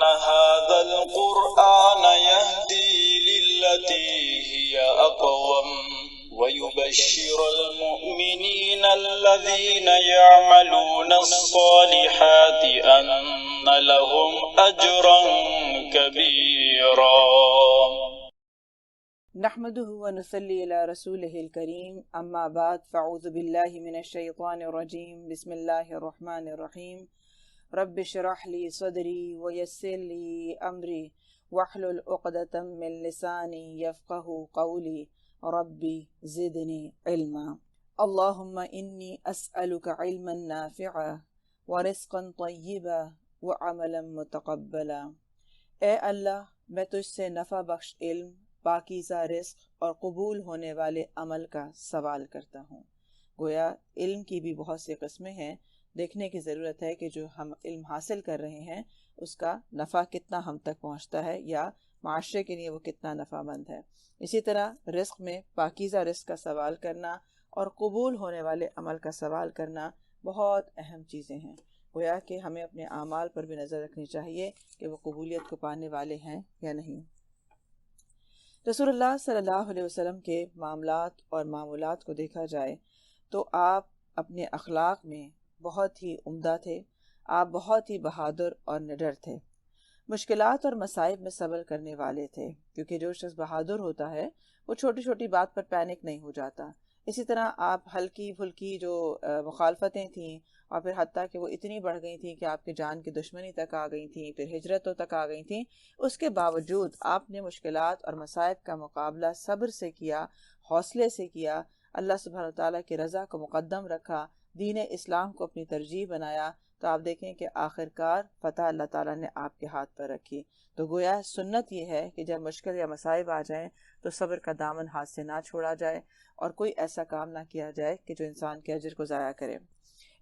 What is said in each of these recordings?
هذا القرآن يهدي للتي هي أقوم ويبشر المؤمنين الذين يعملون الصالحات أن لهم أجرا كبيرا. نحمده ونصلي على رسوله الكريم، اما بعد، فاعوذ بالله من الشیطان الرجیم، بسم اللہ الرحمن الرحیم. رب اشرح لي صدری ویسر لي امری واحلل عقدۃ من لسانی یفقهوا قولی ربی زدنی علما. اللهم انی اسألک علما نافعا ورزقا طیبا وعملا متقبلا. اے اللہ، میں تجھ سے نفع بخش علم، پاکیزہ رزق اور قبول ہونے والے عمل کا سوال کرتا ہوں. گویا علم کی بھی بہت سی قسمیں ہیں. دیکھنے کی ضرورت ہے کہ جو ہم علم حاصل کر رہے ہیں اس کا نفع کتنا ہم تک پہنچتا ہے یا معاشرے کے لیے وہ کتنا نفع مند ہے. اسی طرح رزق میں پاکیزہ رزق کا سوال کرنا اور قبول ہونے والے عمل کا سوال کرنا بہت اہم چیزیں ہیں. گویا کہ ہمیں اپنے اعمال پر بھی نظر رکھنی چاہیے کہ وہ قبولیت کو پانے والے ہیں یا نہیں. رسول اللہ صلی اللہ علیہ وسلم کے معاملات اور معمولات کو دیکھا جائے تو آپ اپنے اخلاق میں بہت ہی عمدہ تھے. آپ بہت ہی بہادر اور نڈر تھے. مشکلات اور مصائب میں صبر کرنے والے تھے، کیونکہ جو شخص بہادر ہوتا ہے وہ چھوٹی چھوٹی بات پر پینک نہیں ہو جاتا. اسی طرح آپ ہلکی پھلکی جو مخالفتیں تھیں اور پھر حتیٰ کہ وہ اتنی بڑھ گئی تھیں کہ آپ کی جان کی دشمنی تک آ گئی تھیں، پھر ہجرتوں تک آ گئی تھیں، اس کے باوجود آپ نے مشکلات اور مصائب کا مقابلہ صبر سے کیا، حوصلے سے کیا، اللہ سبحانہ وتعالیٰ کی رضا کو مقدم رکھا، دین اسلام کو اپنی ترجیح بنایا. تو آپ دیکھیں کہ آخرکار فتح اللہ تعالیٰ نے آپ کے ہاتھ پر رکھی. تو گویا سنت یہ ہے کہ جب مشکل یا مصائب آ جائیں تو صبر کا دامن ہاتھ سے نہ چھوڑا جائے اور کوئی ایسا کام نہ کیا جائے کہ جو انسان کے اجر کو ضائع کرے.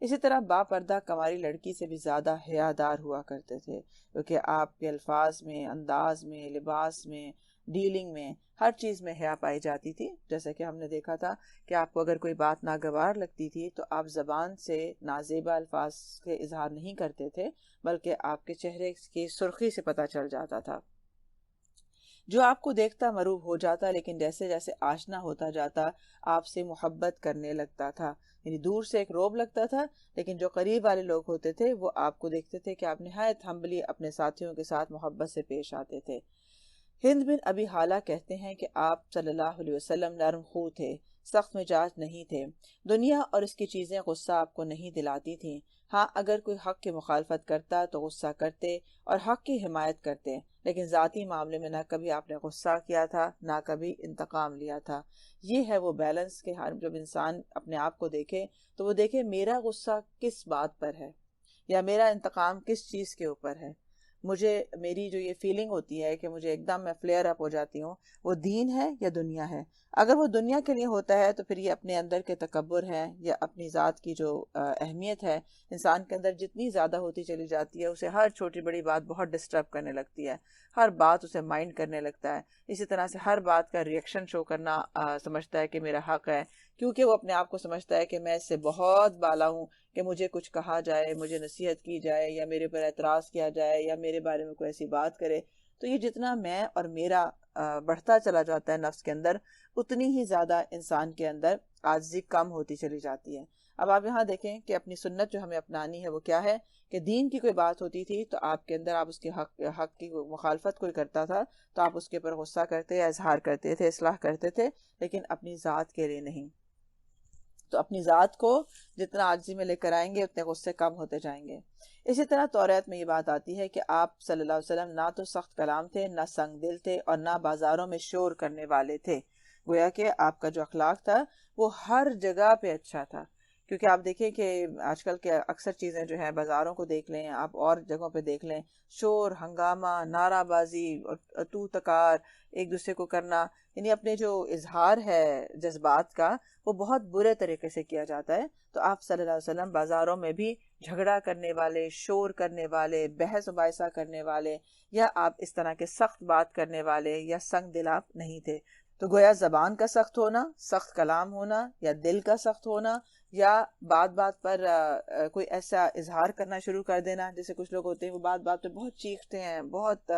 اسی طرح باپردہ کماری لڑکی سے بھی زیادہ حیادار ہوا کرتے تھے، کیونکہ آپ کے الفاظ میں، انداز میں، لباس میں، ڈیلنگ میں، ہر چیز میں حیا پائی جاتی تھی. جیسا کہ ہم نے دیکھا تھا کہ آپ کو اگر کوئی بات ناگوار لگتی تھی تو آپ زبان سے نازیبا الفاظ کے اظہار نہیں کرتے تھے، بلکہ آپ کے چہرے کی سرخی سے پتہ چل جاتا تھا. جو آپ کو دیکھتا مروب ہو جاتا، لیکن جیسے جیسے آشنا ہوتا جاتا آپ سے محبت کرنے لگتا تھا. یعنی دور سے ایک روب لگتا تھا، لیکن جو قریب والے لوگ ہوتے تھے وہ آپ کو دیکھتے تھے کہ آپ نہایت ہمبلی اپنے ساتھیوں کے ساتھ محبت سے پیش آتے تھے. ہند بن ابی حالہ کہتے ہیں کہ آپ صلی اللہ علیہ وسلم نرم خو تھے، سخت مزاج نہیں تھے. دنیا اور اس کی چیزیں غصہ آپ کو نہیں دلاتی تھیں. ہاں، اگر کوئی حق کی مخالفت کرتا تو غصہ کرتے اور حق کی حمایت کرتے، لیکن ذاتی معاملے میں نہ کبھی آپ نے غصہ کیا تھا نہ کبھی انتقام لیا تھا. یہ ہے وہ بیلنس کہ ہر جب انسان اپنے آپ کو دیکھے تو وہ دیکھے میرا غصہ کس بات پر ہے یا میرا انتقام کس چیز کے اوپر ہے. مجھے میری جو یہ فیلنگ ہوتی ہے کہ مجھے ایک دم میں فلیئر اپ ہو جاتی ہوں، وہ دین ہے یا دنیا ہے؟ اگر وہ دنیا کے لیے ہوتا ہے تو پھر یہ اپنے اندر کے تکبر ہے یا اپنی ذات کی جو اہمیت ہے انسان کے اندر جتنی زیادہ ہوتی چلی جاتی ہے، اسے ہر چھوٹی بڑی بات بہت ڈسٹرب کرنے لگتی ہے، ہر بات اسے مائنڈ کرنے لگتا ہے. اسی طرح سے ہر بات کا ریئیکشن شو کرنا سمجھتا ہے کہ میرا حق ہے، کیونکہ وہ اپنے آپ کو سمجھتا ہے کہ میں اس سے بہت بالا ہوں کہ مجھے کچھ کہا جائے، مجھے نصیحت کی جائے یا میرے پر اعتراض کیا جائے یا میرے بارے میں کوئی ایسی بات کرے. تو یہ جتنا میں اور میرا بڑھتا چلا جاتا ہے نفس کے اندر، اتنی ہی زیادہ انسان کے اندر عاجزی کم ہوتی چلی جاتی ہے. اب آپ یہاں دیکھیں کہ اپنی سنت جو ہمیں اپنانی ہے وہ کیا ہے کہ دین کی کوئی بات ہوتی تھی تو آپ کے اندر، آپ اس کے حق کی مخالفت کوئی کرتا تھا تو آپ اس کے اوپر غصہ کرتے یا اظہار کرتے تھے، اصلاح کرتے تھے، لیکن اپنی ذات کے لیے نہیں. تو اپنی ذات کو جتنا عاجزی میں لے کر آئیں گے اتنے غصے کم ہوتے جائیں گے. اسی طرح توریت میں یہ بات آتی ہے کہ آپ صلی اللہ علیہ وسلم نہ تو سخت کلام تھے، نہ سنگ دل تھے اور نہ بازاروں میں شور کرنے والے تھے. گویا کہ آپ کا جو اخلاق تھا وہ ہر جگہ پہ اچھا تھا. کیونکہ آپ دیکھیں کہ آج کل کے اکثر چیزیں جو ہیں، بازاروں کو دیکھ لیں آپ اور جگہوں پہ دیکھ لیں، شور ہنگامہ، نعرہ بازی اور تو تکار ایک دوسرے کو کرنا، یعنی اپنے جو اظہار ہے جذبات کا وہ بہت برے طریقے سے کیا جاتا ہے. تو آپ صلی اللہ علیہ وسلم بازاروں میں بھی جھگڑا کرنے والے، شور کرنے والے، بحث مباحثہ کرنے والے یا آپ اس طرح کے سخت بات کرنے والے یا سنگ دل آپ نہیں تھے. تو گویا زبان کا سخت ہونا، سخت کلام ہونا یا دل کا سخت ہونا یا بات بات پر کوئی ایسا اظہار کرنا شروع کر دینا. جیسے کچھ لوگ ہوتے ہیں وہ بات بات پہ بہت چیختے ہیں، بہت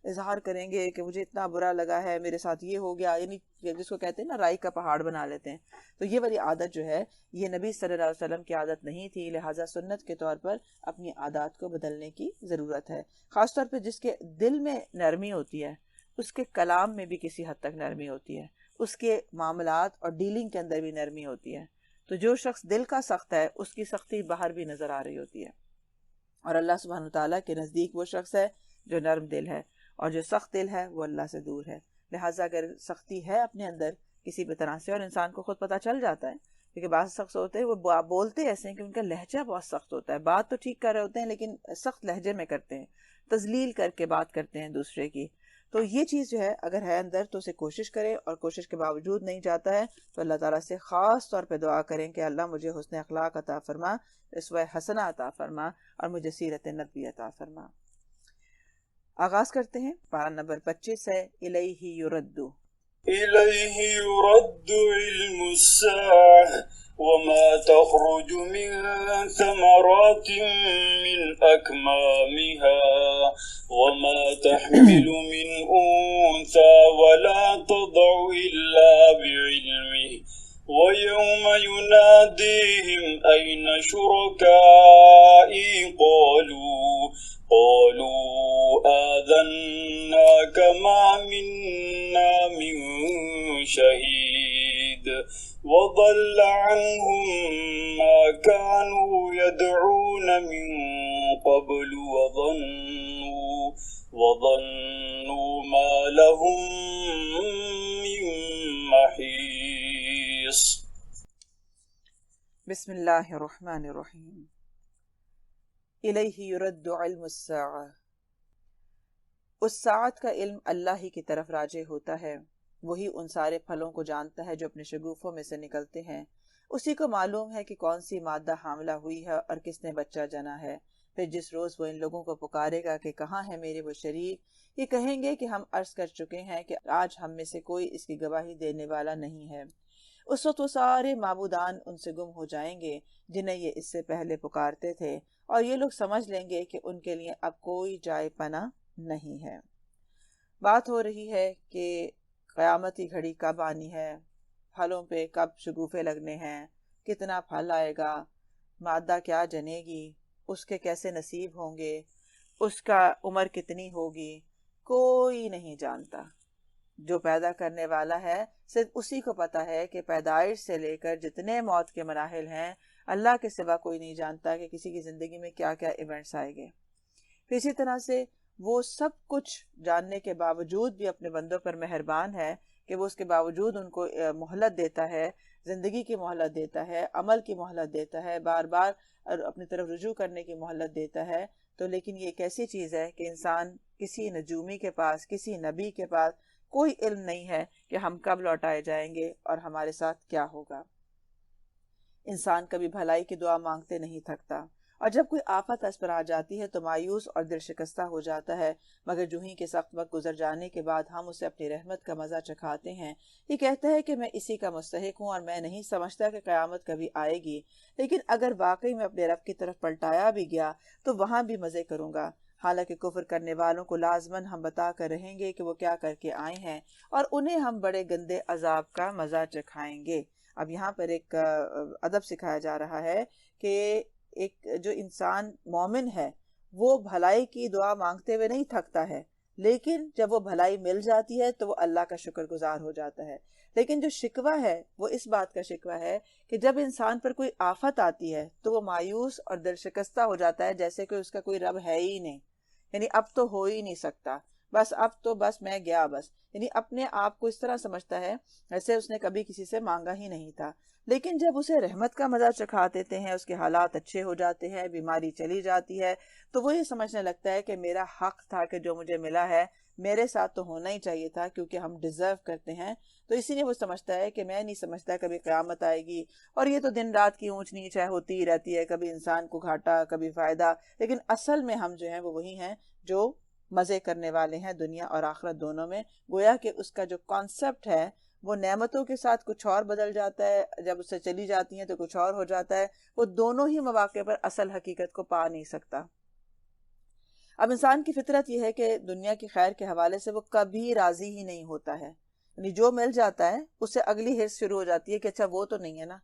اظہار کریں گے کہ مجھے اتنا برا لگا ہے، میرے ساتھ یہ ہو گیا، یعنی جس کو کہتے ہیں نا رائی کا پہاڑ بنا لیتے ہیں. تو یہ والی عادت جو ہے یہ نبی صلی اللہ علیہ وسلم کی عادت نہیں تھی، لہٰذا سنت کے طور پر اپنی عادات کو بدلنے کی ضرورت ہے. خاص طور پہ جس کے دل میں نرمی ہوتی ہے اس کے کلام میں بھی کسی حد تک نرمی ہوتی ہے، اس کے معاملات اور ڈیلنگ کے اندر بھی نرمی ہوتی ہے. تو جو شخص دل کا سخت ہے اس کی سختی باہر بھی نظر آ رہی ہوتی ہے. اور اللہ سبحانہ وتعالیٰ کے نزدیک وہ شخص ہے جو نرم دل ہے، اور جو سخت دل ہے وہ اللہ سے دور ہے. لہٰذا اگر سختی ہے اپنے اندر کسی بھی طرح سے، اور انسان کو خود پتہ چل جاتا ہے، کیونکہ بعض شخص ہوتے ہیں وہ بولتے ایسے ہیں کہ ان کا لہجہ بہت سخت ہوتا ہے، بات تو ٹھیک کر رہے ہوتے ہیں لیکن سخت لہجے میں کرتے ہیں، تذلیل کر کے بات کرتے ہیں دوسرے کی. تو یہ چیز جو ہے اگر ہے اندر تو اسے کوشش کرے، اور کوشش کے باوجود نہیں جاتا ہے تو اللہ تعالیٰ سے خاص طور پہ دعا کریں کہ اللہ مجھے حسن اخلاق عطا فرما، اسوہ حسنہ عطا فرما، اور مجھے سیرت نبوی عطا فرما. آغاز کرتے ہیں. پارہ نمبر 25 ہے الیہ یرد. إليه يرد علم الساعة وما تخرج من ثمرات من أكمامها وما تحمل من أنثى ولا تضع إلا بعلمه ويوم يناديهم أين شركائي قالوا آذناك ما منا من شهيد وضل عنهم ما كانوا يدعون من قبل وظنوا ما لهم من محيص. بسم اللہ الرحمن الرحیم. الیہ یرد علم الساعہ. اس ساعت کا علم اللہ ہی کی طرف راجع ہوتا ہے، وہی ان سارے پھلوں کو جانتا ہے جو اپنے شگوفوں میں سے نکلتے ہیں. اسی کو معلوم ہے کہ کون سی مادہ حاملہ ہوئی ہے اور کس نے بچہ جنا ہے. پھر جس روز وہ ان لوگوں کو پکارے گا کہ کہاں ہے میرے وہ شریک، یہ کہیں گے کہ ہم عرض کر چکے ہیں کہ آج ہم میں سے کوئی اس کی گواہی دینے والا نہیں ہے. اس وقت وہ سارے معبودان ان سے گم ہو جائیں گے جنہیں یہ اس سے پہلے پکارتے تھے، اور یہ لوگ سمجھ لیں گے کہ ان کے لیے اب کوئی جائے پناہ نہیں ہے. بات ہو رہی ہے کہ قیامت کی گھڑی کب آنی ہے، پھلوں پہ کب شگوفے لگنے ہیں، کتنا پھل آئے گا، مادہ کیا جنے گی، اس کے کیسے نصیب ہوں گے، اس کا عمر کتنی ہوگی، کوئی نہیں جانتا. جو پیدا کرنے والا ہے صرف اسی کو پتا ہے کہ پیدائش سے لے کر جتنے موت کے مراحل ہیں اللہ کے سوا کوئی نہیں جانتا کہ کسی کی زندگی میں کیا کیا ایونٹس آئے گے. پھر اسی طرح سے وہ سب کچھ جاننے کے باوجود بھی اپنے بندوں پر مہربان ہے کہ وہ اس کے باوجود ان کو مہلت دیتا ہے، زندگی کی مہلت دیتا ہے، عمل کی مہلت دیتا ہے، بار بار اپنی طرف رجوع کرنے کی مہلت دیتا ہے. تو لیکن یہ ایک ایسی چیز ہے کہ انسان کسی نجومی کے پاس، کسی نبی کے پاس کوئی علم نہیں ہے کہ ہم کب لوٹائے جائیں گے اور ہمارے ساتھ کیا ہوگا. انسان کبھی بھلائی کی دعا مانگتے نہیں تھکتا، اور جب کوئی آفت اس پر آ جاتی ہے تو مایوس اور دل شکستہ ہو جاتا ہے، مگر جوہیں کے سخت وقت گزر جانے کے بعد ہم اسے اپنی رحمت کا مزہ چکھاتے ہیں. یہ کہتا ہے کہ میں اسی کا مستحق ہوں اور میں نہیں سمجھتا کہ قیامت کبھی آئے گی، لیکن اگر واقعی میں اپنے رب کی طرف پلٹایا بھی گیا تو وہاں بھی مزے کروں گا. حالانکہ کفر کرنے والوں کو لازماً ہم بتا کر رہیں گے کہ وہ کیا کر کے آئے ہیں، اور انہیں ہم بڑے گندے عذاب کا مزہ چکھائیں گے. اب یہاں پر ایک ادب سکھایا جا رہا ہے کہ ایک جو انسان مومن ہے وہ بھلائی کی دعا مانگتے ہوئے نہیں تھکتا ہے، لیکن جب وہ بھلائی مل جاتی ہے تو وہ اللہ کا شکر گزار ہو جاتا ہے. لیکن جو شکوہ ہے وہ اس بات کا شکوہ ہے کہ جب انسان پر کوئی آفت آتی ہے تو وہ مایوس اور دل شکستہ ہو جاتا ہے، جیسے کہ اس کا کوئی رب ہے ہی نہیں، یعنی اب تو ہو ہی نہیں سکتا، بس اب تو بس میں گیا، بس یعنی اپنے آپ کو اس طرح سمجھتا ہے ایسے اس نے کبھی کسی سے مانگا ہی نہیں تھا. لیکن جب اسے رحمت کا مزہ چکھا دیتے ہیں، اس کے حالات اچھے ہو جاتے ہیں، بیماری چلی جاتی ہے، تو وہ یہ سمجھنے لگتا ہے کہ میرا حق تھا کہ جو مجھے ملا ہے میرے ساتھ تو ہونا ہی چاہیے تھا، کیونکہ ہم ڈیزرو کرتے ہیں. تو اسی لیے وہ سمجھتا ہے کہ میں نہیں سمجھتا کبھی قیامت آئے گی، اور یہ تو دن رات کی اونچ نیچ ہے، ہوتی ہی رہتی ہے، کبھی انسان کو گھاٹا کبھی فائدہ. لیکن اصل میں ہم جو ہیں وہ وہی ہیں جو مزے کرنے والے ہیں دنیا اور آخرت دونوں میں. گویا کہ اس کا جو کانسیپٹ ہے وہ نعمتوں کے ساتھ کچھ اور بدل جاتا ہے، جب اس سے چلی جاتی ہیں تو کچھ اور ہو جاتا ہے، وہ دونوں ہی مواقع پر اصل حقیقت کو پا نہیں سکتا۔ اب انسان کی فطرت یہ ہے کہ دنیا کی خیر کے حوالے سے وہ کبھی راضی ہی نہیں ہوتا ہے، یعنی جو مل جاتا ہے اس سے اگلی حرص شروع ہو جاتی ہے کہ اچھا وہ تو نہیں ہے نا،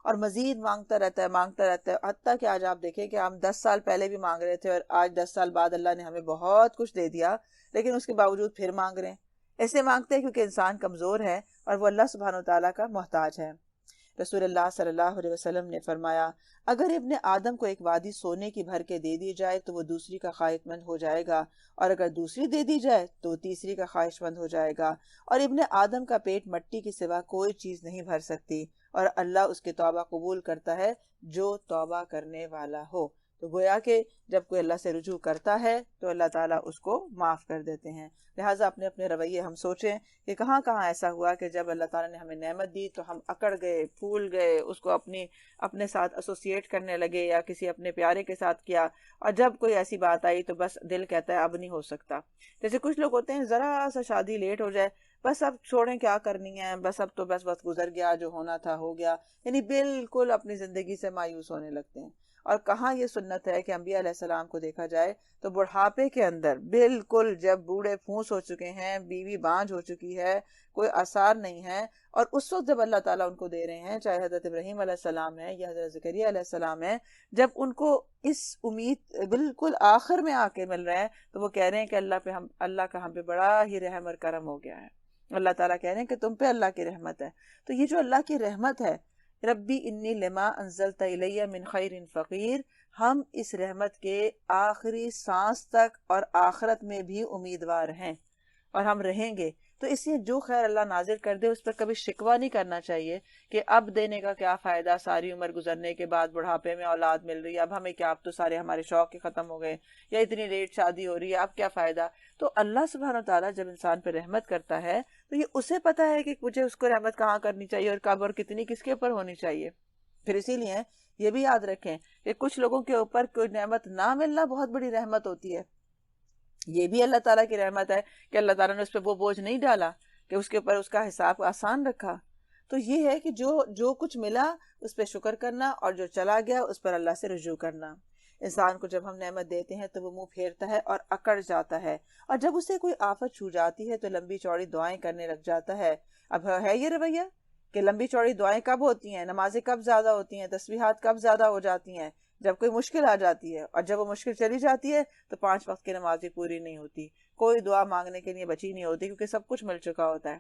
اور مزید مانگتا رہتا ہے، حتیٰ کہ آج آپ دیکھیں کہ ہم 10 سال پہلے بھی مانگ رہے تھے اور آج 10 سال بعد اللہ نے ہمیں بہت کچھ دے دیا، لیکن اس کے باوجود پھر مانگ رہے ہیں۔ ایسے مانگتے ہیں کیونکہ انسان کمزور ہے اور وہ اللہ سبحانہ وتعالیٰ کا محتاج ہے۔ رسول اللہ صلی اللہ علیہ وسلم نے فرمایا، اگر ابن آدم کو ایک وادی سونے کی بھر کے دے دی جائے تو وہ دوسری کا خواہش مند ہو جائے گا، اور اگر دوسری دے دی جائے تو وہ تیسری کا خواہش مند ہو جائے گا، اور ابن آدم کا پیٹ مٹی کے سوا کوئی چیز نہیں بھر سکتی، اور اللہ اس کے توبہ قبول کرتا ہے جو توبہ کرنے والا ہو۔ تو گویا کہ جب کوئی اللہ سے رجوع کرتا ہے تو اللہ تعالیٰ اس کو معاف کر دیتے ہیں۔ لہٰذا اپنے اپنے رویے ہم سوچیں کہ کہاں کہاں ایسا ہوا کہ جب اللہ تعالیٰ نے ہمیں نعمت دی تو ہم اکڑ گئے، پھول گئے، اس کو اپنے ساتھ ایسوسیٹ کرنے لگے یا کسی اپنے پیارے کے ساتھ کیا، اور جب کوئی ایسی بات آئی تو بس دل کہتا ہے اب نہیں ہو سکتا۔ جیسے کچھ لوگ ہوتے ہیں ذرا سا شادی لیٹ ہو جائے، بس اب چھوڑیں کیا کرنی ہے، بس اب تو بس وقت گزر گیا، جو ہونا تھا ہو گیا، یعنی بالکل اپنی زندگی سے مایوس ہونے لگتے ہیں۔ اور کہاں یہ سنت ہے کہ انبیاء علیہ السلام کو دیکھا جائے تو بڑھاپے کے اندر بالکل جب بوڑھے پھونس ہو چکے ہیں، بیوی بانجھ ہو چکی ہے، کوئی آثار نہیں ہے، اور اس وقت جب اللہ تعالیٰ ان کو دے رہے ہیں، چاہے حضرت ابراہیم علیہ السلام ہے یا حضرت زکریا علیہ السلام ہے، جب ان کو اس امید بالکل آخر میں آ کے مل رہے ہیں تو وہ کہہ رہے ہیں کہ اللہ کا ہم پہ بڑا ہی رحم اور کرم ہو گیا ہے۔ اللہ تعالیٰ کہہ رہے ہیں کہ تم پہ اللہ کی رحمت ہے۔ تو یہ جو اللہ کی رحمت ہے، ربی انی لما انزلت الی من خیر فقیر، ہم اس رحمت کے آخری سانس تک اور آخرت میں بھی امیدوار ہیں اور ہم رہیں گے۔ تو اس لیے جو خیر اللہ نازل کر دے اس پر کبھی شکوہ نہیں کرنا چاہیے کہ اب دینے کا کیا فائدہ، ساری عمر گزرنے کے بعد بڑھاپے میں اولاد مل رہی ہے، اب ہمیں کیا، اب تو سارے ہمارے شوق ہی ختم ہو گئے، یا اتنی لیٹ شادی ہو رہی ہے، اب کیا فائدہ۔ تو اللہ سبحانہ وتعالیٰ جب انسان پہ رحمت کرتا ہے تو یہ اسے پتہ ہے کہ مجھے اس کو رحمت کہاں کرنی چاہیے اور کب اور کتنی کس کے اوپر ہونی چاہیے۔ پھر اسی لیے یہ بھی یاد رکھیں کہ کچھ لوگوں کے اوپر کوئی نعمت نہ ملنا بہت بڑی رحمت ہوتی ہے۔ یہ بھی اللہ تعالیٰ کی رحمت ہے کہ اللہ تعالیٰ نے اس پہ وہ بوجھ نہیں ڈالا کہ اس کے اوپر اس کا حساب آسان رکھا۔ تو یہ ہے کہ جو کچھ ملا اس پہ شکر کرنا، اور جو چلا گیا اس پر اللہ سے رجوع کرنا۔ انسان کو جب ہم نعمت دیتے ہیں تو وہ منہ پھیرتا ہے اور اکڑ جاتا ہے، اور جب اسے کوئی آفت چھو جاتی ہے تو لمبی چوڑی دعائیں کرنے لگ جاتا ہے۔ اب ہے یہ رویہ کہ لمبی چوڑی دعائیں کب ہوتی ہیں، نمازیں کب زیادہ ہوتی ہیں، تسبیحات کب زیادہ ہو جاتی ہیں؟ جب کوئی مشکل آ جاتی ہے، اور جب وہ مشکل چلی جاتی ہے تو 5 وقت کی نماز بھی پوری نہیں ہوتی، کوئی دعا مانگنے کے لیے بچی نہیں ہوتی کیونکہ سب کچھ مل چکا ہوتا ہے۔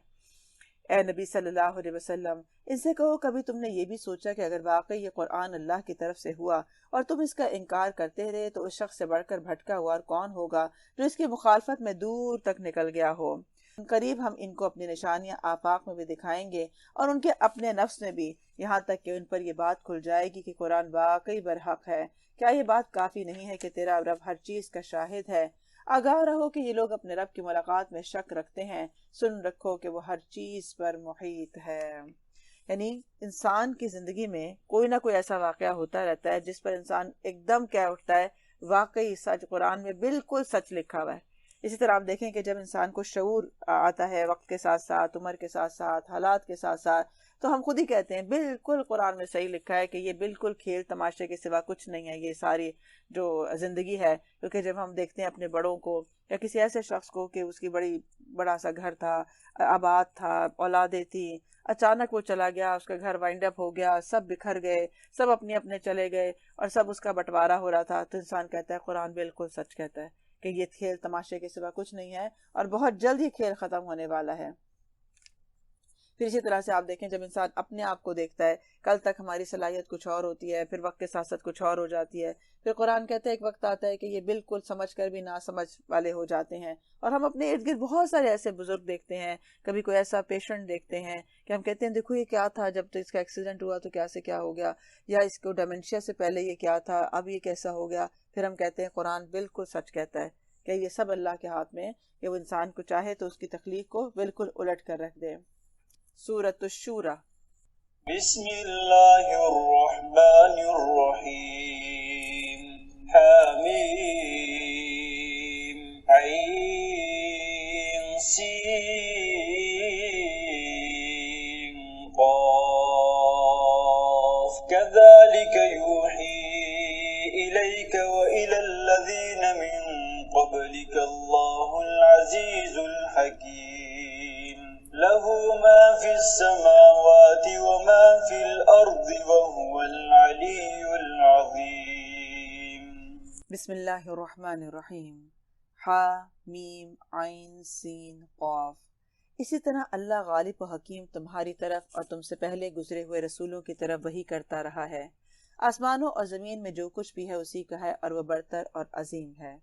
اے نبی صلی اللہ علیہ وسلم، ان سے کہو کبھی تم نے یہ بھی سوچا کہ اگر واقعی یہ قرآن اللہ کی طرف سے ہوا اور تم اس کا انکار کرتے رہے تو اس شخص سے بڑھ کر بھٹکا ہوا اور کون ہوگا جو اس کی مخالفت میں دور تک نکل گیا ہو؟ قریب ہم ان کو اپنی نشانیاں آفاق میں بھی دکھائیں گے اور ان کے اپنے نفس میں بھی، یہاں تک کہ ان پر یہ بات کھل جائے گی کہ قرآن واقعی برحق ہے۔ کیا یہ بات کافی نہیں ہے کہ تیرا رب ہر چیز کا شاہد ہے؟ آگاہ رہو کہ یہ لوگ اپنے رب کی ملاقات میں شک رکھتے ہیں، سن رکھو کہ وہ ہر چیز پر محیط ہے۔ یعنی انسان کی زندگی میں کوئی نہ کوئی ایسا واقعہ ہوتا رہتا ہے جس پر انسان ایک دم کہہ اٹھتا ہے واقعی سچ، قرآن میں بالکل سچ لکھا ہوا ہے۔ اسی طرح آپ دیکھیں کہ جب انسان کو شعور آتا ہے وقت کے ساتھ ساتھ، عمر کے ساتھ ساتھ، حالات کے ساتھ ساتھ، تو ہم خود ہی کہتے ہیں بالکل قرآن میں صحیح لکھا ہے کہ یہ بالکل کھیل تماشے کے سوا کچھ نہیں ہے یہ ساری جو زندگی ہے۔ کیونکہ جب ہم دیکھتے ہیں اپنے بڑوں کو یا کسی ایسے شخص کو کہ اس کی بڑا سا گھر تھا، آباد تھا، اولادیں تھیں، اچانک وہ چلا گیا، اس کا گھر وائنڈ اپ ہو گیا، سب بکھر گئے، سب اپنے اپنے چلے گئے اور سب اس کا بٹوارا ہو رہا تھا، تو انسان کہتا ہے قرآن بالکل سچ کہتا ہے کہ یہ کھیل تماشے کے سوا کچھ نہیں ہے اور بہت جلد یہ کھیل ختم ہونے والا ہے۔ پھر اسی طرح سے آپ دیکھیں جب انسان اپنے آپ کو دیکھتا ہے، کل تک ہماری صلاحیت کچھ اور ہوتی ہے، پھر وقت کے ساتھ ساتھ کچھ اور ہو جاتی ہے، پھر قرآن کہتا ہے ایک وقت آتا ہے کہ یہ بالکل سمجھ کر بھی نہ سمجھ والے ہو جاتے ہیں۔ اور ہم اپنے ارد گرد بہت سارے ایسے بزرگ دیکھتے ہیں، کبھی کوئی ایسا پیشنٹ دیکھتے ہیں کہ ہم کہتے ہیں دیکھو یہ کیا تھا جب تو اس کا ایکسیڈنٹ ہوا تو کیا سے کیا ہو گیا، یا اس کو ڈیمنشیا سے پہلے یہ کیا تھا اب یہ کیسا ہو گیا۔ پھر ہم کہتے ہیں قرآن بالکل سچ کہتا ہے کہ یہ سب اللہ کے ہاتھ میں، کہ وہ انسان کو چاہے تو اس کی تخلیق کو بالکل الٹ کر رکھ دے۔ سورۃ الشورى۔ بسم اللہ الرحمن الرحیم۔ حامیم عین سین كذلك يوحي إليك وإلى الذين من قبلك الله العزيز الحكيم له ما في السماوات وما في الأرض وهو العلي العظيم. بسم اللہ الرحمن الرحیم. حا میم عین سین قاف. اسی طرح اللہ غالب و حکیم تمہاری طرف اور تم سے پہلے گزرے ہوئے رسولوں کی طرف وحی کرتا رہا ہے. آسمانوں اور زمین میں جو کچھ بھی ہے اسی کا ہے اور وہ برتر اور عظیم ہے.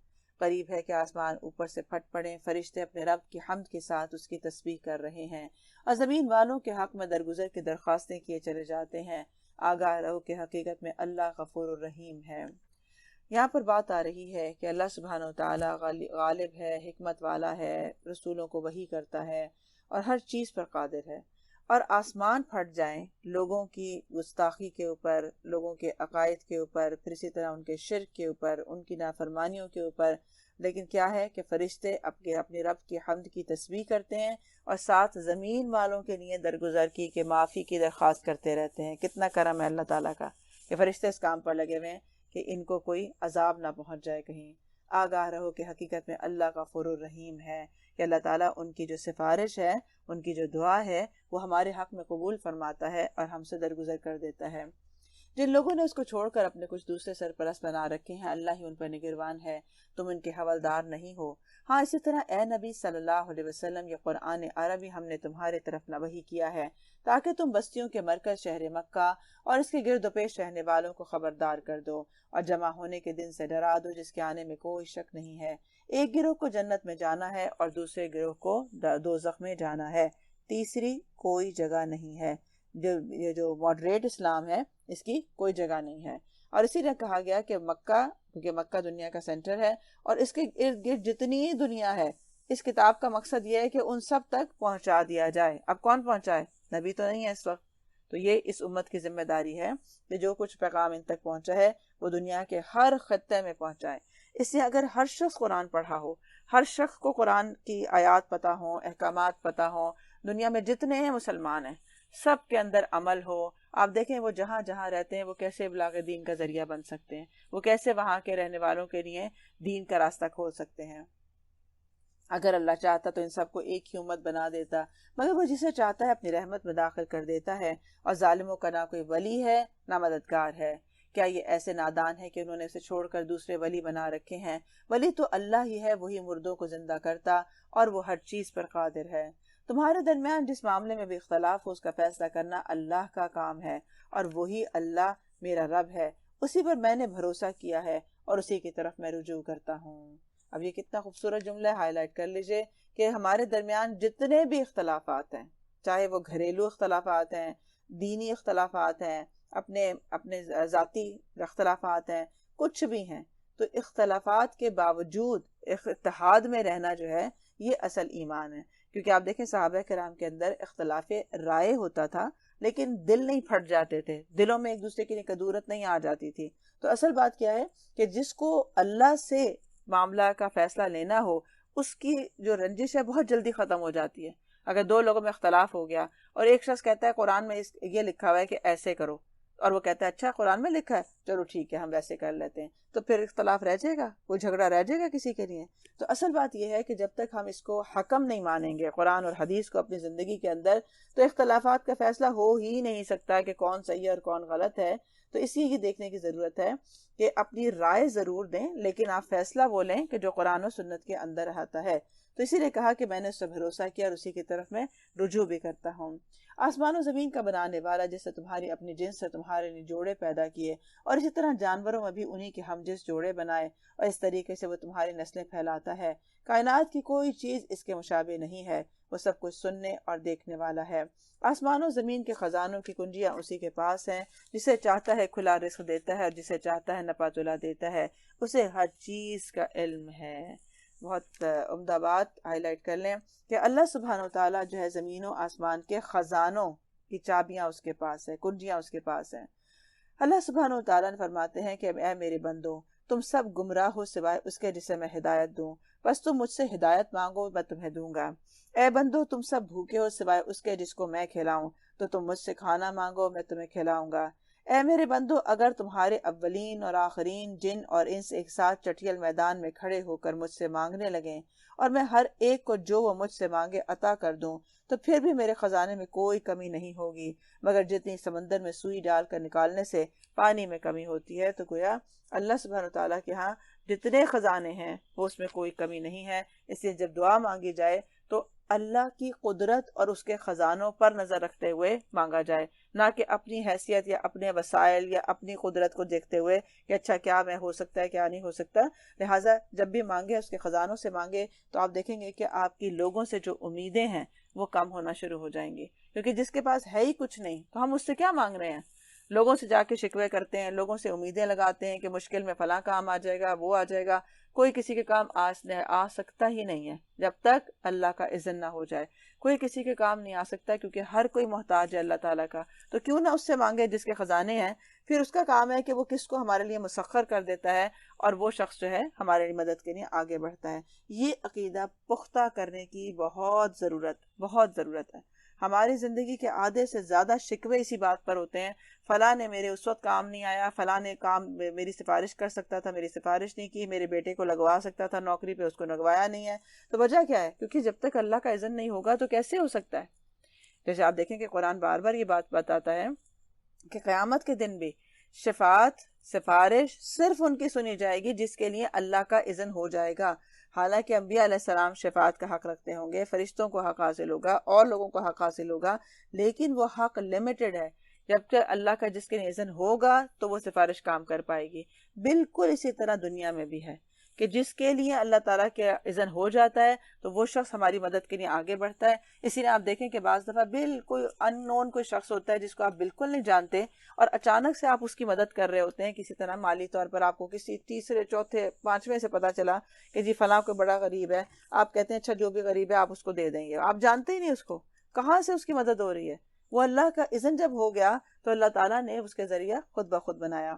قریب ہے کہ آسمان اوپر سے پھٹ پڑیں، فرشتے اپنے رب کی حمد کے ساتھ اس کی تسبیح کر رہے ہیں اور زمین والوں کے حق میں درگزر کی درخواستیں کیے چلے جاتے ہیں. آگاہ رہو کہ حقیقت میں اللہ غفور الرحیم ہے. یہاں پر بات آ رہی ہے کہ اللہ سبحانہ و تعالیٰ غالب ہے، حکمت والا ہے، رسولوں کو وحی کرتا ہے اور ہر چیز پر قادر ہے. اور آسمان پھٹ جائیں لوگوں کی گستاخی کے اوپر، لوگوں کے عقائد کے اوپر، پھر اسی طرح ان کے شرک کے اوپر، ان کی نافرمانیوں کے اوپر، لیکن کیا ہے کہ فرشتے اپنے رب کی حمد کی تسبیح کرتے ہیں اور ساتھ زمین والوں کے لیے درگزر کی کہ معافی کی درخواست کرتے رہتے ہیں. کتنا کرم ہے اللہ تعالیٰ کا کہ فرشتے اس کام پر لگے ہوئے ہیں کہ ان کو کوئی عذاب نہ پہنچ جائے کہیں. آگاہ رہو کہ حقیقت میں اللہ غفور الرحیم ہے، کہ اللہ تعالیٰ ان کی جو سفارش ہے، ان کی جو دعا ہے وہ ہمارے حق میں قبول فرماتا ہے اور ہم سے درگزر کر دیتا ہے. جن لوگوں نے اس کو چھوڑ کر اپنے کچھ دوسرے سرپرست بنا رکھے ہیں، اللہ ہی ان پر نگہبان ہے، تم ان کے حوالدار نہیں ہو. ہاں اسی طرح اے نبی صلی اللہ علیہ وسلم، یہ قرآن عربی ہم نے تمہارے طرف وحی کیا ہے تاکہ تم بستیوں کے مرکز شہر مکہ اور اس کے گرد و پیش رہنے والوں کو خبردار کر دو اور جمع ہونے کے دن سے ڈرا دو جس کے آنے میں کوئی شک نہیں ہے. ایک گروہ کو جنت میں جانا ہے اور دوسرے گروہ کو دوزخ میں جانا ہے، تیسری کوئی جگہ نہیں ہے. یہ جو ماڈریٹ اسلام ہے اس کی کوئی جگہ نہیں ہے. اور اسی طرح کہا گیا کہ مکہ، کیونکہ مکہ دنیا کا سینٹر ہے اور اس کے ارد گرد جتنی دنیا ہے، اس کتاب کا مقصد یہ ہے کہ ان سب تک پہنچا دیا جائے. اب کون پہنچائے؟ نبی تو نہیں ہے اس وقت، تو یہ اس امت کی ذمہ داری ہے کہ جو کچھ پیغام ان تک پہنچا ہے وہ دنیا کے ہر خطے میں پہنچائے. اس سے اگر ہر شخص قرآن پڑھا ہو، ہر شخص کو قرآن کی آیات پتہ ہوں، احکامات پتہ ہوں، دنیا میں جتنے ہیں مسلمان ہیں سب کے اندر عمل ہو، آپ دیکھیں وہ جہاں جہاں رہتے ہیں وہ کیسے ابلاغ دین کا ذریعہ بن سکتے ہیں، وہ کیسے وہاں کے رہنے والوں کے لیے دین کا راستہ کھول سکتے ہیں. اگر اللہ چاہتا تو ان سب کو ایک ہی امت بنا دیتا، مگر وہ جسے چاہتا ہے اپنی رحمت میں داخل کر دیتا ہے. اور ظالموں کا نہ کوئی ولی ہے نہ مددگار ہے. کیا یہ ایسے نادان ہے کہ انہوں نے اسے چھوڑ کر دوسرے ولی بنا رکھے ہیں؟ ولی تو اللہ ہی ہے، وہی مردوں کو زندہ کرتا اور وہ ہر چیز پر قادر ہے. تمہارے درمیان جس معاملے میں بھی اختلاف ہو اس کا فیصلہ کرنا اللہ کا کام ہے اور وہی اللہ میرا رب ہے، اسی پر میں نے بھروسہ کیا ہے اور اسی کی طرف میں رجوع کرتا ہوں. اب یہ کتنا خوبصورت جملہ ہے، ہائی لائٹ کر لیجئے کہ ہمارے درمیان جتنے بھی اختلافات ہیں، چاہے وہ گھریلو اختلافات ہیں، دینی اختلافات ہیں، اپنے ذاتی اختلافات ہیں، کچھ بھی ہیں، تو اختلافات کے باوجود اتحاد میں رہنا جو ہے یہ اصل ایمان ہے. کیونکہ آپ دیکھیں صحابہ کرام کے اندر اختلاف رائے ہوتا تھا لیکن دل نہیں پھٹ جاتے تھے، دلوں میں ایک دوسرے کی کدورت نہیں آ جاتی تھی. تو اصل بات کیا ہے کہ جس کو اللہ سے معاملہ کا فیصلہ لینا ہو اس کی جو رنجش ہے بہت جلدی ختم ہو جاتی ہے. اگر دو لوگوں میں اختلاف ہو گیا اور ایک شخص کہتا ہے قرآن میں یہ لکھا ہوا ہے کہ ایسے کرو، اور وہ کہتا ہے اچھا قرآن میں لکھا ہے چلو ٹھیک ہے ہم ویسے کر لیتے ہیں، تو پھر اختلاف رہ جائے گا، کوئی جھگڑا رہ جائے گا کسی کے لیے. تو اصل بات یہ ہے کہ جب تک ہم اس کو حکم نہیں مانیں گے قرآن اور حدیث کو اپنی زندگی کے اندر، تو اختلافات کا فیصلہ ہو ہی نہیں سکتا کہ کون صحیح ہے اور کون غلط ہے. تو اسی یہ دیکھنے کی ضرورت ہے کہ اپنی رائے ضرور دیں لیکن آپ فیصلہ وہ لیں کہ جو قرآن و سنت کے اندر آتا ہے. تو اسی لیے کہا کہ میں نے اس سے بھروسہ کیا اور اسی کی طرف میں رجوع بھی کرتا ہوں. آسمان و زمین کا بنانے والا جس سے تمہاری اپنی جنس سے تمہارے لیے جوڑے پیدا کیے اور اسی طرح جانوروں میں بھی انہی کے ہم جس جوڑے بنائے اور اس طریقے سے وہ تمہاری نسلیں پھیلاتا ہے. کائنات کی کوئی چیز اس کے مشابہ نہیں ہے، وہ سب کچھ سننے اور دیکھنے والا ہے. آسمان و زمین کے خزانوں کی کنجیاں اسی کے پاس ہیں، جسے چاہتا ہے کھلا رزق دیتا ہے اور جسے چاہتا ہے نپا تلا دیتا ہے، اسے ہر چیز کا علم ہے. بہت عمدہ بات ہائی لائٹ کر لیں کہ اللہ سبحانہ وتعالیٰ جو ہے زمین و آسمان کے خزانوں کی چابیاں اس کے پاس ہے، کنجیاں اس کے پاس ہیں. اللہ سبحانہ وتعالیٰ فرماتے ہیں کہ اے میرے بندو تم سب گمراہ ہو سوائے اس کے جسے میں ہدایت دوں، بس تم مجھ سے ہدایت مانگو میں تمہیں دوں گا. اے بندو تم سب بھوکے ہو سوائے اس کے جس کو میں کھلاؤں، تو تم مجھ سے کھانا مانگو میں تمہیں کھلاؤں گا. اے میرے بندو، اگر تمہارے اولین اور آخرین جن اور انس ایک ساتھ چٹیل میدان میں کھڑے ہو کر مجھ سے مانگنے لگیں اور میں ہر ایک کو جو وہ مجھ سے مانگے عطا کر دوں، تو پھر بھی میرے خزانے میں کوئی کمی نہیں ہوگی مگر جتنی سمندر میں سوئی ڈال کر نکالنے سے پانی میں کمی ہوتی ہے۔ تو گویا اللہ سبحانہ وتعالیٰ کے ہاں جتنے خزانے ہیں وہ اس میں کوئی کمی نہیں ہے۔ اس لیے جب دعا مانگی جائے تو اللہ کی قدرت اور اس کے خزانوں پر نظر رکھتے ہوئے مانگا جائے، نہ کہ اپنی حیثیت یا اپنے وسائل یا اپنی قدرت کو دیکھتے ہوئے کہ اچھا کیا میں ہو سکتا ہے کیا نہیں ہو سکتا۔ لہٰذا جب بھی مانگے اس کے خزانوں سے مانگے تو آپ دیکھیں گے کہ آپ کی لوگوں سے جو امیدیں ہیں وہ کم ہونا شروع ہو جائیں گی، کیونکہ جس کے پاس ہے ہی کچھ نہیں تو ہم اس سے کیا مانگ رہے ہیں؟ لوگوں سے جا کے شکوے کرتے ہیں، لوگوں سے امیدیں لگاتے ہیں کہ مشکل میں فلاں کام آ جائے گا، وہ آ جائے گا۔ کوئی کسی کے کام آ سکتا ہی نہیں ہے جب تک اللہ کا اذن نہ ہو جائے۔ کوئی کسی کے کام نہیں آ سکتا کیونکہ ہر کوئی محتاج ہے اللہ تعالیٰ کا۔ تو کیوں نہ اس سے مانگے جس کے خزانے ہیں، پھر اس کا کام ہے کہ وہ کس کو ہمارے لیے مسخر کر دیتا ہے اور وہ شخص جو ہے ہمارے لیے مدد کے لیے آگے بڑھتا ہے۔ یہ عقیدہ پختہ کرنے کی بہت ضرورت ہے۔ ہماری زندگی کے آدھے سے زیادہ شکوے اسی بات پر ہوتے ہیں، فلاں نے میرے اس وقت کام نہیں آیا، فلاں نے کام میری سفارش کر سکتا تھا، میری سفارش نہیں کی، میرے بیٹے کو لگوا سکتا تھا نوکری پہ، اس کو لگوایا نہیں ہے۔ تو وجہ کیا ہے؟ کیونکہ جب تک اللہ کا اذن نہیں ہوگا تو کیسے ہو سکتا ہے؟ جیسے آپ دیکھیں کہ قرآن بار بار یہ بات بتاتا ہے کہ قیامت کے دن بھی شفاعت، سفارش صرف ان کی سنی جائے گی جس کے لیے اللہ کا اذن ہو جائے گا۔ حالانکہ انبیاء علیہ السلام شفاعت کا حق رکھتے ہوں گے، فرشتوں کو حق حاصل ہوگا اور لوگوں کو حق حاصل ہوگا، لیکن وہ حق لمیٹڈ ہے۔ جب تک اللہ کا جس کے لیے اذن ہوگا تو وہ سفارش کام کر پائے گی۔ بالکل اسی طرح دنیا میں بھی ہے کہ جس کے لیے اللہ تعالیٰ کے اذن ہو جاتا ہے تو وہ شخص ہماری مدد کے لیے آگے بڑھتا ہے۔ اسی لیے آپ دیکھیں کہ بعض دفعہ بالکل ان نون کوئی شخص ہوتا ہے جس کو آپ بالکل نہیں جانتے اور اچانک سے آپ اس کی مدد کر رہے ہوتے ہیں کسی طرح مالی طور پر، آپ کو کسی تیسرے چوتھے پانچویں سے پتہ چلا کہ جی فلاں کوئی بڑا غریب ہے، آپ کہتے ہیں اچھا جو بھی غریب ہے آپ اس کو دے دیں گے، آپ جانتے ہی نہیں اس کو کہاں سے اس کی مدد ہو رہی ہے۔ وہ اللہ کا اذن جب ہو گیا تو اللہ تعالیٰ نے اس کے ذریعہ خود بخود بنایا۔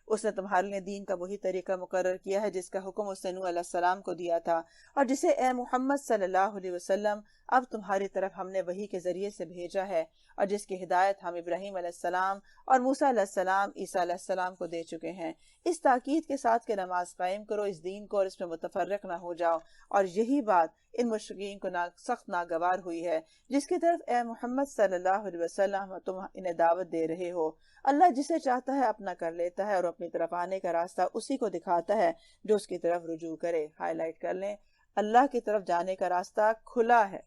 اس نے تمہارے لیے دین کا وہی طریقہ مقرر کیا ہے جس کا حکم اس نے نوح علیہ السلام کو دیا تھا، اور جسے اے محمد صلی اللہ علیہ وسلم اب تمہاری طرف ہم نے وحی کے ذریعے سے بھیجا ہے، اور جس کی ہدایت ہم ابراہیم علیہ السلام اور موسیٰ علیہ السلام، عیسیٰ علیہ السلام کو دے چکے ہیں، اس تاکید کے ساتھ کہ نماز قائم کرو اس دین کو اور اس میں متفرق نہ ہو جاؤ۔ اور یہی بات ان مشرکین کو سخت ناگوار ہوئی ہے جس کی طرف اے محمد صلی اللہ علیہ وسلم تم انہیں دعوت دے رہے ہو۔ اللہ جسے چاہتا ہے اپنا کر لیتا ہے اور اپنی طرف آنے کا راستہ اسی کو دکھاتا ہے جو اس کی طرف رجوع کرے۔ ہائی لائٹ کر لیں، اللہ کی طرف جانے کا راستہ کھلا ہے،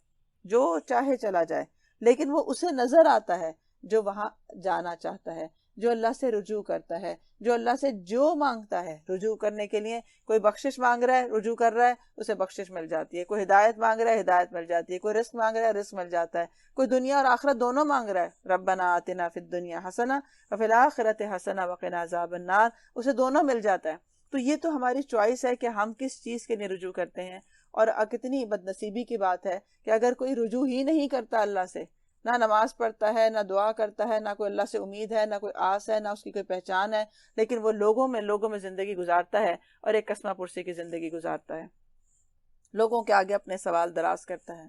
جو چاہے چلا جائے، لیکن وہ اسے نظر آتا ہے جو وہاں جانا چاہتا ہے، جو اللہ سے رجوع کرتا ہے، جو اللہ سے جو مانگتا ہے رجوع کرنے کے لیے۔ کوئی بخشش مانگ رہا ہے، رجوع کر رہا ہے، اسے بخشش مل جاتی ہے۔ کوئی ہدایت مانگ رہا ہے، ہدایت مل جاتی ہے۔ کوئی رزق مانگ رہا ہے، رزق مل جاتا ہے۔ کوئی دنیا اور آخرت دونوں مانگ رہا ہے، ربنا آتنا فی الدنیا حسنہ وفی الآخرۃ حسنہ وقنا عذاب النار، اسے دونوں مل جاتا ہے۔ تو یہ تو ہماری چوائس ہے کہ ہم کس چیز کے لیے رجوع کرتے ہیں۔ اور کتنی بد نصیبی کی بات ہے کہ اگر کوئی رجوع ہی نہیں کرتا اللہ سے، نہ نماز پڑھتا ہے، نہ دعا کرتا ہے، نہ کوئی اللہ سے امید ہے، نہ کوئی آس ہے، نہ اس کی کوئی پہچان ہے، لیکن وہ لوگوں میں زندگی گزارتا ہے اور ایک کسمہ پرسی کی زندگی گزارتا ہے، لوگوں کے آگے اپنے سوال دراز کرتا ہے۔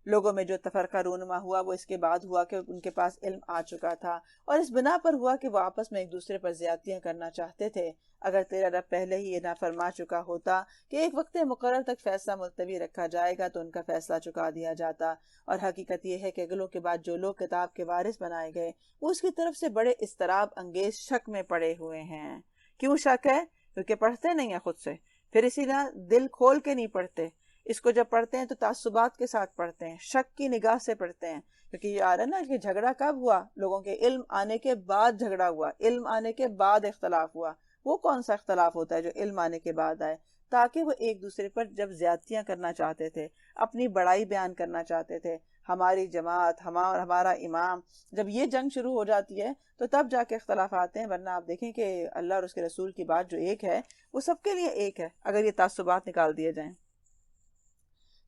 لوگوں میں جو تفرقہ رونما ہوا وہ اس کے بعد ہوا کہ ان کے پاس علم آ چکا تھا، اور اس بنا پر ہوا کہ وہ آپس میں ایک دوسرے پر زیادتیاں کرنا چاہتے تھے۔ اگر تیرا رب پہلے ہی یہ نہ فرما چکا ہوتا کہ ایک وقت مقرر تک فیصلہ ملتوی رکھا جائے گا تو ان کا فیصلہ چکا دیا جاتا۔ اور حقیقت یہ ہے کہ اگلوں کے بعد جو لوگ کتاب کے وارث بنائے گئے وہ اس کی طرف سے بڑے اضطراب انگیز شک میں پڑے ہوئے ہیں۔ کیوں شک ہے؟ کیونکہ پڑھتے نہیں ہیں خود سے، پھر اسی طرح دل کھول کے نہیں پڑھتے۔ اس کو جب پڑھتے ہیں تو تعصبات کے ساتھ پڑھتے ہیں، شک کی نگاہ سے پڑھتے ہیں، کیونکہ یہ آ رہا ہے نا کہ جھگڑا کب ہوا؟ لوگوں کے علم آنے کے بعد جھگڑا ہوا، علم آنے کے بعد اختلاف ہوا۔ وہ کون سا اختلاف ہوتا ہے جو علم آنے کے بعد آئے؟ تاکہ وہ ایک دوسرے پر جب زیادتیاں کرنا چاہتے تھے، اپنی بڑائی بیان کرنا چاہتے تھے، ہماری جماعت، ہمارا امام، جب یہ جنگ شروع ہو جاتی ہے تو تب جا کے اختلاف آتے ہیں۔ ورنہ آپ دیکھیں کہ اللہ اور اس کے رسول کی بات جو ایک ہے وہ سب کے لیے ایک ہے اگر یہ تعصبات نکال دیے جائیں۔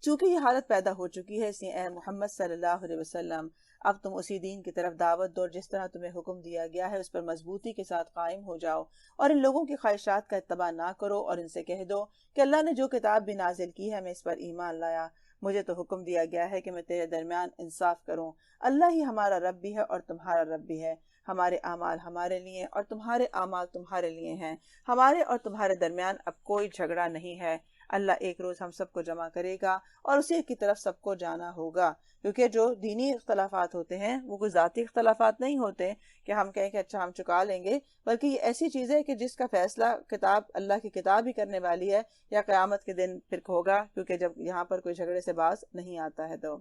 چونکہ یہ حالت پیدا ہو چکی ہے، اس لیے اے محمد صلی اللہ علیہ وسلم اب تم اسی دین کی طرف دعوت دو جس طرح تمہیں حکم دیا گیا ہے، اس پر مضبوطی کے ساتھ قائم ہو جاؤ اور ان لوگوں کی خواہشات کا اتباع نہ کرو، اور ان سے کہہ دو کہ اللہ نے جو کتاب بھی نازل کی ہے میں اس پر ایمان لایا۔ مجھے تو حکم دیا گیا ہے کہ میں تیرے درمیان انصاف کروں۔ اللہ ہی ہمارا رب بھی ہے اور تمہارا رب بھی ہے، ہمارے اعمال ہمارے لیے اور تمہارے اعمال تمہارے لیے ہیں، ہمارے اور تمہارے درمیان اب کوئی جھگڑا نہیں ہے۔ اللہ ایک روز ہم سب کو جمع کرے گا اور اسی کی طرف سب کو جانا ہوگا، کیونکہ جو دینی اختلافات ہوتے ہیں وہ کوئی ذاتی اختلافات نہیں ہوتے کہ ہم کہیں کہ اچھا ہم چکا لیں گے، بلکہ یہ ایسی چیز ہے کہ جس کا فیصلہ کتاب، اللہ کی کتاب ہی کرنے والی ہے، یا قیامت کے دن پھر ہوگا، کیونکہ جب یہاں پر کوئی جھگڑے سے باز نہیں آتا ہے۔ تو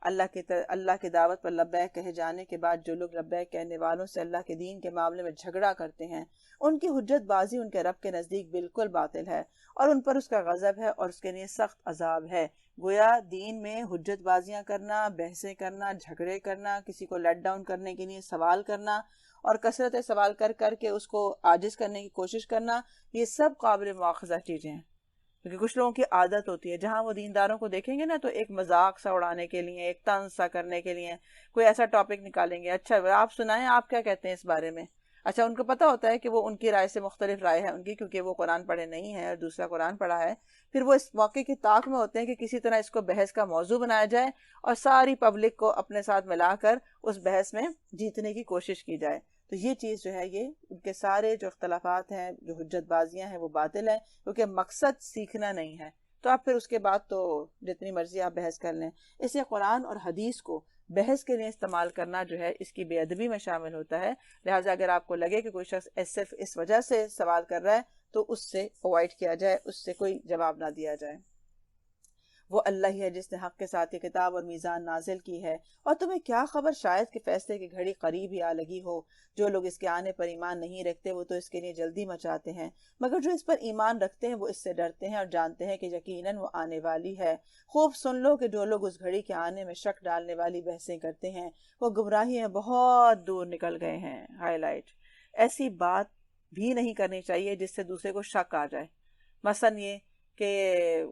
اللہ کی دعوت پر لبیک کہے جانے کے بعد جو لوگ لبیک کہنے والوں سے اللہ کے دین کے معاملے میں جھگڑا کرتے ہیں، ان کی حجت بازی ان کے رب کے نزدیک بالکل باطل ہے، اور ان پر اس کا غضب ہے اور اس کے لیے سخت عذاب ہے۔ گویا دین میں حجت بازیاں کرنا، بحثیں کرنا، جھگڑے کرنا، کسی کو لیٹ ڈاؤن کرنے کے لیے سوال کرنا اور کثرت سوال کر کر کے اس کو عاجز کرنے کی کوشش کرنا، یہ سب قابل مواخذہ چیزیں ہیں۔ کیونکہ کچھ لوگوں کی عادت ہوتی ہے، جہاں وہ دینداروں کو دیکھیں گے نا تو ایک مذاق سا اڑانے کے لیے، ایک طنز سا کرنے کے لیے کوئی ایسا ٹاپک نکالیں گے، اچھا آپ سنائیں آپ کیا کہتے ہیں اس بارے میں۔ اچھا ان کو پتہ ہوتا ہے کہ وہ ان کی رائے سے مختلف رائے ہے ان کی، کیونکہ وہ قرآن پڑھے نہیں ہے اور دوسرا قرآن پڑھا ہے، پھر وہ اس موقع کی طاق میں ہوتے ہیں کہ کسی طرح اس کو بحث کا موضوع بنایا جائے اور ساری پبلک کو اپنے ساتھ ملا کر اس بحث میں جیتنے کی کوشش کی جائے۔ تو یہ چیز جو ہے، یہ ان کے سارے جو اختلافات ہیں، جو حجت بازیاں ہیں، وہ باطل ہیں، کیونکہ مقصد سیکھنا نہیں ہے۔ تو آپ پھر اس کے بعد تو جتنی مرضی آپ بحث کر لیں۔ اس لیے قرآن اور حدیث کو بحث کے لیے استعمال کرنا جو ہے اس کی بے ادبی میں شامل ہوتا ہے، لہٰذا اگر آپ کو لگے کہ کوئی شخص صرف اس وجہ سے سوال کر رہا ہے تو اس سے اوائڈ کیا جائے، اس سے کوئی جواب نہ دیا جائے۔ وہ اللہ ہی ہے جس نے حق کے ساتھ یہ کتاب اور میزان نازل کی ہے، اور تمہیں کیا خبر شاید کہ فیصلے کی گھڑی قریب ہی آ لگی ہو۔ جو لوگ اس کے آنے پر ایمان نہیں رکھتے وہ تو اس کے لیے جلدی مچاتے ہیں، مگر جو اس پر ایمان رکھتے ہیں وہ اس سے ڈرتے ہیں اور جانتے ہیں کہ یقیناً وہ آنے والی ہے۔ خوب سن لو کہ جو لوگ اس گھڑی کے آنے میں شک ڈالنے والی بحثیں کرتے ہیں وہ گمراہی میں بہت دور نکل گئے ہیں۔ ہائی لائٹ، ایسی بات بھی نہیں کرنی چاہیے جس سے دوسرے کو شک آ جائے۔ مثلاً یہ کہ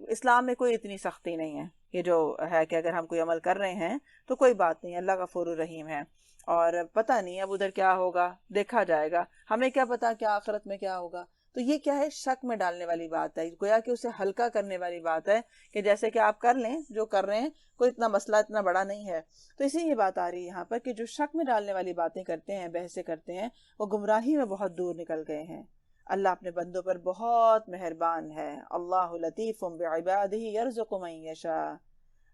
اسلام میں کوئی اتنی سختی نہیں ہے، یہ جو ہے کہ اگر ہم کوئی عمل کر رہے ہیں تو کوئی بات نہیں، اللہ غفور الرحیم ہے، اور پتہ نہیں اب ادھر کیا ہوگا، دیکھا جائے گا، ہمیں کیا پتا کیا آخرت میں کیا ہوگا۔ تو یہ کیا ہے، شک میں ڈالنے والی بات ہے، گویا کہ اسے ہلکا کرنے والی بات ہے کہ جیسے کہ آپ کر لیں جو کر رہے ہیں، کوئی اتنا مسئلہ اتنا بڑا نہیں ہے۔ تو اسی یہ بات آ رہی ہے یہاں پر کہ جو شک میں ڈالنے والی باتیں کرتے ہیں، بحثیں کرتے ہیں، وہ گمراہی میں بہت دور نکل گئے ہیں۔ اللہ اپنے بندوں پر بہت مہربان ہے۔ اللہ لطیف بعبادہ یرزق من یشاء۔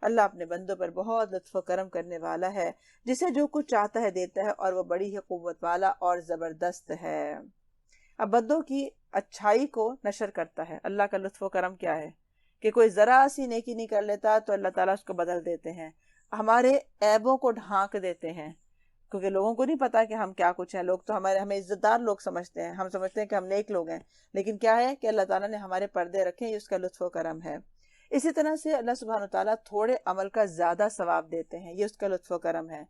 اللہ اپنے بندوں پر بہت لطف و کرم کرنے والا ہے، جسے جو کچھ چاہتا ہے دیتا ہے، اور وہ بڑی ہی قوت والا اور زبردست ہے۔ اب بندوں کی اچھائی کو نشر کرتا ہے۔ اللہ کا لطف و کرم کیا ہے کہ کوئی ذرا سی نیکی نہیں کر لیتا تو اللہ تعالیٰ اس کو بدل دیتے ہیں، ہمارے عیبوں کو ڈھانک دیتے ہیں، کیونکہ لوگوں کو نہیں پتا کہ ہم کیا کچھ ہیں۔ لوگ تو ہمیں عزت دار لوگ سمجھتے ہیں، ہم سمجھتے ہیں کہ ہم نیک لوگ ہیں، لیکن کیا ہے کہ اللہ تعالیٰ نے ہمارے پردے رکھے ہیں، یہ اس کا لطف و کرم ہے۔ اسی طرح سے اللہ سبحانہ وتعالیٰ تھوڑے عمل کا زیادہ ثواب دیتے ہیں، یہ اس کا لطف و کرم ہے۔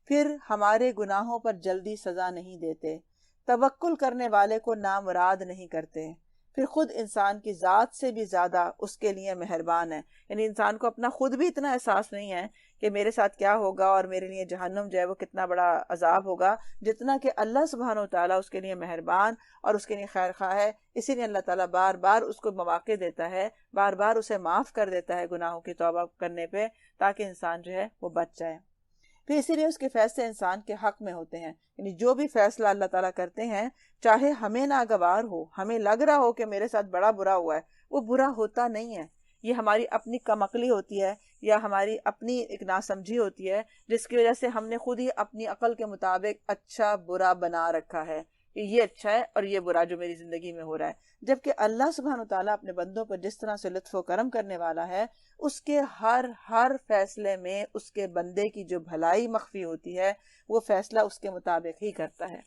پھر ہمارے گناہوں پر جلدی سزا نہیں دیتے، توکل کرنے والے کو نامراد نہیں کرتے، پھر خود انسان کی ذات سے بھی زیادہ اس کے لیے مہربان ہے۔ یعنی انسان کو اپنا خود بھی اتنا احساس نہیں ہے کہ میرے ساتھ کیا ہوگا اور میرے لیے جہنم جو ہے وہ کتنا بڑا عذاب ہوگا، جتنا کہ اللہ سبحانہ وتعالیٰ اس کے لیے مہربان اور اس کے لیے خیر خواہ ہے۔ اسی لیے اللہ تعالیٰ بار بار اس کو مواقع دیتا ہے، بار بار اسے معاف کر دیتا ہے گناہوں کی توبہ کرنے پہ، تاکہ انسان جو ہے وہ بچ جائے۔ پھر اسی لیے اس کے فیصلے انسان کے حق میں ہوتے ہیں، یعنی جو بھی فیصلہ اللہ تعالیٰ کرتے ہیں، چاہے ہمیں ناگوار ہو، ہمیں لگ رہا ہو کہ میرے ساتھ بڑا برا ہوا ہے، وہ برا ہوتا نہیں ہے۔ یہ ہماری اپنی کم عقلی ہوتی ہے یا ہماری اپنی ایک ناسمجھی ہوتی ہے، جس کی وجہ سے ہم نے خود ہی اپنی عقل کے مطابق اچھا برا بنا رکھا ہے کہ یہ اچھا ہے اور یہ برا جو میری زندگی میں ہو رہا ہے۔ جبکہ اللہ سبحانہ وتعالیٰ اپنے بندوں پر جس طرح سے لطف و کرم کرنے والا ہے، اس کے ہر فیصلے میں اس کے بندے کی جو بھلائی مخفی ہوتی ہے، وہ فیصلہ اس کے مطابق ہی کرتا ہے۔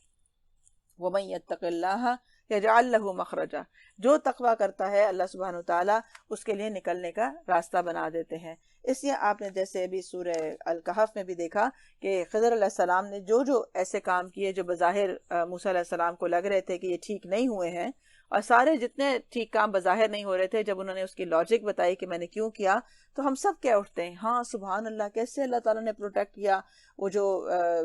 وَمَن يَتَّقِ اللَّهَ يَجْعَل لَّهُ مَخْرَجًا، جو تقویٰ کرتا ہے اللہ سبحانہ وتعالیٰ اس کے لیے نکلنے کا راستہ بنا دیتے ہیں۔ اس لیے آپ نے جیسے ابھی سورہ الکہف میں بھی دیکھا کہ خضر علیہ السلام نے جو ایسے کام کیے جو بظاہر موسیٰ علیہ السلام کو لگ رہے تھے کہ یہ ٹھیک نہیں ہوئے ہیں، اور سارے جتنے ٹھیک کام بظاہر نہیں ہو رہے تھے، جب انہوں نے اس کی لاجک بتائی کہ میں نے کیوں کیا، تو ہم سب کیا اٹھتے ہیں، ہاں سبحان اللہ، کیسے اللہ تعالیٰ نے پروٹیکٹ کیا۔ وہ جو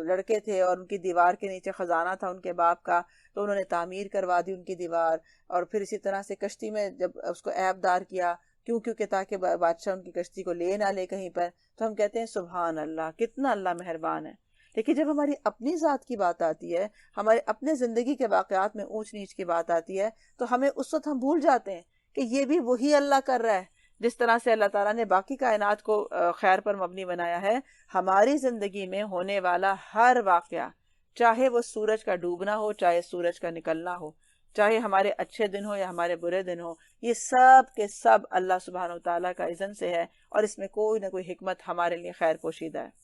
لڑکے تھے اور ان کی دیوار کے نیچے خزانہ تھا ان کے باپ کا، تو انہوں نے تعمیر کروا دی ان کی دیوار، اور پھر اسی طرح سے کشتی میں جب اس کو عیب دار کیا، کیونکہ تاکہ بادشاہ ان کی کشتی کو لے نہ لے کہیں پر، تو ہم کہتے ہیں سبحان اللہ، کتنا اللہ مہربان ہے۔ لیکن جب ہماری اپنی ذات کی بات آتی ہے، ہمارے اپنے زندگی کے واقعات میں اونچ نیچ کی بات آتی ہے، تو ہمیں اس وقت ہم بھول جاتے ہیں کہ یہ بھی وہی اللہ کر رہا ہے جس طرح سے اللہ تعالیٰ نے باقی کائنات کو خیر پر مبنی بنایا ہے۔ ہماری زندگی میں ہونے والا ہر واقعہ، چاہے وہ سورج کا ڈوبنا ہو، چاہے سورج کا نکلنا ہو، چاہے ہمارے اچھے دن ہو یا ہمارے برے دن ہو، یہ سب کے سب اللہ سبحانہ وتعالیٰ کا اذن سے ہے، اور اس میں کوئی نہ کوئی حکمت ہمارے لیے خیر پوشیدہ ہے۔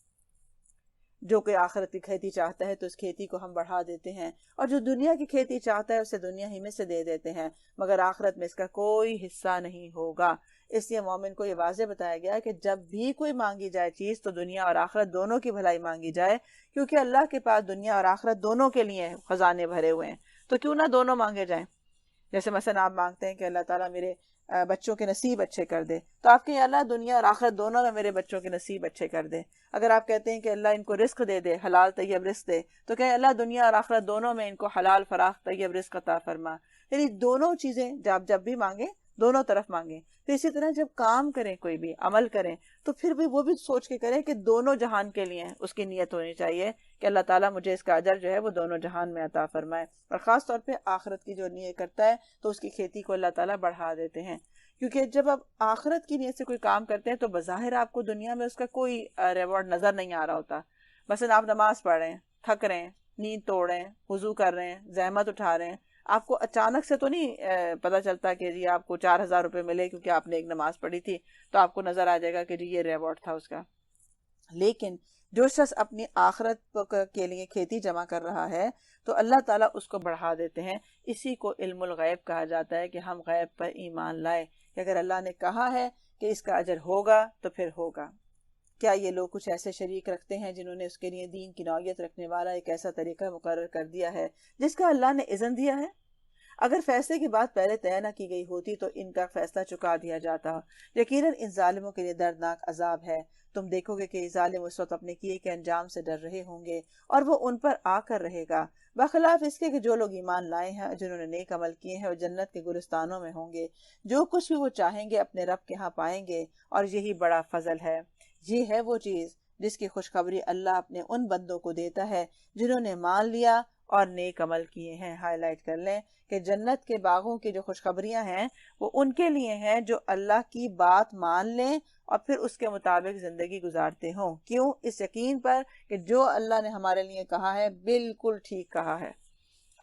جو کوئی آخرت کی کھیتی چاہتا ہے تو اس کھیتی کو ہم بڑھا دیتے ہیں، اور جو دنیا کی کھیتی چاہتا ہے اسے دنیا ہی میں سے دے دیتے ہیں، مگر آخرت میں اس کا کوئی حصہ نہیں ہوگا۔ اس لیے مومن کو یہ واضح بتایا گیا کہ جب بھی کوئی مانگی جائے چیز تو دنیا اور آخرت دونوں کی بھلائی مانگی جائے، کیونکہ اللہ کے پاس دنیا اور آخرت دونوں کے لیے خزانے بھرے ہوئے ہیں، تو کیوں نہ دونوں مانگے جائیں۔ جیسے مثلا آپ مانگتے ہیں کہ اللہ تعالیٰ میرے بچوں کے نصیب اچھے کر دے، تو آپ کہیں اللہ دنیا اور آخرت دونوں میں میرے بچوں کے نصیب اچھے کر دے۔ اگر آپ کہتے ہیں کہ اللہ ان کو رزق دے دے، حلال طیب رزق دے، تو کہیں اللہ دنیا اور آخرت دونوں میں ان کو حلال فراخ طیب رزق عطا فرما۔ یعنی دونوں چیزیں جب بھی مانگیں دونوں طرف مانگیں۔ تو اسی طرح جب کام کریں، کوئی بھی عمل کریں، تو پھر بھی وہ بھی سوچ کے کریں کہ دونوں جہان کے لیے اس کی نیت ہونی چاہیے کہ اللہ تعالیٰ مجھے اس کا اجر جو ہے وہ دونوں جہان میں عطا فرمائے۔ اور خاص طور پہ آخرت کی جو نیت کرتا ہے تو اس کی کھیتی کو اللہ تعالیٰ بڑھا دیتے ہیں، کیونکہ جب آپ آخرت کی نیت سے کوئی کام کرتے ہیں تو بظاہر آپ کو دنیا میں اس کا کوئی ریوارڈ نظر نہیں آ رہا ہوتا۔ مثلا آپ نماز پڑھ رہے ہیں، تھک رہے ہیں، نیند توڑ رہے ہیں، وضو کر رہے ہیں، زحمت اٹھا رہے ہیں، آپ کو اچانک سے تو نہیں پتہ چلتا کہ جی آپ کو 4000 روپے ملے کیونکہ آپ نے ایک نماز پڑھی تھی، تو آپ کو نظر آ جائے گا کہ جی یہ ریوارڈ تھا اس کا۔ لیکن جو شخص اپنی آخرت کے لیے کھیتی جمع کر رہا ہے تو اللہ تعالیٰ اس کو بڑھا دیتے ہیں۔ اسی کو علم الغیب کہا جاتا ہے کہ ہم غیب پر ایمان لائے کہ اگر اللہ نے کہا ہے کہ اس کا اجر ہوگا تو پھر ہوگا۔ کیا یہ لوگ کچھ ایسے شریک رکھتے ہیں جنہوں نے اس کے لیے دین کی نوعیت رکھنے والا ایک ایسا طریقہ مقرر کر دیا ہے جس کا اللہ نے اذن دیا ہے؟ اگر فیصلے کی بات پہلے طے نہ کی گئی ہوتی تو ان کا فیصلہ چکا دیا جاتا۔ یقیناً ان ظالموں کے لیے دردناک عذاب ہے۔ تم دیکھو گے کہ ظالم اس وقت اپنے کیے کے انجام سے ڈر رہے ہوں گے اور وہ ان پر آ کر رہے گا، بخلاف اس کے کہ جو لوگ ایمان لائے ہیں، جنہوں نے نیک عمل کیے ہیں، وہ جنت کے گلستانوں میں ہوں گے، جو کچھ بھی وہ چاہیں گے اپنے رب کے ہاں پائیں گے، اور یہی بڑا فضل ہے۔ یہ ہے وہ چیز جس کی خوشخبری اللہ اپنے ان بندوں کو دیتا ہے جنہوں نے مان لیا اور نیک عمل کیے ہیں۔ ہائی لائٹ کر لیں کہ جنت کے باغوں کی جو خوشخبریاں ہیں وہ ان کے لیے ہیں جو اللہ کی بات مان لیں اور پھر اس کے مطابق زندگی گزارتے ہوں۔ کیوں؟ اس یقین پر کہ جو اللہ نے ہمارے لیے کہا ہے بالکل ٹھیک کہا ہے۔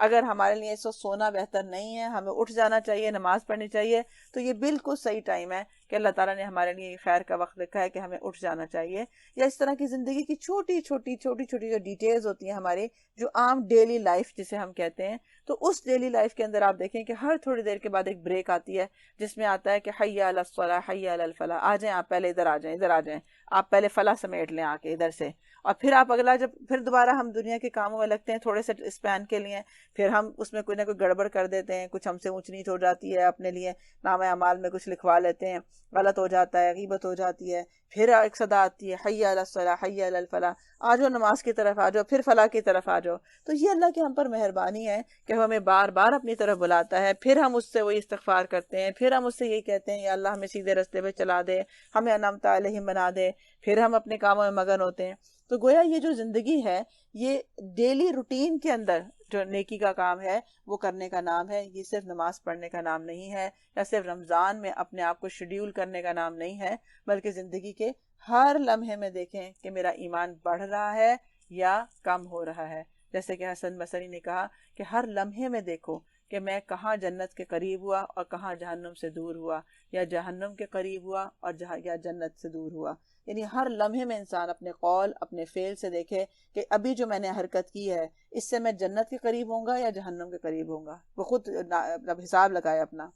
اگر ہمارے لیے اس وقت سونا بہتر نہیں ہے، ہمیں اٹھ جانا چاہیے، نماز پڑھنی چاہیے، تو یہ بالکل صحیح ٹائم ہے کہ اللہ تعالیٰ نے ہمارے لیے خیر کا وقت لکھا ہے کہ ہمیں اٹھ جانا چاہیے۔ یا اس طرح کی زندگی کی چھوٹی چھوٹی جو ڈیٹیلز ہوتی ہیں ہماری، جو عام ڈیلی لائف جسے ہم کہتے ہیں، تو اس ڈیلی لائف کے اندر آپ دیکھیں کہ ہر تھوڑی دیر کے بعد ایک بریک آتی ہے جس میں آتا ہے کہ حی علی الصلاۃ حی علی الفلاح، آ جائیں آپ پہلے ادھر آ جائیں، ادھر آ جائیں، آپ پہلے فلاح سمیٹ لیں آ کے ادھر سے، اور پھر آپ اگلا جب پھر دوبارہ ہم دنیا کے کاموں میں لگتے ہیں تھوڑے سے اسپین کے لیے، پھر ہم اس میں کوئی نہ کوئی گڑبڑ کر دیتے ہیں، کچھ ہم سے اونچ نیچ ہو جاتی ہے، اپنے لیے نامہ اعمال میں کچھ لکھوا لیتے ہیں، غلط ہو جاتا ہے، غیبت ہو جاتی ہے، پھر ایک صدا آتی ہے حی علی الصلاۃ حی علی الفلاح، آ جاؤ نماز کی طرف آ جاؤ، پھر فلاح کی طرف آ جاؤ۔ تو یہ اللہ کی ہم پر مہربانی ہے کہ وہ ہمیں بار بار اپنی طرف بلاتا ہے، پھر ہم اس سے وہی استغفار کرتے ہیں، پھر ہم اس سے یہی کہتے ہیں یا اللہ ہمیں سیدھے رستے پہ چلا دے، ہمیں انعمت علیہم بنا دے، پھر ہم اپنے کاموں میں مگن ہوتے ہیں۔ تو گویا یہ جو زندگی ہے یہ ڈیلی روٹین کے اندر جو نیکی کا کام ہے وہ کرنے کا نام ہے۔ یہ صرف نماز پڑھنے کا نام نہیں ہے، یا صرف رمضان میں اپنے آپ کو شیڈیول کرنے کا نام نہیں ہے، بلکہ زندگی کے ہر لمحے میں دیکھیں کہ میرا ایمان بڑھ رہا ہے یا کم ہو رہا ہے۔ جیسے کہ حسن بصری نے کہا کہ ہر لمحے میں دیکھو کہ میں کہاں جنت کے قریب ہوا اور کہاں جہنم سے دور ہوا، یا جہنم کے قریب ہوا اور یا جنت سے دور ہوا۔ یعنی ہر لمحے میں انسان اپنے قول اپنے فعل سے دیکھے کہ ابھی جو میں نے حرکت کی ہے اس سے میں جنت کے قریب ہوں گا یا جہنم کے قریب ہوں گا، وہ خود حساب لگائے اپنا۔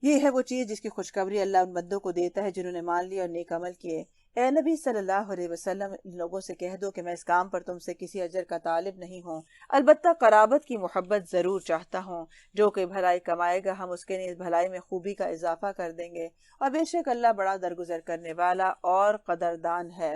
یہ ہے وہ چیز جس کی خوشخبری اللہ ان بندوں کو دیتا ہے جنہوں نے مان لیا اور نیک عمل کیے۔ اے نبی صلی اللہ علیہ وسلم، ان لوگوں سے کہہ دو کہ میں اس کام پر تم سے کسی اجر کا طالب نہیں ہوں، البتہ قرابت کی محبت ضرور چاہتا ہوں۔ جو کوئی بھلائی کمائے گا ہم اس کے لیے اس بھلائی میں خوبی کا اضافہ کر دیں گے، اور بے شک اللہ بڑا درگزر کرنے والا اور قدردان ہے۔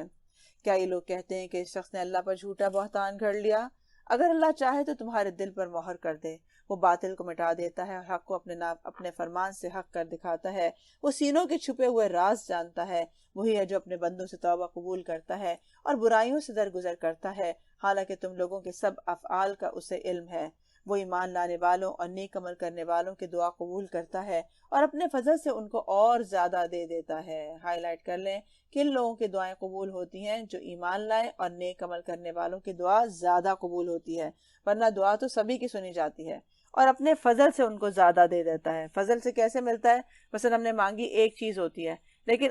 کیا یہ لوگ کہتے ہیں کہ اس شخص نے اللہ پر جھوٹا بہتان گھڑ لیا؟ اگر اللہ چاہے تو تمہارے دل پر مہر کر دے، وہ باطل کو مٹا دیتا ہے، حق کو اپنے فرمان سے حق کر دکھاتا ہے، وہ سینوں کے چھپے ہوئے راز جانتا ہے، وہی ہے جو اپنے بندوں سے توبہ قبول کرتا ہے اور برائیوں سے درگزر کرتا ہے، حالانکہ تم لوگوں کے سب افعال کا اسے علم ہے۔ وہ ایمان لانے والوں اور نیک عمل کرنے والوں کی دعا قبول کرتا ہے اور اپنے فضل سے ان کو اور زیادہ دے دیتا ہے۔ ہائی لائٹ کر لیں، کن لوگوں کی دعائیں قبول ہوتی ہیں؟ جو ایمان لائے اور نیک عمل کرنے والوں کی دعا زیادہ قبول ہوتی ہے، ورنہ دعا تو سبھی کی سنی جاتی ہے، اور اپنے فضل سے ان کو زیادہ دے دیتا ہے۔ فضل سے کیسے ملتا ہے؟ مثلا ہم نے مانگی ایک چیز ہوتی ہے، لیکن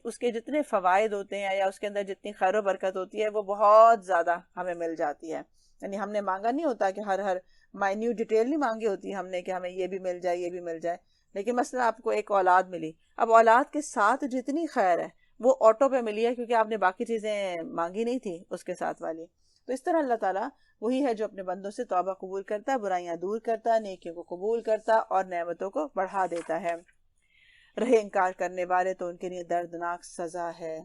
اس کے جتنے فوائد ہوتے ہیں یا اس کے اندر جتنی خیر و برکت ہوتی ہے وہ بہت زیادہ ہمیں مل جاتی ہے۔ یعنی ہم نے مانگا نہیں ہوتا کہ ہر مائنیوٹ ڈیٹیل نہیں مانگی ہوتی ہم نے کہ ہمیں یہ بھی مل جائے یہ بھی مل جائے، لیکن مثلا آپ کو ایک اولاد ملی، اب اولاد کے ساتھ جتنی خیر ہے وہ آٹو پہ ملی ہے کیونکہ آپ نے باقی چیزیں مانگی نہیں تھی اس کے ساتھ والی۔ تو اس طرح اللہ تعالیٰ وہی ہے جو اپنے بندوں سے توبہ قبول کرتا ہے، برائیاں دور کرتا ہے، نیکیوں کو قبول کرتا اور نعمتوں کو بڑھا دیتا ہے۔ رہے انکار کرنے والے تو ان کے لیے دردناک سزا ہے۔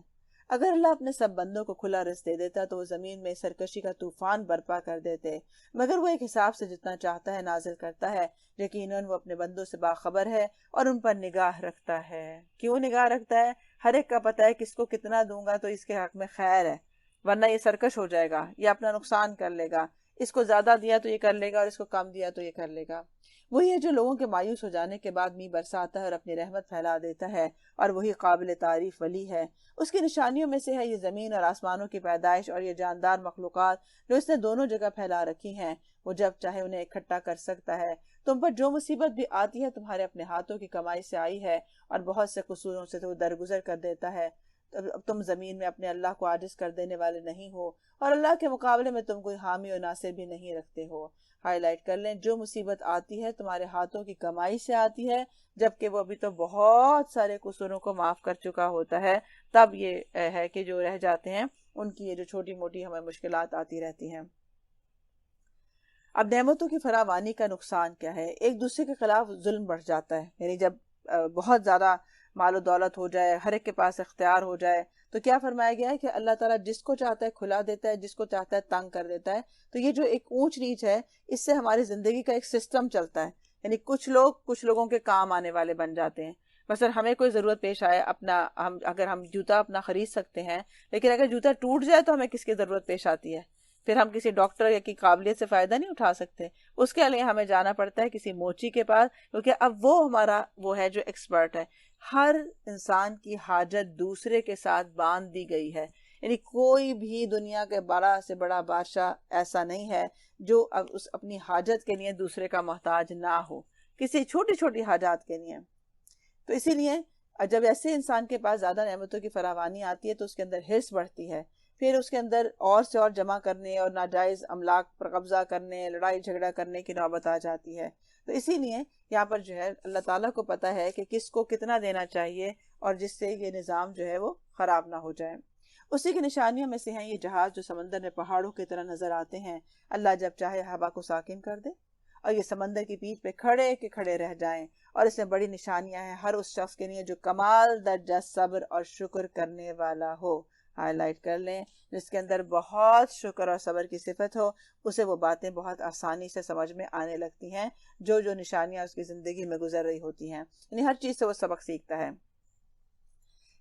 اگر اللہ اپنے سب بندوں کو کھلا رزق دے دیتا تو وہ زمین میں سرکشی کا طوفان برپا کر دیتے، مگر وہ ایک حساب سے جتنا چاہتا ہے نازل کرتا ہے۔ یقیناً وہ اپنے بندوں سے باخبر ہے اور ان پر نگاہ رکھتا ہے۔ کیوں نگاہ رکھتا ہے؟ ہر ایک کا پتہ ہے کس کو کتنا دوں گا تو اس کے حق میں خیر ہے، ورنہ یہ سرکش ہو جائے گا، یہ اپنا نقصان کر لے گا، اس کو زیادہ دیا تو یہ کر لے گا اور اس کو کم دیا تو یہ کر لے گا۔ وہی ہے جو لوگوں کے مایوس ہو جانے کے بعد می برساتا ہے اور اپنی رحمت پھیلا دیتا ہے، اور وہی قابل تعریف ولی ہے۔ اس کی نشانیوں میں سے ہے یہ زمین اور آسمانوں کی پیدائش اور یہ جاندار مخلوقات جو اس نے دونوں جگہ پھیلا رکھی ہیں۔ وہ جب چاہے انہیں اکٹھا کر سکتا ہے۔ تم پر جو مصیبت بھی آتی ہے تمہارے اپنے ہاتھوں کی کمائی سے آئی ہے، اور بہت سے قصوروں سے تو درگزر کر دیتا ہے۔ اب تم زمین میں اپنے اللہ کو عاجز کر دینے والے نہیں ہو، اور اللہ کے مقابلے میں تم کوئی حامی و ناصر بھی نہیں رکھتے ہو۔ ہائی لائٹ کر لیں، جو مصیبت آتی ہے تمہارے ہاتھوں کی کمائی سے آتی ہے، جبکہ وہ ابھی تو بہت سارے قصوروں کو معاف کر چکا ہوتا ہے، تب یہ ہے کہ جو رہ جاتے ہیں ان کی یہ جو چھوٹی موٹی ہمیں مشکلات آتی رہتی ہیں۔ اب نعمتوں کی فراوانی کا نقصان کیا ہے؟ ایک دوسرے کے خلاف ظلم بڑھ جاتا ہے، یعنی جب بہت زیادہ مال و دولت ہو جائے، ہر ایک کے پاس اختیار ہو جائے، تو کیا فرمایا گیا ہے کہ اللہ تعالیٰ جس کو چاہتا ہے کھلا دیتا ہے، جس کو چاہتا ہے تنگ کر دیتا ہے۔ تو یہ جو ایک اونچ نیچ ہے، اس سے ہماری زندگی کا ایک سسٹم چلتا ہے، یعنی کچھ لوگوں کے کام آنے والے بن جاتے ہیں۔ مثلا ہمیں کوئی ضرورت پیش آئے، اگر ہم جوتا اپنا خرید سکتے ہیں، لیکن اگر جوتا ٹوٹ جائے تو ہمیں کس کی ضرورت پیش آتی ہے؟ پھر ہم کسی ڈاکٹر یا کی قابلیت سے فائدہ نہیں اٹھا سکتے، اس کے لیے ہمیں جانا پڑتا ہے کسی موچی کے پاس، کیونکہ اب وہ ہمارا وہ ہے جو ایکسپرٹ ہے۔ ہر انسان کی حاجت دوسرے کے ساتھ باندھ دی گئی ہے، یعنی کوئی بھی دنیا کے بڑا سے بڑا بادشاہ ایسا نہیں ہے جو اپنی حاجت کے لیے دوسرے کا محتاج نہ ہو، کسی چھوٹی چھوٹی حاجات کے لیے۔ تو اسی لیے جب ایسے انسان کے پاس زیادہ نعمتوں کی فراوانی آتی ہے تو اس کے اندر حرص بڑھتی ہے، پھر اس کے اندر اور سے اور جمع کرنے اور ناجائز املاک پر قبضہ کرنے، لڑائی جھگڑا کرنے کی نوبت آ جاتی ہے۔ تو اسی لیے یہاں پر جو ہے اللہ تعالیٰ کو پتہ ہے کہ کس کو کتنا دینا چاہیے، اور جس سے یہ نظام جو ہے وہ خراب نہ ہو جائے۔ اسی کی نشانیوں میں سے ہیں یہ جہاز جو سمندر میں پہاڑوں کی طرح نظر آتے ہیں۔ اللہ جب چاہے ہوا کو ساکن کر دے اور یہ سمندر کی پیٹھ پہ کھڑے کے کھڑے رہ جائیں، اور اس میں بڑی نشانیاں ہیں ہر اس شخص کے لیے جو کمال درجہ صبر اور شکر کرنے والا ہو۔ ہائی لائٹ کر لیں، جس کے اندر بہت شکر اور صبر کی صفت ہو، اسے وہ باتیں بہت آسانی سے سمجھ میں آنے لگتی ہیں جو نشانیاں اس کی زندگی میں گزر رہی ہوتی ہیں، یعنی ہر چیز سے وہ سبق سیکھتا ہے۔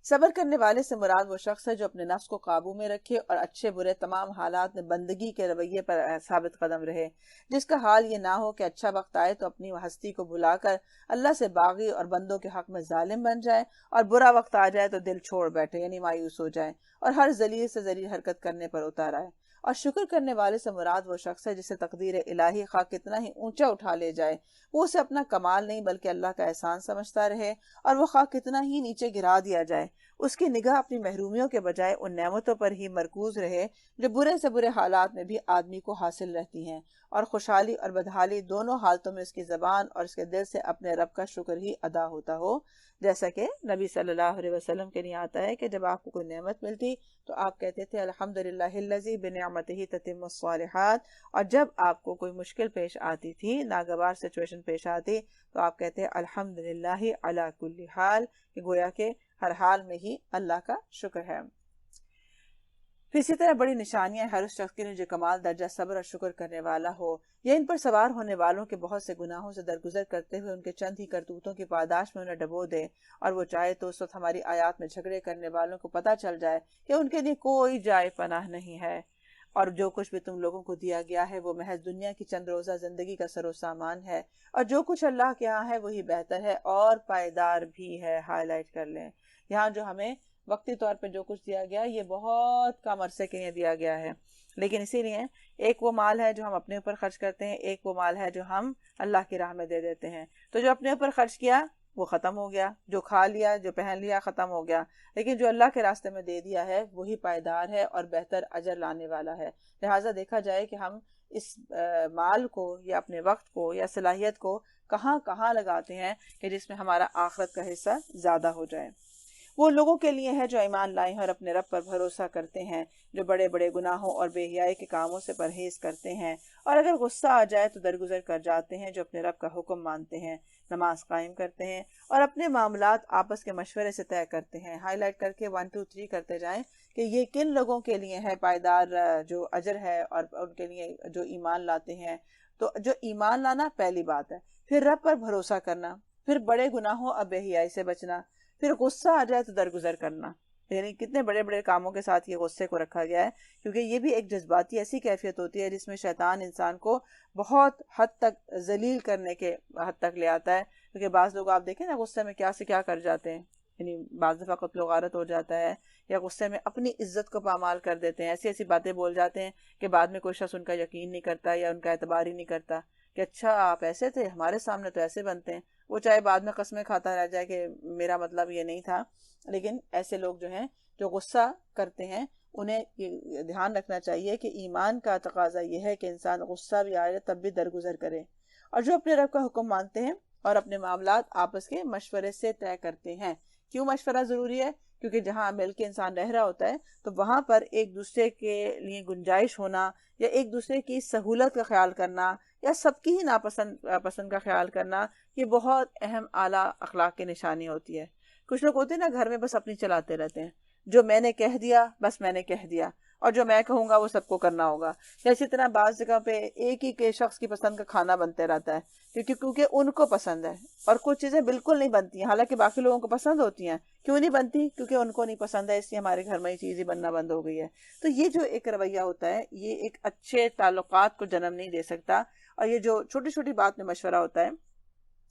صبر کرنے والے سے مراد وہ شخص ہے جو اپنے نفس کو قابو میں رکھے اور اچھے برے تمام حالات میں بندگی کے رویے پر ثابت قدم رہے، جس کا حال یہ نہ ہو کہ اچھا وقت آئے تو اپنی ہستی کو بھلا کر اللہ سے باغی اور بندوں کے حق میں ظالم بن جائے، اور برا وقت آ جائے تو دل چھوڑ بیٹھے، یعنی مایوس ہو جائے اور ہر ذلیل سے ذلیل حرکت کرنے پر اتار آئے۔ اور شکر کرنے والے سے مراد وہ شخص ہے جسے تقدیر الہی خواہ کتنا ہی اونچا اٹھا لے جائے، وہ اسے اپنا کمال نہیں بلکہ اللہ کا احسان سمجھتا رہے، اور وہ خواہ کتنا ہی نیچے گرا دیا جائے، اس کی نگاہ اپنی محرومیوں کے بجائے ان نعمتوں پر ہی مرکوز رہے جو برے سے برے حالات میں بھی آدمی کو حاصل رہتی ہیں، اور خوشحالی اور بدحالی دونوں حالتوں میں اس کی زبان اور اس کے دل سے اپنے رب کا شکر ہی ادا ہوتا ہو۔ جیسا کہ نبی صلی اللہ علیہ وسلم کے لیے آتا ہے کہ جب آپ کو کوئی نعمت ملتی تو آپ کہتے تھے الحمدللہ الذی بنعمتہ تتم الصالحات، اور جب آپ کو کوئی مشکل پیش آتی تھی، ناگوار سچویشن پیش آتی، تو آپ کہتے الحمدللہ علی کل حال، کہ گویا کہ ہر حال میں ہی اللہ کا شکر ہے۔ پھر اسی طرح بڑی نشانیاں ہر اس شخص کے لیے جو کمال درجہ صبر اور شکر کرنے والا ہو، یا ان پر سوار ہونے والوں کے بہت سے گناہوں سے درگزر کرتے ہوئے ان کے چند ہی کرتوتوں کی پاداش میں انہیں ڈبو دے، اور وہ چاہے تو اس وقت ہماری آیات میں جھگڑے کرنے والوں کو پتہ چل جائے کہ ان کے لیے کوئی جائے پناہ نہیں ہے، اور جو کچھ بھی تم لوگوں کو دیا گیا ہے وہ محض دنیا کی چند روزہ زندگی کا سر و سامان ہے، اور جو کچھ اللہ کے ہاں ہے وہی بہتر ہے اور پائیدار بھی ہے۔ ہائی لائٹ کر لیں، یہاں جو ہمیں وقتی طور پہ جو کچھ دیا گیا یہ بہت کم عرصے کے لیے دیا گیا ہے، لیکن اسی لیے ایک وہ مال ہے جو ہم اپنے اوپر خرچ کرتے ہیں، ایک وہ مال ہے جو ہم اللہ کی راہ میں دے دیتے ہیں۔ تو جو اپنے اوپر خرچ کیا وہ ختم ہو گیا، جو کھا لیا جو پہن لیا ختم ہو گیا، لیکن جو اللہ کے راستے میں دے دیا ہے وہی پائیدار ہے اور بہتر اجر لانے والا ہے۔ لہٰذا دیکھا جائے کہ ہم اس مال کو یا اپنے وقت کو یا صلاحیت کو کہاں کہاں لگاتے ہیں کہ جس میں ہمارا آخرت کا حصہ زیادہ ہو جائے۔ وہ لوگوں کے لیے ہے جو ایمان لائے ہیں اور اپنے رب پر بھروسہ کرتے ہیں، جو بڑے بڑے گناہوں اور بے حیائی کے کاموں سے پرہیز کرتے ہیں، اور اگر غصہ آ جائے تو درگزر کر جاتے ہیں، جو اپنے رب کا حکم مانتے ہیں، نماز قائم کرتے ہیں اور اپنے معاملات آپس کے مشورے سے طے کرتے ہیں۔ ہائی لائٹ کر کے 1 2 3 کرتے جائیں کہ یہ کن لوگوں کے لیے ہے پائیدار جو اجر ہے، اور ان کے لیے جو ایمان لاتے ہیں۔ تو جو ایمان لانا پہلی بات ہے، پھر رب پر بھروسہ کرنا، پھر بڑے گناہوں اور بے حیائی سے بچنا، پھر غصہ آ جائے تو درگزر کرنا۔ یعنی کتنے بڑے بڑے کاموں کے ساتھ یہ غصے کو رکھا گیا ہے، کیونکہ یہ بھی ایک جذباتی ایسی کیفیت ہوتی ہے جس میں شیطان انسان کو بہت حد تک ذلیل کرنے کے حد تک لے آتا ہے۔ کیونکہ بعض لوگ آپ دیکھیں نا غصے میں کیا سے کیا کر جاتے ہیں، یعنی بعض دفعہ قتل و غارت ہو جاتا ہے، یا غصے میں اپنی عزت کو پامال کر دیتے ہیں، ایسی ایسی باتیں بول جاتے ہیں کہ بعد میں کوئی شخص ان کا یقین نہیں کرتا یا ان کا اعتبار ہی نہیں کرتا کہ اچھا آپ ایسے تھے، ہمارے سامنے تو ایسے بنتے ہیں۔ وہ چاہے بعد میں قسمیں کھاتا رہ جائے کہ میرا مطلب یہ نہیں تھا، لیکن ایسے لوگ جو ہیں جو غصہ کرتے ہیں انہیں یہ دھیان رکھنا چاہیے کہ ایمان کا تقاضا یہ ہے کہ انسان غصہ بھی آئے تب بھی درگزر کرے، اور جو اپنے رب کا حکم مانتے ہیں اور اپنے معاملات آپس کے مشورے سے طے کرتے ہیں۔ کیوں مشورہ ضروری ہے؟ کیونکہ جہاں مل کے انسان رہ رہا ہوتا ہے تو وہاں پر ایک دوسرے کے لیے گنجائش ہونا، یا ایک دوسرے کی سہولت کا خیال کرنا، یا سب کی ہی پسند کا خیال کرنا، یہ بہت اہم اعلیٰ اخلاق کی نشانی ہوتی ہے۔ کچھ لوگ ہوتے ہیں نا گھر میں بس اپنی چلاتے رہتے ہیں، جو میں نے کہہ دیا بس میں نے کہہ دیا، اور جو میں کہوں گا وہ سب کو کرنا ہوگا۔ یا اسی طرح بعض جگہ پہ ایک ہی کے شخص کی پسند کا کھانا بنتے رہتا ہے، کیونکہ ان کو پسند ہے، اور کچھ چیزیں بالکل نہیں بنتی ہیں حالانکہ باقی لوگوں کو پسند ہوتی ہیں۔ کیوں نہیں بنتی؟ کیونکہ ان کو نہیں پسند ہے، اس لیے ہمارے گھر میں یہ چیز ہی بننا بند ہو گئی ہے۔ تو یہ جو ایک رویہ ہوتا ہے یہ ایک اچھے تعلقات کو جنم نہیں دے سکتا، اور یہ جو چھوٹی چھوٹی بات میں مشورہ ہوتا ہے،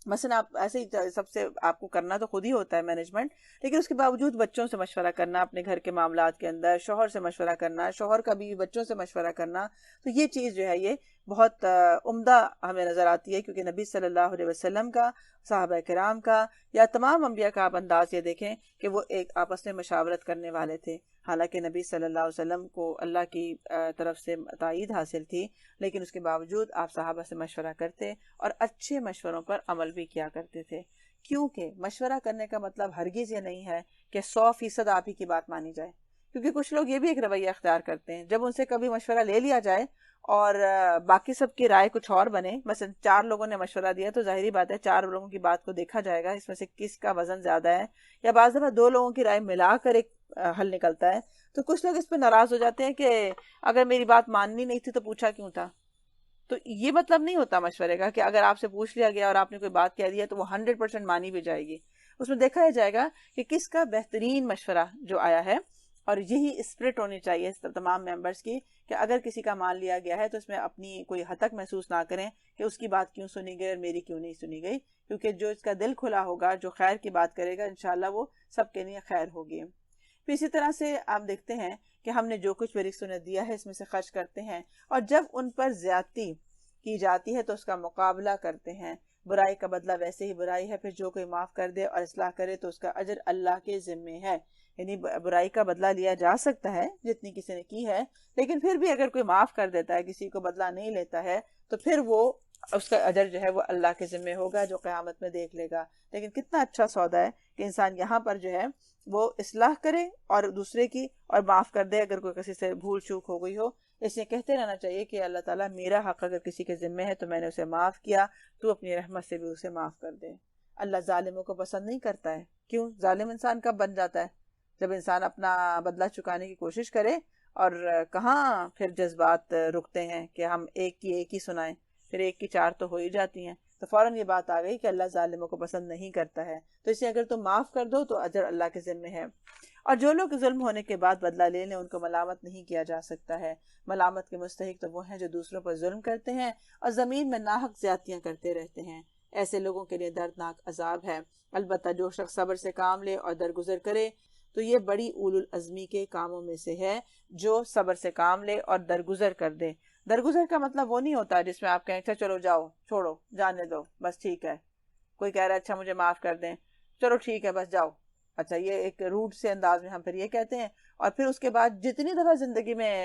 مثلا آپ ایسے ہی سب سے آپ کو کرنا تو خود ہی ہوتا ہے مینجمنٹ، لیکن اس کے باوجود بچوں سے مشورہ کرنا، اپنے گھر کے معاملات کے اندر شوہر سے مشورہ کرنا، شوہر کا بھی بچوں سے مشورہ کرنا، تو یہ چیز جو ہے یہ بہت عمدہ ہمیں نظر آتی ہے، کیونکہ نبی صلی اللہ علیہ وسلم کا، صحابہ کرام کا، یا تمام انبیاء کا آپ انداز یہ دیکھیں کہ وہ ایک آپس میں مشاورت کرنے والے تھے۔ حالانکہ نبی صلی اللہ علیہ وسلم کو اللہ کی طرف سے تائید حاصل تھی، لیکن اس کے باوجود آپ صحابہ سے مشورہ کرتے اور اچھے مشوروں پر عمل بھی کیا کرتے تھے۔ کیونکہ مشورہ کرنے کا مطلب ہرگز یہ نہیں ہے کہ 100% آپ ہی کی بات مانی جائے، کیونکہ کچھ لوگ یہ بھی ایک رویہ اختیار کرتے ہیں، جب ان سے کبھی مشورہ لے لیا جائے اور باقی سب کی رائے کچھ اور بنے، مثلا 4 لوگوں نے مشورہ دیا تو ظاہری بات ہے 4 لوگوں کی بات کو دیکھا جائے گا اس میں سے کس کا وزن زیادہ ہے، یا بعض دفعہ 2 لوگوں کی رائے ملا کر ایک حل نکلتا ہے، تو کچھ لوگ اس پہ ناراض ہو جاتے ہیں کہ اگر میری بات ماننی نہیں تھی تو پوچھا کیوں تھا۔ تو یہ مطلب نہیں ہوتا مشورے کا کہ اگر آپ سے پوچھ لیا گیا اور آپ نے کوئی بات کہہ دیا تو وہ 100% مانی بھی جائے گی۔ اس میں دیکھا جائے گا کہ کس کا بہترین مشورہ جو آیا ہے، اور یہی اسپرٹ ہونی چاہیے تمام ممبرز کی کہ اگر کسی کا مان لیا گیا ہے تو اس میں اپنی کوئی حتک محسوس نہ کریں کہ اس کی بات کیوں سنی گئی اور میری کیوں نہیں سنی گئی، کیونکہ جو اس کا دل کھلا ہوگا، جو خیر کی بات کرے گا، انشاءاللہ وہ سب کے لیے خیر ہوگی۔ پھر اسی طرح سے آپ دیکھتے ہیں کہ ہم نے جو کچھ بھی رزق انہیں دیا ہے اس میں سے خرچ کرتے ہیں، اور جب ان پر زیادتی کی جاتی ہے تو اس کا مقابلہ کرتے ہیں۔ برائی کا بدلہ ویسے ہی برائی ہے، پھر جو کوئی معاف کر دے اور اصلاح کرے تو اس کا اجر اللہ کے ذمے ہے۔ یعنی برائی کا بدلہ لیا جا سکتا ہے جتنی کسی نے کی ہے، لیکن پھر بھی اگر کوئی معاف کر دیتا ہے، کسی کو بدلہ نہیں لیتا ہے، تو پھر وہ اس کا اجر جو ہے وہ اللہ کے ذمے ہوگا، جو قیامت میں دیکھ لے گا۔ لیکن کتنا اچھا سودا ہے کہ انسان یہاں پر جو ہے وہ اصلاح کرے اور دوسرے کی، اور معاف کر دے اگر کوئی کسی سے بھول چوک ہو گئی ہو۔ اس لیے کہتے رہنا چاہیے کہ اللہ تعالیٰ میرا حق اگر کسی کے ذمے ہے تو میں نے اسے معاف کیا، تو اپنی رحمت سے بھی اسے معاف کر دے۔ اللہ ظالموں کو پسند نہیں کرتا ہے۔ کیوں؟ ظالم انسان کب بن جاتا ہے؟ جب انسان اپنا بدلہ چکانے کی کوشش کرے اور کہاں پھر جذبات رکتے ہیں کہ ہم ایک کی سنائیں، پھر ایک کی 4 تو ہو ہی جاتی ہیں. تو فوراً یہ بات آ گئی کہ اللہ ظالموں کو پسند نہیں کرتا ہے. تو اسے اگر تم معاف کر دو تو اجر اللہ کے ذمہ ہے. اور جو لوگ ظلم ہونے کے بعد بدلہ لے لیں ان کو ملامت نہیں کیا جا سکتا ہے. ملامت کے مستحق تو وہ ہیں جو دوسروں پر ظلم کرتے ہیں اور زمین میں ناحق زیادتیاں کرتے رہتے ہیں. ایسے لوگوں کے لیے دردناک عذاب ہے. البتہ جو شخص صبر سے کام لے اور درگزر کرے تو یہ بڑی اولو العزمی کے کاموں میں سے ہے، جو صبر سے کام لے اور درگزر کر دے. درگزر کا مطلب وہ نہیں ہوتا جس میں آپ کہیں اچھا چلو جاؤ، چھوڑو، جانے دو، بس ٹھیک ہے. کوئی کہہ رہا ہے اچھا مجھے معاف کر دیں، چلو ٹھیک ہے بس جاؤ. اچھا یہ ایک روٹ سے انداز میں ہم پھر یہ کہتے ہیں. اور پھر اس کے بعد جتنی دفعہ زندگی میں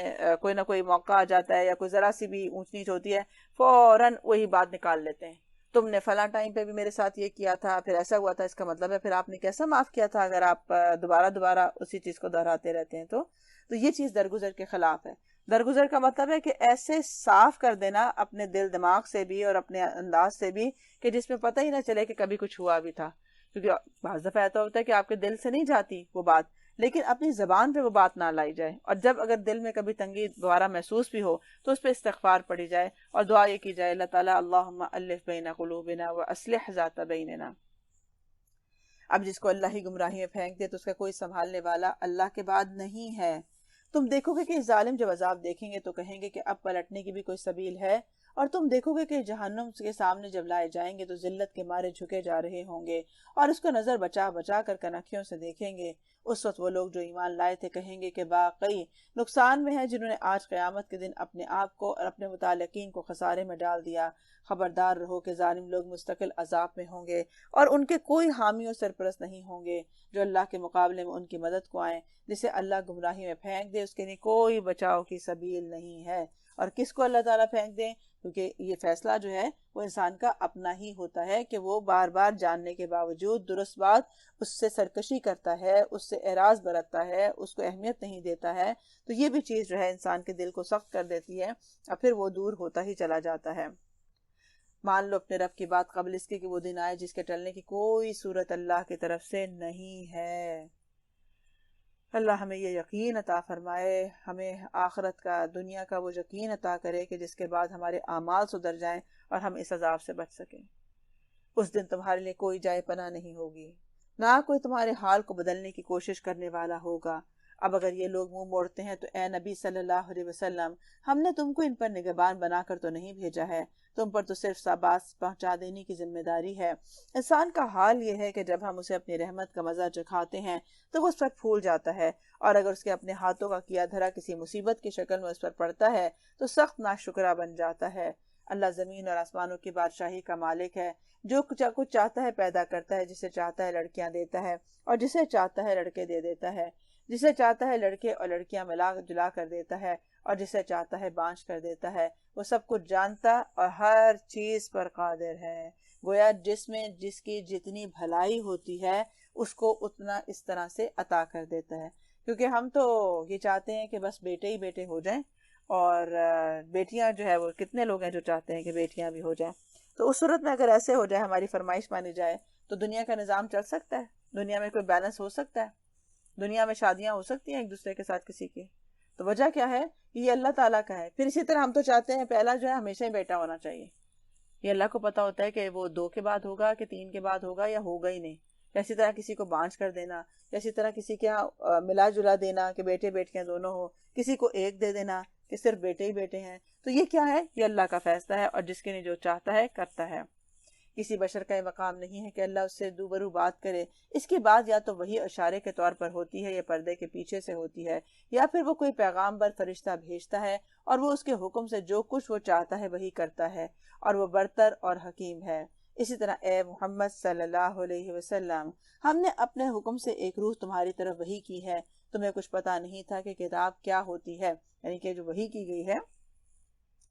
کوئی نہ کوئی موقع آ جاتا ہے یا کوئی ذرا سی بھی اونچ نیچ ہوتی ہے، فوراً وہی بات نکال لیتے ہیں. تم نے فلاں ٹائم پہ بھی میرے ساتھ یہ کیا تھا، پھر ایسا ہوا تھا، اس کا مطلب ہے پھر آپ نے کیسا معاف کیا تھا اگر آپ دوبارہ اسی چیز کو دہراتے رہتے ہیں. تو یہ چیز درگزر کے خلاف ہے. درگزر کا مطلب ہے کہ ایسے صاف کر دینا اپنے دل دماغ سے بھی اور اپنے انداز سے بھی کہ جس میں پتہ ہی نہ چلے کہ کبھی کچھ ہوا بھی تھا. کیونکہ بعض دفعہ ایسا ہوتا ہے کہ آپ کے دل سے نہیں جاتی وہ بات، لیکن اپنی زبان پہ وہ بات نہ لائی جائے. اور جب اگر دل میں کبھی تنگی دوبارہ محسوس بھی ہو تو اس پہ استغفار پڑھی جائے اور دعا یہ کی جائے، اللہ تعالیٰ اللہم الف بین قلوبنا واصلح ذات بیننا. اب جس کو اللہ ہی گمراہی میں پھینک دے تو اس کا کوئی سنبھالنے والا اللہ کے بعد نہیں ہے. تم دیکھو گے کہ ظالم جب عذاب دیکھیں گے تو کہیں گے کہ اب پلٹنے کی بھی کوئی سبیل ہے. اور تم دیکھو گے کہ جہنم کے سامنے جب لائے جائیں گے تو ذلت کے مارے جھکے جا رہے ہوں گے اور اس کو نظر بچا بچا کر کنکھیوں سے دیکھیں گے. اس وقت وہ لوگ جو ایمان لائے تھے کہیں گے کہ واقعی نقصان میں ہے جنہوں نے آج قیامت کے دن اپنے آپ کو اور اپنے متعلقین کو خسارے میں ڈال دیا. خبردار رہو کہ ظالم لوگ مستقل عذاب میں ہوں گے اور ان کے کوئی حامی و سرپرست نہیں ہوں گے جو اللہ کے مقابلے میں ان کی مدد کو آئیں. جسے اللہ گمراہی میں پھینک دے اس کے لیے کوئی بچاؤ کی سبیل نہیں ہے. اور کس کو اللہ تعالیٰ پھینک دے؟ کیونکہ یہ فیصلہ جو ہے وہ انسان کا اپنا ہی ہوتا ہے کہ وہ بار بار جاننے کے باوجود درست بات اس سے سرکشی کرتا ہے، اس سے اعراض برتتا ہے، اس کو اہمیت نہیں دیتا ہے. تو یہ بھی چیز جو ہے انسان کے دل کو سخت کر دیتی ہے اور پھر وہ دور ہوتا ہی چلا جاتا ہے. مان لو اپنے رب کی بات قبل اس کے کہ وہ دن آئے جس کے ٹلنے کی کوئی صورت اللہ کی طرف سے نہیں ہے. اللہ ہمیں یہ یقین عطا فرمائے، ہمیں آخرت کا، دنیا کا وہ یقین عطا کرے کہ جس کے بعد ہمارے اعمال سدھر جائیں اور ہم اس عذاب سے بچ سکیں. اس دن تمہارے لیے کوئی جائے پناہ نہیں ہوگی، نہ کوئی تمہارے حال کو بدلنے کی کوشش کرنے والا ہوگا. اب اگر یہ لوگ منہ موڑتے ہیں تو اے نبی صلی اللہ علیہ وسلم، ہم نے تم کو ان پر نگہبان بنا کر تو نہیں بھیجا ہے، تم پر تو صرف بات پہنچا دینے کی ذمہ داری ہے. انسان کا حال یہ ہے کہ جب ہم اسے اپنی رحمت کا مزہ چکھاتے ہیں تو وہ اس پر پھول جاتا ہے، اور اگر اس کے اپنے ہاتھوں کا کیا دھرا کسی مصیبت کی شکل میں اس پر پڑتا ہے تو سخت ناشکرا بن جاتا ہے. اللہ زمین اور آسمانوں کی بادشاہی کا مالک ہے، جو کچھ چاہتا ہے پیدا کرتا ہے، جسے چاہتا ہے لڑکیاں دیتا ہے اور جسے چاہتا ہے لڑکے دے دیتا ہے، جسے چاہتا ہے لڑکے اور لڑکیاں ملا جلا کر دیتا ہے اور جسے چاہتا ہے بانجھ کر دیتا ہے. وہ سب کچھ جانتا اور ہر چیز پر قادر ہے. گویا جس میں جس کی جتنی بھلائی ہوتی ہے اس کو اتنا اس طرح سے عطا کر دیتا ہے. کیونکہ ہم تو یہ چاہتے ہیں کہ بس بیٹے ہی بیٹے ہو جائیں، اور بیٹیاں جو ہے وہ کتنے لوگ ہیں جو چاہتے ہیں کہ بیٹیاں بھی ہو جائیں. تو اس صورت میں اگر ایسے ہو جائے، ہماری فرمائش مانی جائے، تو دنیا کا نظام چل سکتا ہے، دنیا میں کوئی بیلنس ہو سکتا ہے، دنیا میں شادیاں ہو سکتی ہیں ایک دوسرے کے ساتھ کسی کی. تو وجہ کیا ہے؟ یہ اللہ تعالیٰ کا ہے. پھر اسی طرح ہم تو چاہتے ہیں پہلا جو ہے ہمیشہ ہی بیٹا ہونا چاہیے. یہ اللہ کو پتا ہوتا ہے کہ وہ 2 کے بعد ہوگا کہ 3 کے بعد ہوگا یا ہوگا ہی نہیں. یا اسی طرح کسی کو بانجھ کر دینا، یا اسی طرح کسی کے یہاں ملا جلا دینا کہ بیٹے بیٹیاں دونوں ہو، کسی کو ایک دے دینا کہ صرف بیٹے ہی بیٹے ہیں. تو یہ کیا ہے؟ یہ اللہ کا فیصلہ ہے، اور جس کے لیے جو چاہتا ہے کرتا ہے. کسی بشر کا یہ مقام نہیں ہے کہ اللہ اس سے دوبرو بات کرے. اس کی بات یا تو وہی اشارے کے طور پر ہوتی ہے یا پردے کے پیچھے سے ہوتی ہے، یا پھر وہ کوئی پیغامبر فرشتہ بھیجتا ہے اور وہ اس کے حکم سے جو کچھ وہ چاہتا ہے وہی کرتا ہے، اور وہ برتر اور حکیم ہے. اسی طرح اے محمد صلی اللہ علیہ وسلم، ہم نے اپنے حکم سے ایک روح تمہاری طرف وحی کی ہے. تمہیں کچھ پتا نہیں تھا کہ کتاب کیا ہوتی ہے، یعنی کہ جو وحی کی گئی ہے،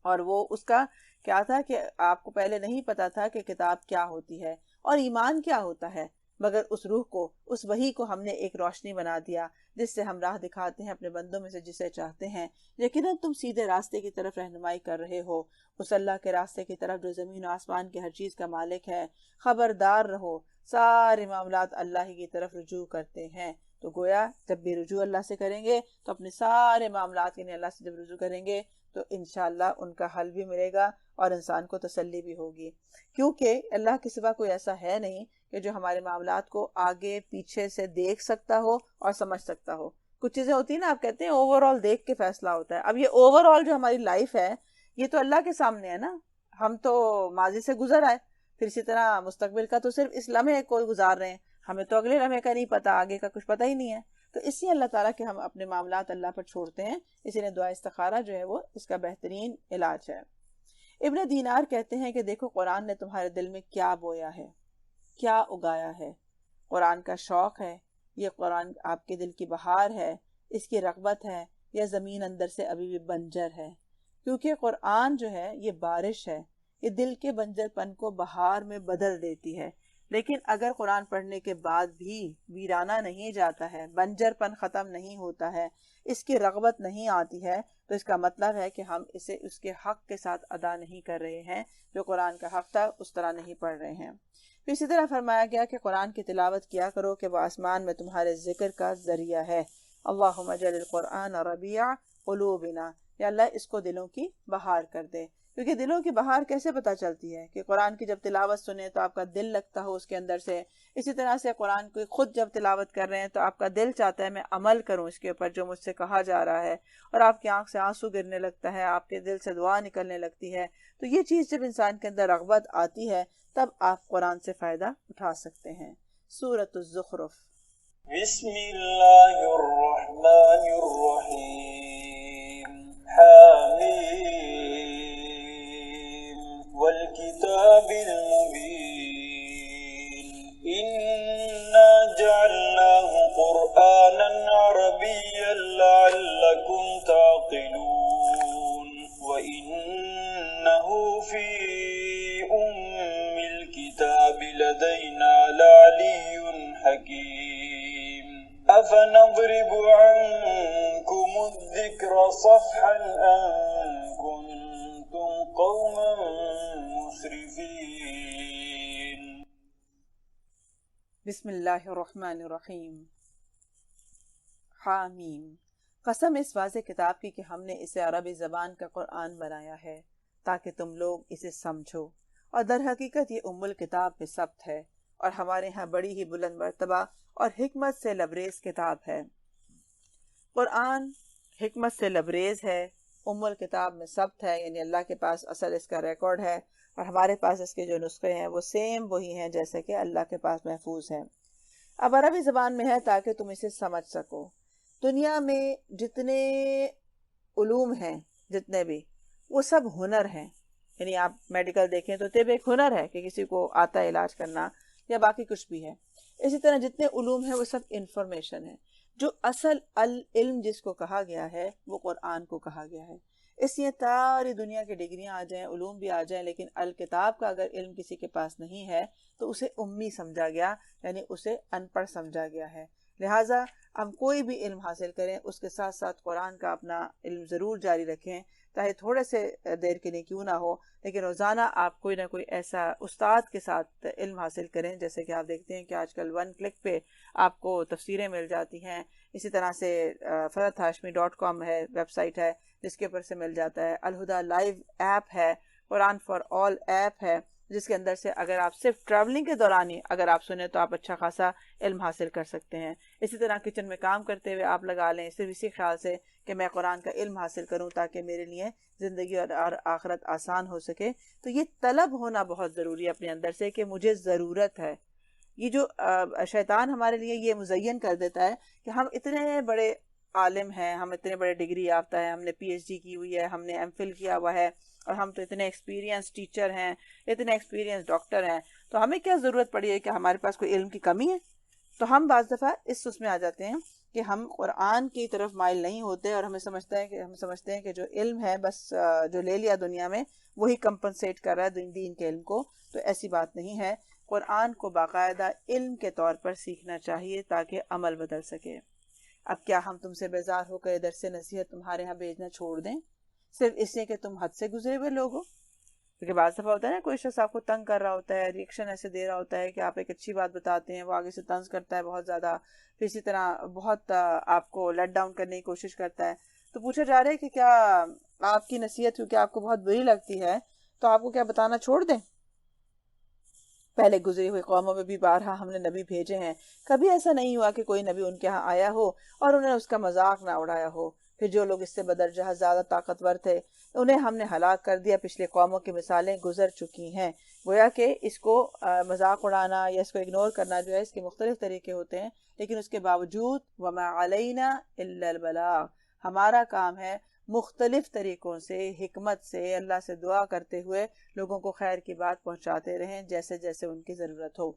اور وہ اس کا کیا تھا کہ آپ کو پہلے نہیں پتا تھا کہ کتاب کیا ہوتی ہے اور ایمان کیا ہوتا ہے، مگر اس روح کو، اس وحی کو ہم نے ایک روشنی بنا دیا جس سے ہم راہ دکھاتے ہیں اپنے بندوں میں سے جسے چاہتے ہیں. یقیناً تم سیدھے راستے کی طرف رہنمائی کر رہے ہو، اس اللہ کے راستے کی طرف جو زمین و آسمان کی ہر چیز کا مالک ہے. خبردار رہو، سارے معاملات اللہ ہی کی طرف رجوع کرتے ہیں. تو گویا جب بھی رجوع اللہ سے کریں گے تو اپنے سارے معاملات کے لیے اللہ سے جب رجوع کریں گے تو انشاءاللہ ان کا حل بھی ملے گا اور انسان کو تسلی بھی ہوگی، کیونکہ اللہ کے سوا کوئی ایسا ہے نہیں کہ جو ہمارے معاملات کو آگے پیچھے سے دیکھ سکتا ہو اور سمجھ سکتا ہو. کچھ چیزیں ہوتی ہیں نا، آپ کہتے ہیں اوور آل دیکھ کے فیصلہ ہوتا ہے. اب یہ اوور آل جو ہماری لائف ہے یہ تو اللہ کے سامنے ہے نا. ہم تو ماضی سے گزر آئے، پھر اسی طرح مستقبل کا تو صرف اس لمحے کو گزار رہے ہیں، ہمیں تو اگلے لمحے کا نہیں پتا، آگے کا کچھ پتہ ہی نہیں ہے. تو اس لیے اللہ تعالیٰ کہ ہم اپنے معاملات اللہ پر چھوڑتے ہیں، اسی لیے دعا استخارہ جو ہے وہ اس کا بہترین علاج ہے. ابن دینار کہتے ہیں کہ دیکھو قرآن نے تمہارے دل میں کیا بویا ہے، کیا اگایا ہے. قرآن کا شوق ہے، یہ قرآن آپ کے دل کی بہار ہے، اس کی رغبت ہے، یا زمین اندر سے ابھی بھی بنجر ہے. کیونکہ قرآن جو ہے یہ بارش ہے، یہ دل کے بنجر پن کو بہار میں بدل دیتی ہے. لیکن اگر قرآن پڑھنے کے بعد بھی ویرانہ نہیں جاتا ہے، بنجر پن ختم نہیں ہوتا ہے، اس کی رغبت نہیں آتی ہے، تو اس کا مطلب ہے کہ ہم اسے اس کے حق کے ساتھ ادا نہیں کر رہے ہیں، جو قرآن کا حق تھا اس طرح نہیں پڑھ رہے ہیں. پھر اسی طرح فرمایا گیا کہ قرآن کی تلاوت کیا کرو کہ وہ آسمان میں تمہارے ذکر کا ذریعہ ہے. اللہم اجعل القرآن ربیع قلوبنا، یا اللہ اس کو دلوں کی بہار کر دے. کیونکہ دلوں کی بہار کیسے پتہ چلتی ہے کہ قرآن کی جب تلاوت سنیں تو آپ کا دل لگتا ہو اس کے اندر سے. اسی طرح سے قرآن کو خود جب تلاوت کر رہے ہیں تو آپ کا دل چاہتا ہے میں عمل کروں اس کے اوپر جو مجھ سے کہا جا رہا ہے، اور آپ کی آنکھ سے آنسو گرنے لگتا ہے، آپ کے دل سے دعا نکلنے لگتی ہے. تو یہ چیز جب انسان کے اندر رغبت آتی ہے تب آپ قرآن سے فائدہ اٹھا سکتے ہیں. سورۃ الزخرف. بسم اللہ الرحمن الرحیم. حامیم والکتاب المبین. انا جعلناه قرآنا عربیا لعلکم تعقلون. وانه فی الكتاب لدينا لعلي حكيم. أفنضرب عنكم الذكر صفحا أن كنتم قوما مسرفين. بسم اللہ الرحمن الرحیم. حامیم. قسم اس واضح کتاب کی کہ ہم نے اسے عربی زبان کا قرآن بنایا ہے تاکہ تم لوگ اسے سمجھو، اور در حقیقت یہ ام الکتاب میں ثبت ہے اور ہمارے ہاں بڑی ہی بلند مرتبہ اور حکمت سے لبریز کتاب ہے. قرآن حکمت سے لبریز ہے، ام الکتاب میں ثبت ہے، یعنی اللہ کے پاس اصل اس کا ریکارڈ ہے، اور ہمارے پاس اس کے جو نسخے ہیں وہ سیم وہی ہیں جیسے کہ اللہ کے پاس محفوظ ہیں. اب عربی زبان میں ہے تاکہ تم اسے سمجھ سکو. دنیا میں جتنے علوم ہیں، جتنے بھی، وہ سب ہنر ہیں. یعنی آپ میڈیکل دیکھیں تو طب ایک ہنر ہے کہ کسی کو آتا ہے علاج کرنا یا باقی کچھ بھی ہے. اسی طرح جتنے علوم ہیں وہ سب انفارمیشن ہے. جو اصل العلم جس کو کہا گیا ہے وہ قرآن کو کہا گیا ہے. اس لیے ساری دنیا کی ڈگریاں آ جائیں، علوم بھی آ جائیں، لیکن الکتاب کا اگر علم کسی کے پاس نہیں ہے تو اسے امی سمجھا گیا، یعنی اسے ان پڑھ سمجھا گیا ہے. لہٰذا ہم کوئی بھی علم حاصل کریں اس کے ساتھ ساتھ قرآن کا اپنا علم ضرور جاری رکھیں، چاہے تھوڑے سے دیر کے لیے کیوں نہ ہو، لیکن روزانہ آپ کوئی نہ کوئی ایسا استاد کے ساتھ علم حاصل کریں. جیسے کہ آپ دیکھتے ہیں کہ آج کل 1 کلک پہ آپ کو تفسیریں مل جاتی ہیں. اسی طرح سے فرحتہاشمی.com ہے، ویب سائٹ ہے جس کے اوپر سے مل جاتا ہے. الہدا لائیو ایپ ہے، قرآن فار آل ایپ ہے جس کے اندر سے اگر آپ صرف ٹریولنگ کے دوران ہی اگر آپ سنیں تو آپ اچھا خاصا علم حاصل کر سکتے ہیں. اسی طرح کچن میں کام کرتے ہوئے آپ لگا لیں صرف اسی خیال سے کہ میں قرآن کا علم حاصل کروں تاکہ میرے لیے زندگی اور آخرت آسان ہو سکے. تو یہ طلب ہونا بہت ضروری ہے اپنے اندر سے کہ مجھے ضرورت ہے. یہ جو شیطان ہمارے لیے یہ مزین کر دیتا ہے کہ ہم اتنے بڑے عالم ہیں، ہم اتنے بڑے ڈگری یافتہ ہیں، ہم نے PhD کی ہوئی ہے، ہم نے MPhil کیا ہوا ہے، اور ہم تو اتنے ایکسپیرینس ٹیچر ہیں، اتنے ایکسپیرینس ڈاکٹر ہیں، تو ہمیں کیا ضرورت پڑی ہے کہ ہمارے پاس کوئی علم کی کمی ہے. تو ہم بعض دفعہ اس میں آ جاتے ہیں کہ ہم قرآن کی طرف مائل نہیں ہوتے، اور ہم سمجھتے ہیں کہ جو علم ہے بس جو لے لیا دنیا میں وہی کمپنسیٹ کر رہا ہے دین کے علم کو. تو ایسی بات نہیں ہے. قرآن کو باقاعدہ علم کے طور پر سیکھنا چاہیے تاکہ عمل بدل سکے. اب کیا ہم تم سے بیزار ہو کر درس نصیحت تمہارے ہاں بھیجنا چھوڑ دیں صرف اس لیے کہ تم حد سے گزرے ہوئے لوگ ہو؟ کیونکہ بعض دفعہ ہوتا ہے نا کوئی شخص آپ کو تنگ کر رہا ہوتا ہے، ریئیکشن ایسے دے رہا ہوتا ہے کہ آپ ایک اچھی بات بتاتے ہیں، وہ آگے سے طنز کرتا ہے بہت زیادہ، پھر اسی طرح بہت آپ کو لیٹ ڈاؤن کرنے کی کوشش کرتا ہے. تو پوچھا جا رہا ہے کہ کیا آپ کی نصیحت کیونکہ آپ کو بہت بری لگتی ہے تو آپ کو کیا بتانا چھوڑ دیں؟ پہلے گزری ہوئی قوموں میں بھی بارہا ہم نے نبی بھیجے ہیں، کبھی ایسا نہیں ہوا کہ کوئی نبی ان کے ہاں آیا ہو اور انہیں اس کا مذاق نہ اڑایا ہو. پھر جو لوگ اس سے بدرجہ زیادہ طاقتور تھے انہیں ہم نے ہلاک کر دیا. پچھلے قوموں کی مثالیں گزر چکی ہیں. گویا کہ اس کو مذاق اڑانا یا اس کو اگنور کرنا جو ہے اس کے مختلف طریقے ہوتے ہیں، لیکن اس کے باوجود وما علینا الا البلاغ، ہمارا کام ہے مختلف طریقوں سے حکمت سے اللہ سے دعا کرتے ہوئے لوگوں کو خیر کی بات پہنچاتے رہیں جیسے جیسے ان کی ضرورت ہو.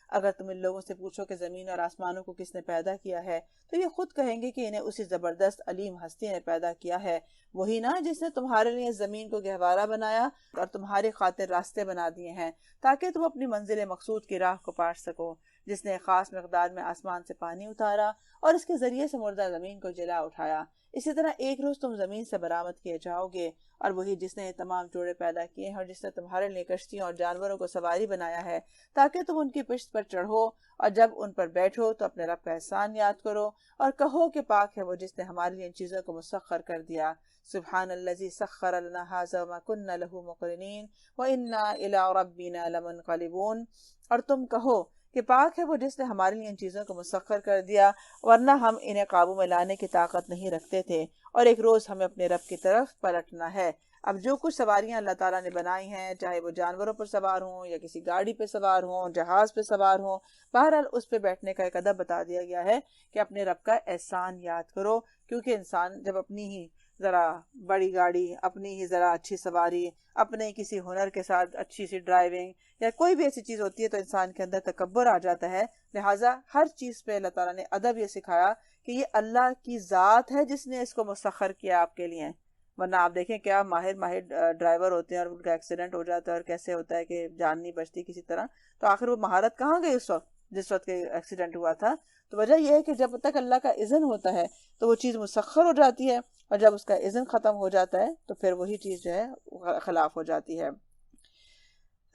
اگر تم ان لوگوں سے پوچھو کہ زمین اور آسمانوں کو کس نے پیدا کیا ہے تو یہ خود کہیں گے کہ انہیں اسی زبردست علیم ہستی نے پیدا کیا ہے، وہی نا جس نے تمہارے لیے زمین کو گہوارہ بنایا اور تمہاری خاطر راستے بنا دیے ہیں تاکہ تم اپنی منزل مقصود کی راہ کو پار سکو، جس نے خاص مقدار میں آسمان سے پانی اتارا اور اس کے ذریعے سے مردہ زمین کو جلا اٹھایا. اسی طرح ایک روز تم زمین سے برآمد کیے جاؤ گے، اور وہی جس نے تمام جوڑے پیدا کیے ہیں اور جس نے تمہارے لیے کشتیوں اور جانوروں کو سواری بنایا ہے تاکہ تم ان کی پشت پر چڑھو اور جب ان پر بیٹھو تو اپنے رب کا احسان یاد کرو اور کہو کہ پاک ہے وہ جس نے ہمارے لیے ان چیزوں کو مسخر کر دیا. سبحان الذی سخر لنا ھذا وما كنا له مقرنین وإنا إلی ربنا لمنقلبون. اور تم کہو کہ پاک ہے وہ جس نے ہمارے لیے ان چیزوں کو مسخر کر دیا ورنہ ہم انہیں قابو میں لانے کی طاقت نہیں رکھتے تھے، اور ایک روز ہمیں اپنے رب کی طرف پلٹنا ہے. اب جو کچھ سواریاں اللہ تعالیٰ نے بنائی ہیں، چاہے وہ جانوروں پر سوار ہوں یا کسی گاڑی پہ سوار ہوں، جہاز پہ سوار ہوں، بہرحال اس پہ بیٹھنے کا ایک ادب بتا دیا گیا ہے کہ اپنے رب کا احسان یاد کرو. کیونکہ انسان جب اپنی ہی ذرا بڑی گاڑی، اپنی ہی ذرا اچھی سواری، اپنے کسی ہنر کے ساتھ اچھی سی ڈرائیونگ یا کوئی بھی ایسی چیز ہوتی ہے تو انسان کے اندر تکبر آ جاتا ہے. لہٰذا ہر چیز پہ اللہ تعالیٰ نے ادب یہ سکھایا کہ یہ اللہ کی ذات ہے جس نے اس کو مسخر کیا آپ کے لیے. ورنہ آپ دیکھیں کیا ماہر ڈرائیور ہوتے ہیں اور ان کا ایکسیڈنٹ ہو جاتا ہے اور کیسے ہوتا ہے کہ جان نہیں بچتی کسی طرح، تو آخر وہ مہارت کہاں گئی اس وقت جس وقت کے ایکسیڈنٹ ہوا تھا؟ تو وجہ یہ ہے کہ جب تک اللہ کا اذن ہوتا ہے تو وہ چیز مسخر ہو جاتی ہے، اور جب اس کا اذن ختم ہو جاتا ہے تو پھر وہی چیز جو ہے خلاف ہو جاتی ہے.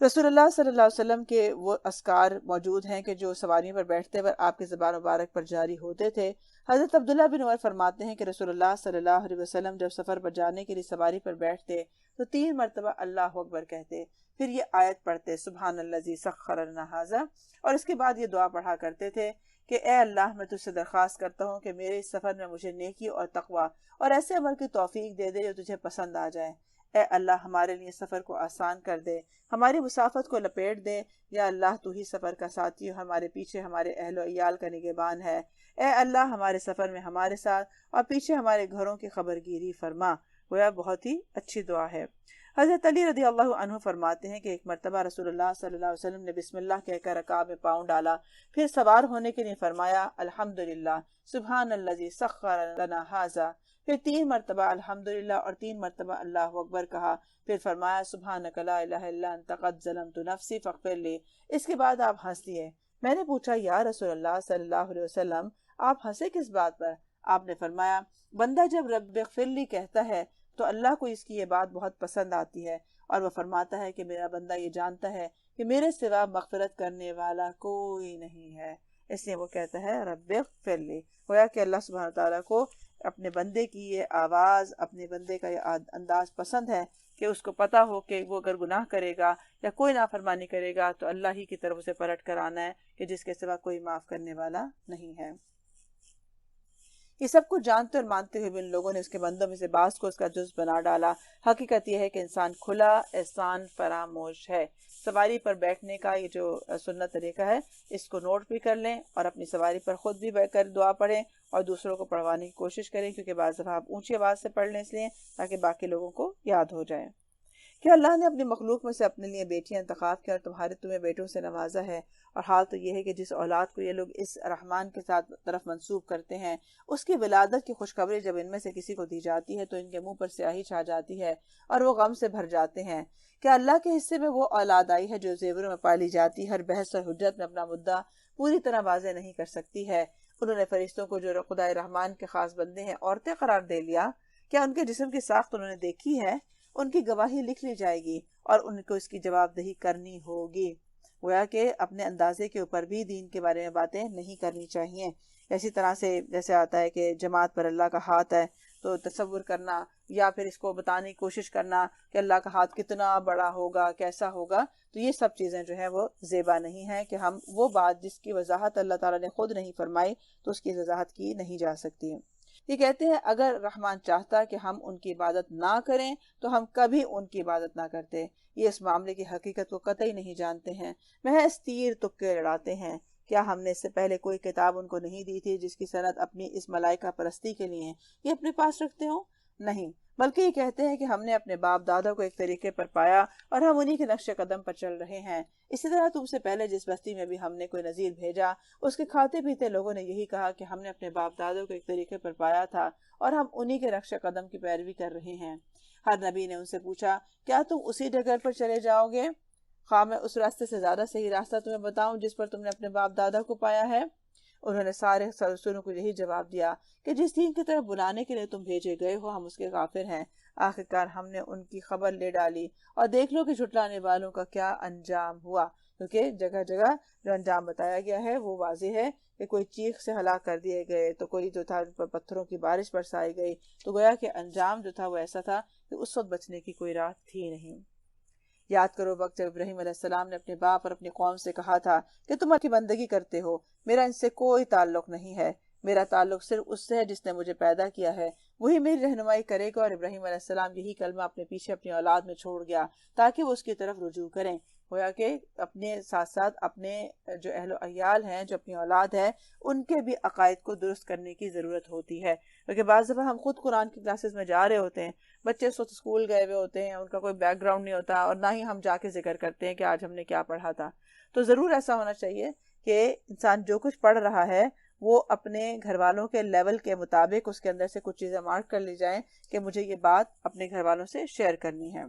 رسول اللہ صلی اللہ علیہ وسلم کے وہ اذکار موجود ہیں کہ جو سواریوں پر بیٹھتے وقت آپ کی زبان مبارک پر جاری ہوتے تھے. حضرت عبداللہ بن عمر فرماتے ہیں کہ رسول اللہ صلی اللہ علیہ وسلم جب سفر پر جانے کے لیے سواری پر بیٹھتے تو 3 مرتبہ اللہ اکبر کہتے، پھر یہ آیت پڑھتے سبحان الذی سخر لنا ھذا، اور اس کے بعد یہ دعا پڑھا کرتے تھے کہ اے اللہ میں تجھ سے درخواست کرتا ہوں کہ میرے اس سفر میں مجھے نیکی اور تقوی اور ایسے عمل کی توفیق دے دے جو تجھے پسند آ جائے. اے اللہ ہمارے لیے سفر کو آسان کر دے، ہماری مسافت کو لپیٹ دے. یا اللہ تو ہی سفر کا ساتھی اور ہمارے پیچھے ہمارے اہل و عیال کا نگہبان ہے. اے اللہ ہمارے سفر میں ہمارے ساتھ اور پیچھے ہمارے گھروں کی خبر گیری فرما. وہ بہت ہی اچھی دعا ہے. حضرت علی رضی اللہ عنہ فرماتے ہیں کہ ایک مرتبہ رسول اللہ صلی اللہ علیہ وسلم نے بسم اللہ کہہ کر رکاب میں پاؤں ڈالا، پھر سوار ہونے کے لیے فرمایا الحمدللہ سبحان الذی سخر لنا ھذا، پھر 3 مرتبہ الحمدللہ اور 3 مرتبہ اللہ اکبر کہا، پھر فرمایا سبحانک لا الہ الا انت قد ظلمت نفسی فاغفر لی. اس کے بعد آپ ہنس دیے. میں نے پوچھا یا رسول اللہ صلی اللہ علیہ وسلم آپ ہنسے کس بات پر؟ آپ نے فرمایا بندہ جب رب اغفر لی کہتا ہے تو اللہ کو اس کی یہ بات بہت پسند آتی ہے، اور وہ فرماتا ہے کہ میرا بندہ یہ جانتا ہے کہ میرے سوا مغفرت کرنے والا کوئی نہیں ہے، اس لیے وہ کہتا ہے رب اغفر لی. گویا کہ اللہ سبحانہ تعالیٰ کو اپنے بندے کی یہ آواز، اپنے بندے کا یہ انداز پسند ہے کہ اس کو پتا ہو کہ وہ اگر گناہ کرے گا یا کوئی نافرمانی کرے گا تو اللہ ہی کی طرف اسے پلٹ کر آنا ہے کہ جس کے سوا کوئی معاف کرنے والا نہیں ہے. یہ سب کچھ جانتے اور مانتے ہوئے بھی ان لوگوں نے اس کے بندوں میں سے بعض کو اس کا جز بنا ڈالا. حقیقت یہ ہے کہ انسان کھلا احسان فراموش ہے. سواری پر بیٹھنے کا یہ جو سنت طریقہ ہے اس کو نوٹ بھی کر لیں اور اپنی سواری پر خود بھی بیٹھ کر دعا پڑھیں اور دوسروں کو پڑھوانے کی کوشش کریں، کیونکہ بعض دفعہ آپ اونچی آواز سے پڑھ لیں اس لیے تاکہ باقی لوگوں کو یاد ہو جائے کہ اللہ نے اپنی مخلوق میں سے اپنے لیے بیٹیاں انتخاب کیا اور تمہیں بیٹوں سے نوازا ہے. اور حال تو یہ ہے کہ جس اولاد کو یہ لوگ اس رحمان کے ساتھ طرف منسوب کرتے ہیں اس کی ولادت کی خوشخبری جب ان میں سے کسی کو دی جاتی ہے تو ان کے منہ پر سیاہی چھا جاتی ہے اور وہ غم سے بھر جاتے ہیں کہ اللہ کے حصے میں وہ اولاد آئی ہے جو زیوروں میں پالی جاتی، ہر بحث اور حجت میں اپنا مدعا پوری طرح واضح نہیں کر سکتی ہے. انہوں نے فرشتوں کو جو خدائے رحمان کے خاص بندے ہیں عورتیں قرار دے لیا. کیا ان کے جسم کی ساخت انہوں نے دیکھی ہے؟ ان کی گواہی لکھ لی جائے گی اور ان کو اس کی جواب دہی کرنی ہوگی۔ گویا کہ اپنے اندازے کے اوپر بھی دین کے بارے میں باتیں نہیں کرنی چاہیے۔ اسی طرح سے جیسے آتا ہے کہ جماعت پر اللہ کا ہاتھ ہے، تو تصور کرنا یا پھر اس کو بتانے کی کوشش کرنا کہ اللہ کا ہاتھ کتنا بڑا ہوگا، کیسا ہوگا، تو یہ سب چیزیں جو ہیں وہ زیبا نہیں ہیں کہ ہم وہ بات جس کی وضاحت اللہ تعالیٰ نے خود نہیں فرمائی تو اس کی وضاحت کی نہیں جا سکتی۔ یہ کہتے ہیں اگر رحمان چاہتا کہ ہم ان کی عبادت نہ کریں تو ہم کبھی ان کی عبادت نہ کرتے۔ یہ اس معاملے کی حقیقت کو قطعی نہیں جانتے ہیں، محض تیر تکے لڑاتے ہیں۔ کیا ہم نے اس سے پہلے کوئی کتاب ان کو نہیں دی تھی جس کی سند اپنی اس ملائکہ پرستی کے لیے یہ اپنے پاس رکھتے ہوں؟ نہیں، بلکہ یہ کہتے ہیں کہ ہم نے اپنے باپ دادا کو ایک طریقے پر پایا اور ہم انہی کے نقش قدم پر چل رہے ہیں۔ اسی طرح تم سے پہلے جس بستی میں بھی ہم نے کوئی نذیر بھیجا اس کے کھاتے پیتے لوگوں نے یہی کہا کہ ہم نے اپنے باپ دادوں کو ایک طریقے پر پایا تھا اور ہم انہی کے نقش قدم کی پیروی کر رہے ہیں۔ ہر نبی نے ان سے پوچھا کیا تم اسی ڈگر پر چلے جاؤ گے؟ خواہ میں اس راستے سے زیادہ صحیح راستہ تمہیں بتاؤں جس پر تم نے اپنے باپ دادا کو پایا ہے؟ انہوں نے سارے رسولوں کو یہی جواب دیا کہ جس دین کی طرف بلانے کے لیے تم بھیجے گئے ہو ہم اس کے غافر ہیں۔ آخرکار ہم نے ان کی خبر لے ڈالی اور دیکھ لو کہ جھٹلانے والوں کا کیا انجام ہوا، کیونکہ جگہ جگہ جو انجام بتایا گیا ہے وہ واضح ہے کہ کوئی چیخ سے ہلاک کر دیے گئے، تو کوئی جو تھا پر پتھروں کی بارش برسائی گئی، تو گویا کہ انجام جو تھا وہ ایسا تھا کہ اس وقت بچنے کی کوئی راہ تھی نہیں۔ یاد کرو وقت جب ابراہیم علیہ السلام نے اپنے باپ اور اپنی قوم سے کہا تھا کہ تم کی بندگی کرتے ہو، میرا ان سے کوئی تعلق نہیں ہے، میرا تعلق صرف اس سے ہے جس نے مجھے پیدا کیا ہے، وہی میری رہنمائی کرے گا۔ اور ابراہیم علیہ السلام یہی کلمہ اپنے پیچھے اپنی اولاد میں چھوڑ گیا تاکہ وہ اس کی طرف رجوع کریں۔ گویا کہ اپنے ساتھ ساتھ اپنے جو اہل و عیال ہیں، جو اپنی اولاد ہے، ان کے بھی عقائد کو درست کرنے کی ضرورت ہوتی ہے، کیونکہ بعض دفعہ ہم خود قرآن کی کلاسز میں جا رہے ہوتے ہیں، بچے اس وقت اسکول گئے ہوئے ہوتے ہیں، ان کا کوئی بیک گراؤنڈ نہیں ہوتا، اور نہ ہی ہم جا کے ذکر کرتے ہیں کہ آج ہم نے کیا پڑھا تھا۔ تو ضرور ایسا ہونا چاہیے کہ انسان جو کچھ پڑھ رہا ہے وہ اپنے گھر والوں کے لیول کے مطابق اس کے اندر سے کچھ چیزیں مارک کر لی جائیں کہ مجھے یہ بات اپنے گھر والوں سے شیئر کرنی ہے۔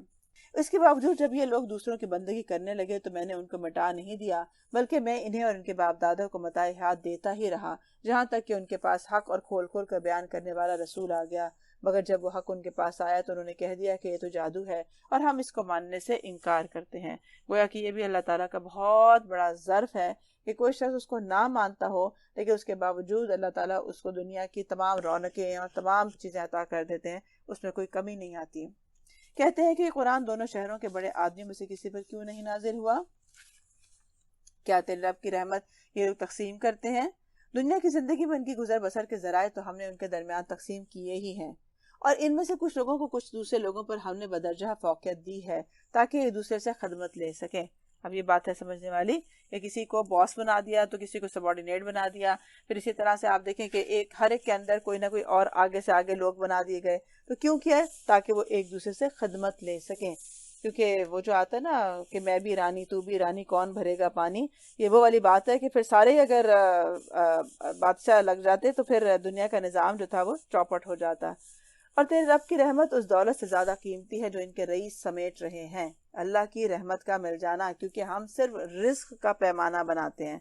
اس کے باوجود جب یہ لوگ دوسروں کی بندگی کرنے لگے تو میں نے ان کو مٹا نہیں دیا، بلکہ میں انہیں اور ان کے باپ دادا کو متاع حیات دیتا ہی رہا، جہاں تک کہ ان کے پاس حق اور کھول کھول کر بیان کرنے والا رسول آ گیا۔ مگر جب وہ حق ان کے پاس آیا تو انہوں نے کہہ دیا کہ یہ تو جادو ہے اور ہم اس کو ماننے سے انکار کرتے ہیں۔ گویا کہ یہ بھی اللہ تعالیٰ کا بہت بڑا ظرف ہے کہ کوئی شخص اس کو نہ مانتا ہو لیکن اس کے باوجود اللہ تعالیٰ اس کو دنیا کی تمام رونقیں اور تمام چیزیں عطا کر دیتے ہیں، اس میں کوئی کمی نہیں آتی۔ کہتے ہیں کہ یہ قرآن دونوں شہروں کے بڑے آدمیوں میں سے کسی پر کیوں نہیں نازل ہوا؟ کیا تیرے رب کی رحمت یہ لوگ تقسیم کرتے ہیں؟ دنیا کی زندگی میں ان کی گزر بسر کے ذرائع تو ہم نے ان کے درمیان تقسیم کیے ہی ہیں، اور ان میں سے کچھ لوگوں کو کچھ دوسرے لوگوں پر ہم نے بدرجہ فوقیت دی ہے تاکہ ایک دوسرے سے خدمت لے سکیں۔ اب یہ بات ہے سمجھنے والی کہ کسی کو باس بنا دیا تو کسی کو سبارڈینیٹ بنا دیا، پھر اسی طرح سے آپ دیکھیں کہ ہر ایک کے اندر کوئی نہ کوئی اور آگے سے آگے لوگ بنا دیے گئے، تو کیوں کیا ہے؟ تاکہ وہ ایک دوسرے سے خدمت لے سکیں۔ کیونکہ وہ جو آتا ہے نا کہ میں بھی رانی تو بھی رانی کون بھرے گا پانی، یہ وہ والی بات ہے کہ پھر سارے اگر بادشاہ لگ جاتے تو پھر دنیا کا نظام جو تھا وہ چوپٹ ہو جاتا۔ اور تیرے رب کی رحمت اس دولت سے زیادہ قیمتی ہے جو ان کے رئیس سمیٹ رہے ہیں، اللہ کی رحمت کا مل جانا، کیونکہ ہم صرف رزق کا پیمانہ بناتے ہیں۔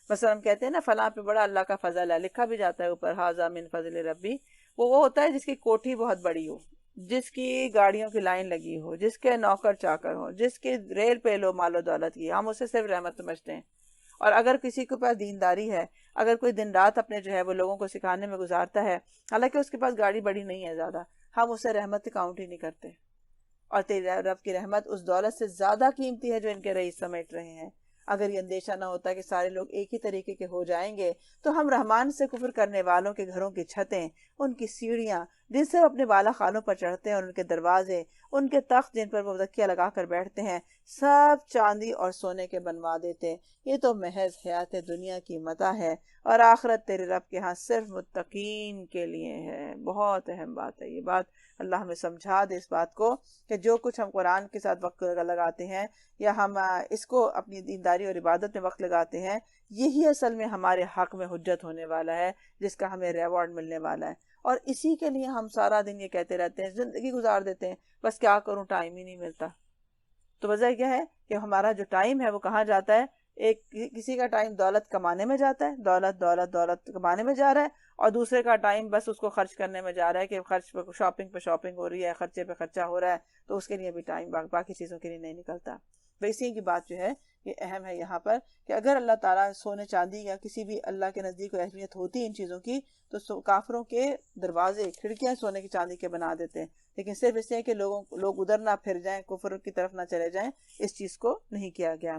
مثلا ہم کہتے ہیں نا فلاں پہ بڑا اللہ کا فضل ہے، لکھا بھی جاتا ہے اوپر ھذا من فضل ربی، وہ ہوتا ہے جس کی کوٹھی بہت بڑی ہو، جس کی گاڑیوں کی لائن لگی ہو، جس کے نوکر چاکر ہو، جس کی ریل پہ لو مال و دولت کی، ہم اسے صرف رحمت سمجھتے ہیں۔ اور اگر کسی کے پاس دینداری ہے، اگر کوئی دن رات اپنے جو ہے وہ لوگوں کو سکھانے میں گزارتا ہے، حالانکہ اس کے پاس گاڑی بڑی نہیں ہے زیادہ، ہم اسے رحمت کاؤنٹ ہی نہیں کرتے۔ اور تیرے رب کی رحمت اس دولت سے زیادہ قیمتی ہے جو ان کے رئیس سمیٹ رہے ہیں۔ اگر یہ اندیشہ نہ ہوتا کہ سارے لوگ ایک ہی طریقے کے ہو جائیں گے تو ہم رحمان سے کفر کرنے والوں کے گھروں کی چھتیں، ان کی سیڑھیاں جن سے وہ اپنے بالا خانوں پر چڑھتے ہیں، اور ان کے دروازے، ان کے تخت جن پر وہ تکیہ لگا کر بیٹھتے ہیں، سب چاندی اور سونے کے بنوا دیتے۔ یہ تو محض حیات دنیا کی متاع ہے، اور آخرت تیرے رب کے ہاں صرف متقین کے لیے ہے۔ بہت اہم بات ہے یہ بات، اللہ ہمیں سمجھا دے اس بات کو کہ جو کچھ ہم قرآن کے ساتھ وقت لگاتے ہیں یا ہم اس کو اپنی دینداری اور عبادت میں وقت لگاتے ہیں، یہی اصل میں ہمارے حق میں حجت ہونے والا ہے، جس کا ہمیں ریوارڈ ملنے والا ہے۔ اور اسی کے لیے ہم سارا دن یہ کہتے رہتے ہیں، زندگی گزار دیتے ہیں، بس کیا کروں ٹائم ہی نہیں ملتا۔ تو وجہ کیا ہے کہ ہمارا جو ٹائم ہے وہ کہاں جاتا ہے؟ کسی کا ٹائم دولت کمانے میں جاتا ہے، دولت کمانے میں جا رہا ہے، اور دوسرے کا ٹائم بس اس کو خرچ کرنے میں جا رہا ہے کہ خرچ پہ شاپنگ ہو رہی ہے، خرچے پہ خرچہ ہو رہا ہے، تو اس کے لیے بھی ٹائم باقی چیزوں کے لیے نہیں نکلتا۔ ویسے کی بات جو ہے یہ اہم ہے یہاں پر کہ اگر اللہ تعالیٰ سونے چاندی یا کسی بھی اللہ کے نزدیک کوئی اہمیت ہوتی ان چیزوں کی تو کافروں کے دروازے کھڑکیاں سونے کی چاندی کے بنا دیتے ہیں، لیکن صرف اس لیے کہ لوگ ادھر نہ پھر جائیں، کفر کی طرف نہ چلے جائیں، اس چیز کو نہیں کیا گیا۔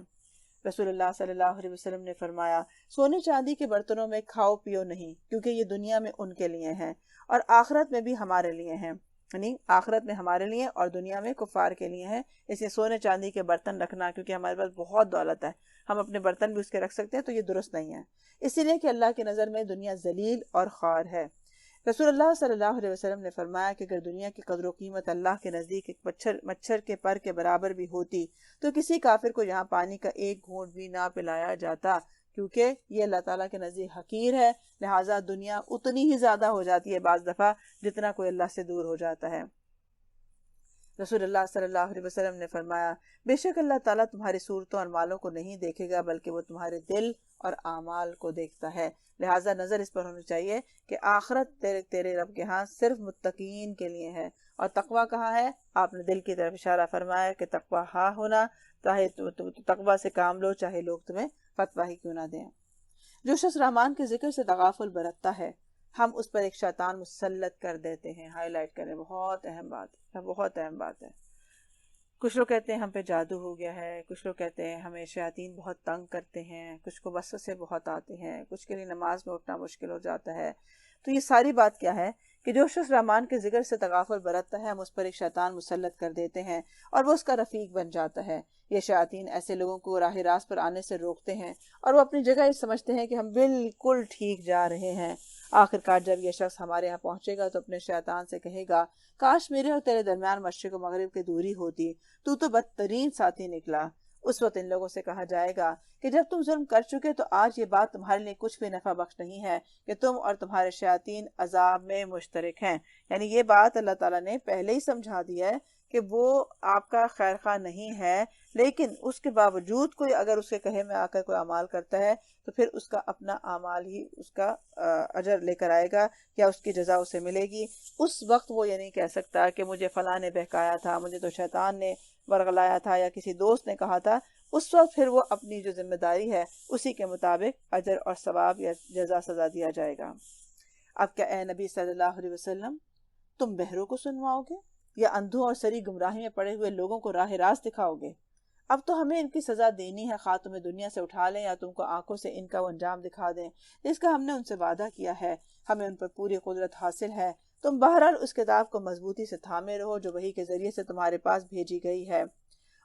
رسول اللہ صلی اللہ علیہ وسلم نے فرمایا سونے چاندی کے برتنوں میں کھاؤ پیو نہیں، کیونکہ یہ دنیا میں ان کے لیے ہیں اور آخرت میں بھی ہمارے لیے ہیں، یعنی آخرت میں ہمارے لیے اور دنیا میں کفار کے لیے ہیں۔ اس لیے سونے چاندی کے برتن رکھنا، کیونکہ ہمارے پاس بہت دولت ہے، ہم اپنے برتن بھی اس کے رکھ سکتے ہیں، تو یہ درست نہیں ہے، اسی لیے کہ اللہ کی نظر میں دنیا ذلیل اور خوار ہے۔ رسول اللہ صلی اللہ علیہ وسلم نے فرمایا کہ اگر دنیا کی قدر و قیمت اللہ کے نزدیک ایک مچھر کے پر کے برابر بھی ہوتی تو کسی کافر کو یہاں پانی کا ایک گھونٹ بھی نہ پلایا جاتا، کیونکہ یہ اللہ تعالیٰ کے نزدیک حقیر ہے، لہٰذا دنیا اتنی ہی زیادہ ہو جاتی ہے بعض دفعہ جتنا کوئی اللہ سے دور ہو جاتا ہے۔ رسول اللہ صلی اللہ علیہ وسلم نے فرمایا بے شک اللہ تعالیٰ تمہاری صورتوں اور مالوں کو نہیں دیکھے گا، بلکہ وہ تمہارے دل اور اعمال کو دیکھتا ہے، لہٰذا نظر اس پر ہونی چاہیے کہ آخرت تیرے رب کے ہاں صرف متقین کے لیے ہے، اور تقویٰ کہاں ہے؟ آپ نے دل کی طرف اشارہ فرمایا کہ تقویٰ ہاں ہونا، چاہے تقویٰ سے کام لو چاہے لوگ تمہیں فتویٰ ہی کیوں نہ دیں۔ جو شخص رحمان کے ذکر سے تغافل برتتا ہے ہم اس پر ایک شیطان مسلط کر دیتے ہیں۔ ہائی لائٹ کریں، بہت اہم بات ہے، بہت اہم بات ہے۔ کچھ لوگ کہتے ہیں ہم پہ جادو ہو گیا ہے، کچھ لوگ کہتے ہیں ہمیں شیاطین بہت تنگ کرتے ہیں، کچھ کو وسوسے بہت آتے ہیں، کچھ کے لیے نماز میں اٹھنا مشکل ہو جاتا ہے۔ تو یہ ساری بات کیا ہے کہ جو شخص رحمان کے ذکر سے تغافل برتتا ہے ہم اس پر ایک شیطان مسلط کر دیتے ہیں اور وہ اس کا رفیق بن جاتا ہے۔ یہ شیاطین ایسے لوگوں کو راہ راست پر آنے سے روکتے ہیں اور وہ اپنی جگہ یہ سمجھتے ہیں کہ ہم بالکل ٹھیک جا رہے ہیں۔ آخر کار جب یہ شخص ہمارے یہاں پہنچے گا تو اپنے شیطان سے کہے گا کاش میرے اور تیرے درمیان مشرق و مغرب کی دوری ہوتی، تو بدترین ساتھی نکلا۔ اس وقت ان لوگوں سے کہا جائے گا کہ جب تم ظلم کر چکے تو آج یہ بات تمہارے لیے کچھ بھی نفع بخش نہیں ہے کہ تم اور تمہارے شیاطین عذاب میں مشترک ہیں۔ یعنی یہ بات اللہ تعالیٰ نے پہلے ہی سمجھا دی ہے کہ وہ آپ کا خیر خواہ نہیں ہے، لیکن اس کے باوجود کوئی اگر اس کے کہے میں آ کر کوئی اعمال کرتا ہے تو پھر اس کا اپنا اعمال ہی اس کا اجر لے کر آئے گا یا اس کی جزا اسے ملے گی۔ اس وقت وہ یہ نہیں کہہ سکتا کہ مجھے فلاں نے بہکایا تھا، مجھے تو شیطان نے ورغلایا تھا یا کسی دوست نے کہا تھا۔ اس وقت پھر وہ اپنی جو ذمہ داری ہے اسی کے مطابق اجر اور ثواب یا جزا سزا دیا جائے گا۔ اب کیا اے نبی صلی اللہ علیہ وسلم تم بہروں کو سنواؤ گے یا اندھوں اور سری گمراہی میں پڑے ہوئے لوگوں کو راہ راست دکھاؤ گے؟ اب تو ہمیں ان کی سزا دینی ہے، خواہ تمہیں دنیا سے اٹھا لیں یا تم کو آنکھوں سے ان کا وہ انجام دکھا دیں جس کا ہم نے ان سے وعدہ کیا ہے، ہمیں ان پر پوری قدرت حاصل ہے۔ تم بہرحال اس کتاب کو مضبوطی سے تھامے رہو جو وحی کے ذریعے سے تمہارے پاس بھیجی گئی ہے،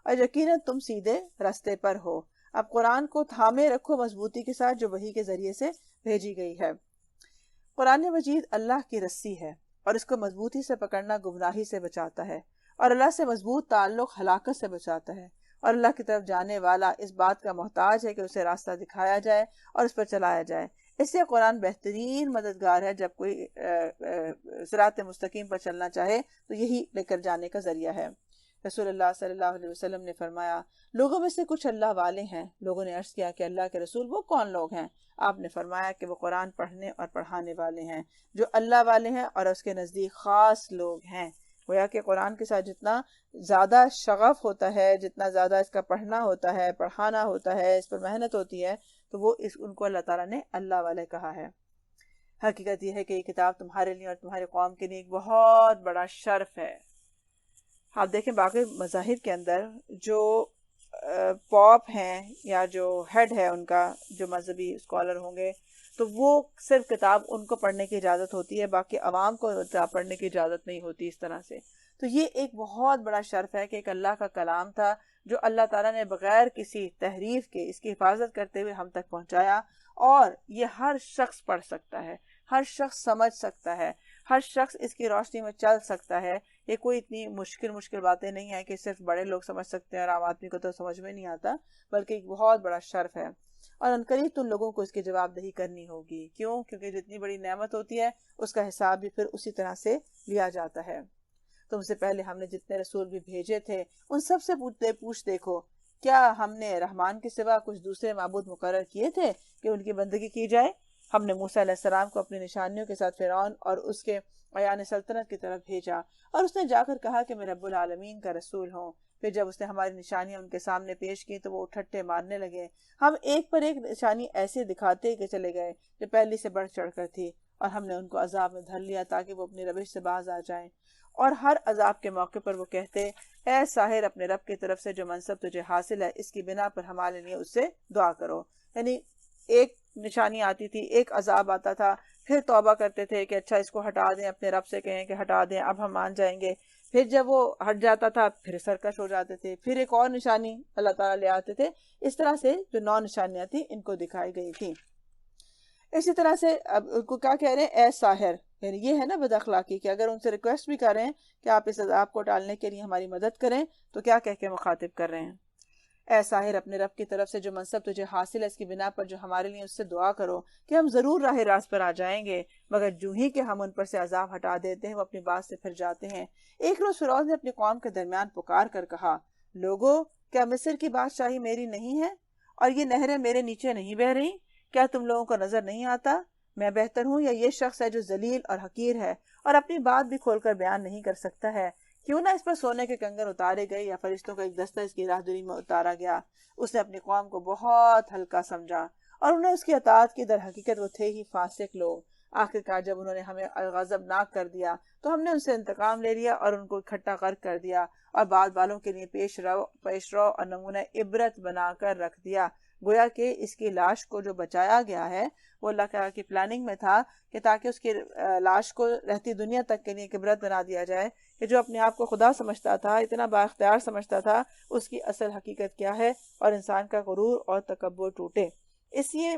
اور یقیناً تم سیدھے راستے پر ہو۔ اب قرآن کو تھامے رکھو مضبوطی کے ساتھ جو وحی کے ذریعے سے بھیجی گئی ہے۔ قرآن مجید اللہ کی رسی ہے اور اس کو مضبوطی سے پکڑنا گمراہی سے بچاتا ہے، اور اللہ سے مضبوط تعلق ہلاکت سے بچاتا ہے، اور اللہ کی طرف جانے والا اس بات کا محتاج ہے کہ اسے راستہ دکھایا جائے اور اس پر چلایا جائے۔ اس لیے قرآن بہترین مددگار ہے، جب کوئی صراط مستقیم پر چلنا چاہے تو یہی لے کر جانے کا ذریعہ ہے۔ رسول اللہ صلی اللہ علیہ وسلم نے فرمایا لوگوں میں سے کچھ اللہ والے ہیں۔ لوگوں نے عرض کیا کہ اللہ کے رسول وہ کون لوگ ہیں؟ آپ نے فرمایا کہ وہ قرآن پڑھنے اور پڑھانے والے ہیں جو اللہ والے ہیں اور اس کے نزدیک خاص لوگ ہیں۔ گویا کہ قرآن کے ساتھ جتنا زیادہ شغف ہوتا ہے، جتنا زیادہ اس کا پڑھنا ہوتا ہے، پڑھانا ہوتا ہے، اس پر محنت ہوتی ہے، تو وہ ان کو اللہ تعالیٰ نے اللہ والے کہا ہے۔ حقیقت یہ ہے کہ یہ کتاب تمہارے لیے اور تمہاری قوم کے لیے ایک بہت بڑا شرف ہے۔ آپ دیکھیں باقی مذاہب کے اندر جو پاپ ہیں یا جو ہیڈ ہے ان کا، جو مذہبی اسکالر ہوں گے، تو وہ صرف کتاب ان کو پڑھنے کی اجازت ہوتی ہے، باقی عوام کو کتاب پڑھنے کی اجازت نہیں ہوتی اس طرح سے۔ تو یہ ایک بہت بڑا شرف ہے کہ ایک اللہ کا کلام تھا جو اللہ تعالیٰ نے بغیر کسی تحریف کے اس کی حفاظت کرتے ہوئے ہم تک پہنچایا، اور یہ ہر شخص پڑھ سکتا ہے، ہر شخص سمجھ سکتا ہے، ہر شخص اس کی روشنی میں چل سکتا ہے۔ یہ کوئی اتنی مشکل باتیں نہیں ہیں کہ صرف بڑے لوگ سمجھ سکتے ہیں اور عام آدمی کو تو سمجھ میں نہیں آتا، بلکہ ایک بہت بڑا شرف ہے، اور عنقریب تم لوگوں کو اس کی جواب دہی کرنی ہوگی۔ کیوں؟ کیونکہ جتنی بڑی نعمت ہوتی ہے اس کا حساب بھی پھر اسی طرح سے لیا جاتا ہے۔ تم سے پہلے ہم نے جتنے رسول بھی بھیجے تھے ان سب سے پوچھ دیکھو کیا ہم نے رحمان کے سوا کچھ دوسرے معبود مقرر کیے تھے کہ ان کی بندگی کی جائے؟ ہم نے موسیٰ علیہ السلام کو اپنی نشانیوں کے ساتھ فرعون اور اس کے ایان سلطنت کی طرف بھیجا، اور اس نے جا کر کہا کہ میں رب العالمین کا رسول ہوں۔ پھر جب اس نے ہماری نشانیاں ان کے سامنے پیش کی تو وہ ٹھٹے مارنے لگے۔ ہم ایک پر ایک نشانی ایسے دکھاتے کہ چلے گئے جو پہلی سے بڑھ چڑھ کر تھی، اور ہم نے ان کو عذاب میں دھر لیا تاکہ وہ اپنی روش سے باز آ جائیں۔ اور ہر عذاب کے موقع پر وہ کہتے، اے ساحر، اپنے رب کی طرف سے جو منصب تجھے حاصل ہے اس کی بنا پر ہمارے لیے اس سے دعا کرو۔ یعنی ایک نشانی آتی تھی، ایک عذاب آتا تھا، پھر توبہ کرتے تھے کہ اچھا اس کو ہٹا دیں، اپنے رب سے کہیں کہ ہٹا دیں، اب ہم مان جائیں گے۔ پھر جب وہ ہٹ جاتا تھا پھر سرکش ہو جاتے تھے، پھر ایک اور نشانی اللہ تعالیٰ لے آتے تھے۔ اس طرح سے جو 9 نشانیاں تھیں ان کو دکھائی گئی تھی۔ اسی طرح سے اب ان کو کیا کہہ رہے ہیں؟ اے ساحر، یعنی یہ ہے نا بد اخلاقی کہ اگر ان سے ریکویسٹ بھی کر رہے ہیں کہ آپ اس عذاب کو ٹالنے کے لیے ہماری مدد کریں تو کیا کہہ کے مخاطب کر رہے ہیں؟ اے ساحر، اپنے رب کی طرف سے جو منصب تجھے حاصل ہے اس کی بنا پر جو ہمارے لیے اس سے دعا کرو کہ ہم ضرور راہ راست پر آ جائیں گے، مگر جو ہی کہ ہم ان پر سے عذاب ہٹا دیتے ہیں وہ اپنی بات سے پھر جاتے ہیں۔ ایک روز فرعون نے اپنی قوم کے درمیان پکار کر کہا، لوگو، کیا مصر کی بادشاہی میری نہیں ہے اور یہ نہریں میرے نیچے نہیں بہہ رہی؟ کیا تم لوگوں کو نظر نہیں آتا میں بہتر ہوں یا یہ شخص ہے جو ذلیل اور حقیر ہے اور اپنی بات بھی کھول کر بیان نہیں کر سکتا ہے؟ کیوں نہ اس پر سونے کے کنگن اتارے گئے یا فرشتوں کا ایک دستہ اس کی راہدری میں اتارا گیا۔ اس نے اپنی قوم کو بہت ہلکا سمجھا اور انہیں اس کی اطاعت کی، در حقیقت وہ تھے ہی فاسق لوگ۔ آخرکار جب انہوں نے ہمیں غضبناک کر دیا تو ہم نے ان سے انتقام لے لیا اور ان کو اکٹھا غرق کر دیا اور بعد والوں کے لیے پیش رو اور نمونہ عبرت بنا کر رکھ دیا، گویا کہ اس کی لاش کو جو بچایا گیا ہے وہ اللہ تعالیٰ کی پلاننگ میں تھا کہ تاکہ اس کی لاش کو رہتی دنیا تک کے لیے ایک عبرت بنا دیا جائے کہ جو اپنے آپ کو خدا سمجھتا تھا، اتنا با اختیار سمجھتا تھا، اس کی اصل حقیقت کیا ہے اور انسان کا غرور اور تکبر ٹوٹے۔ اس لیے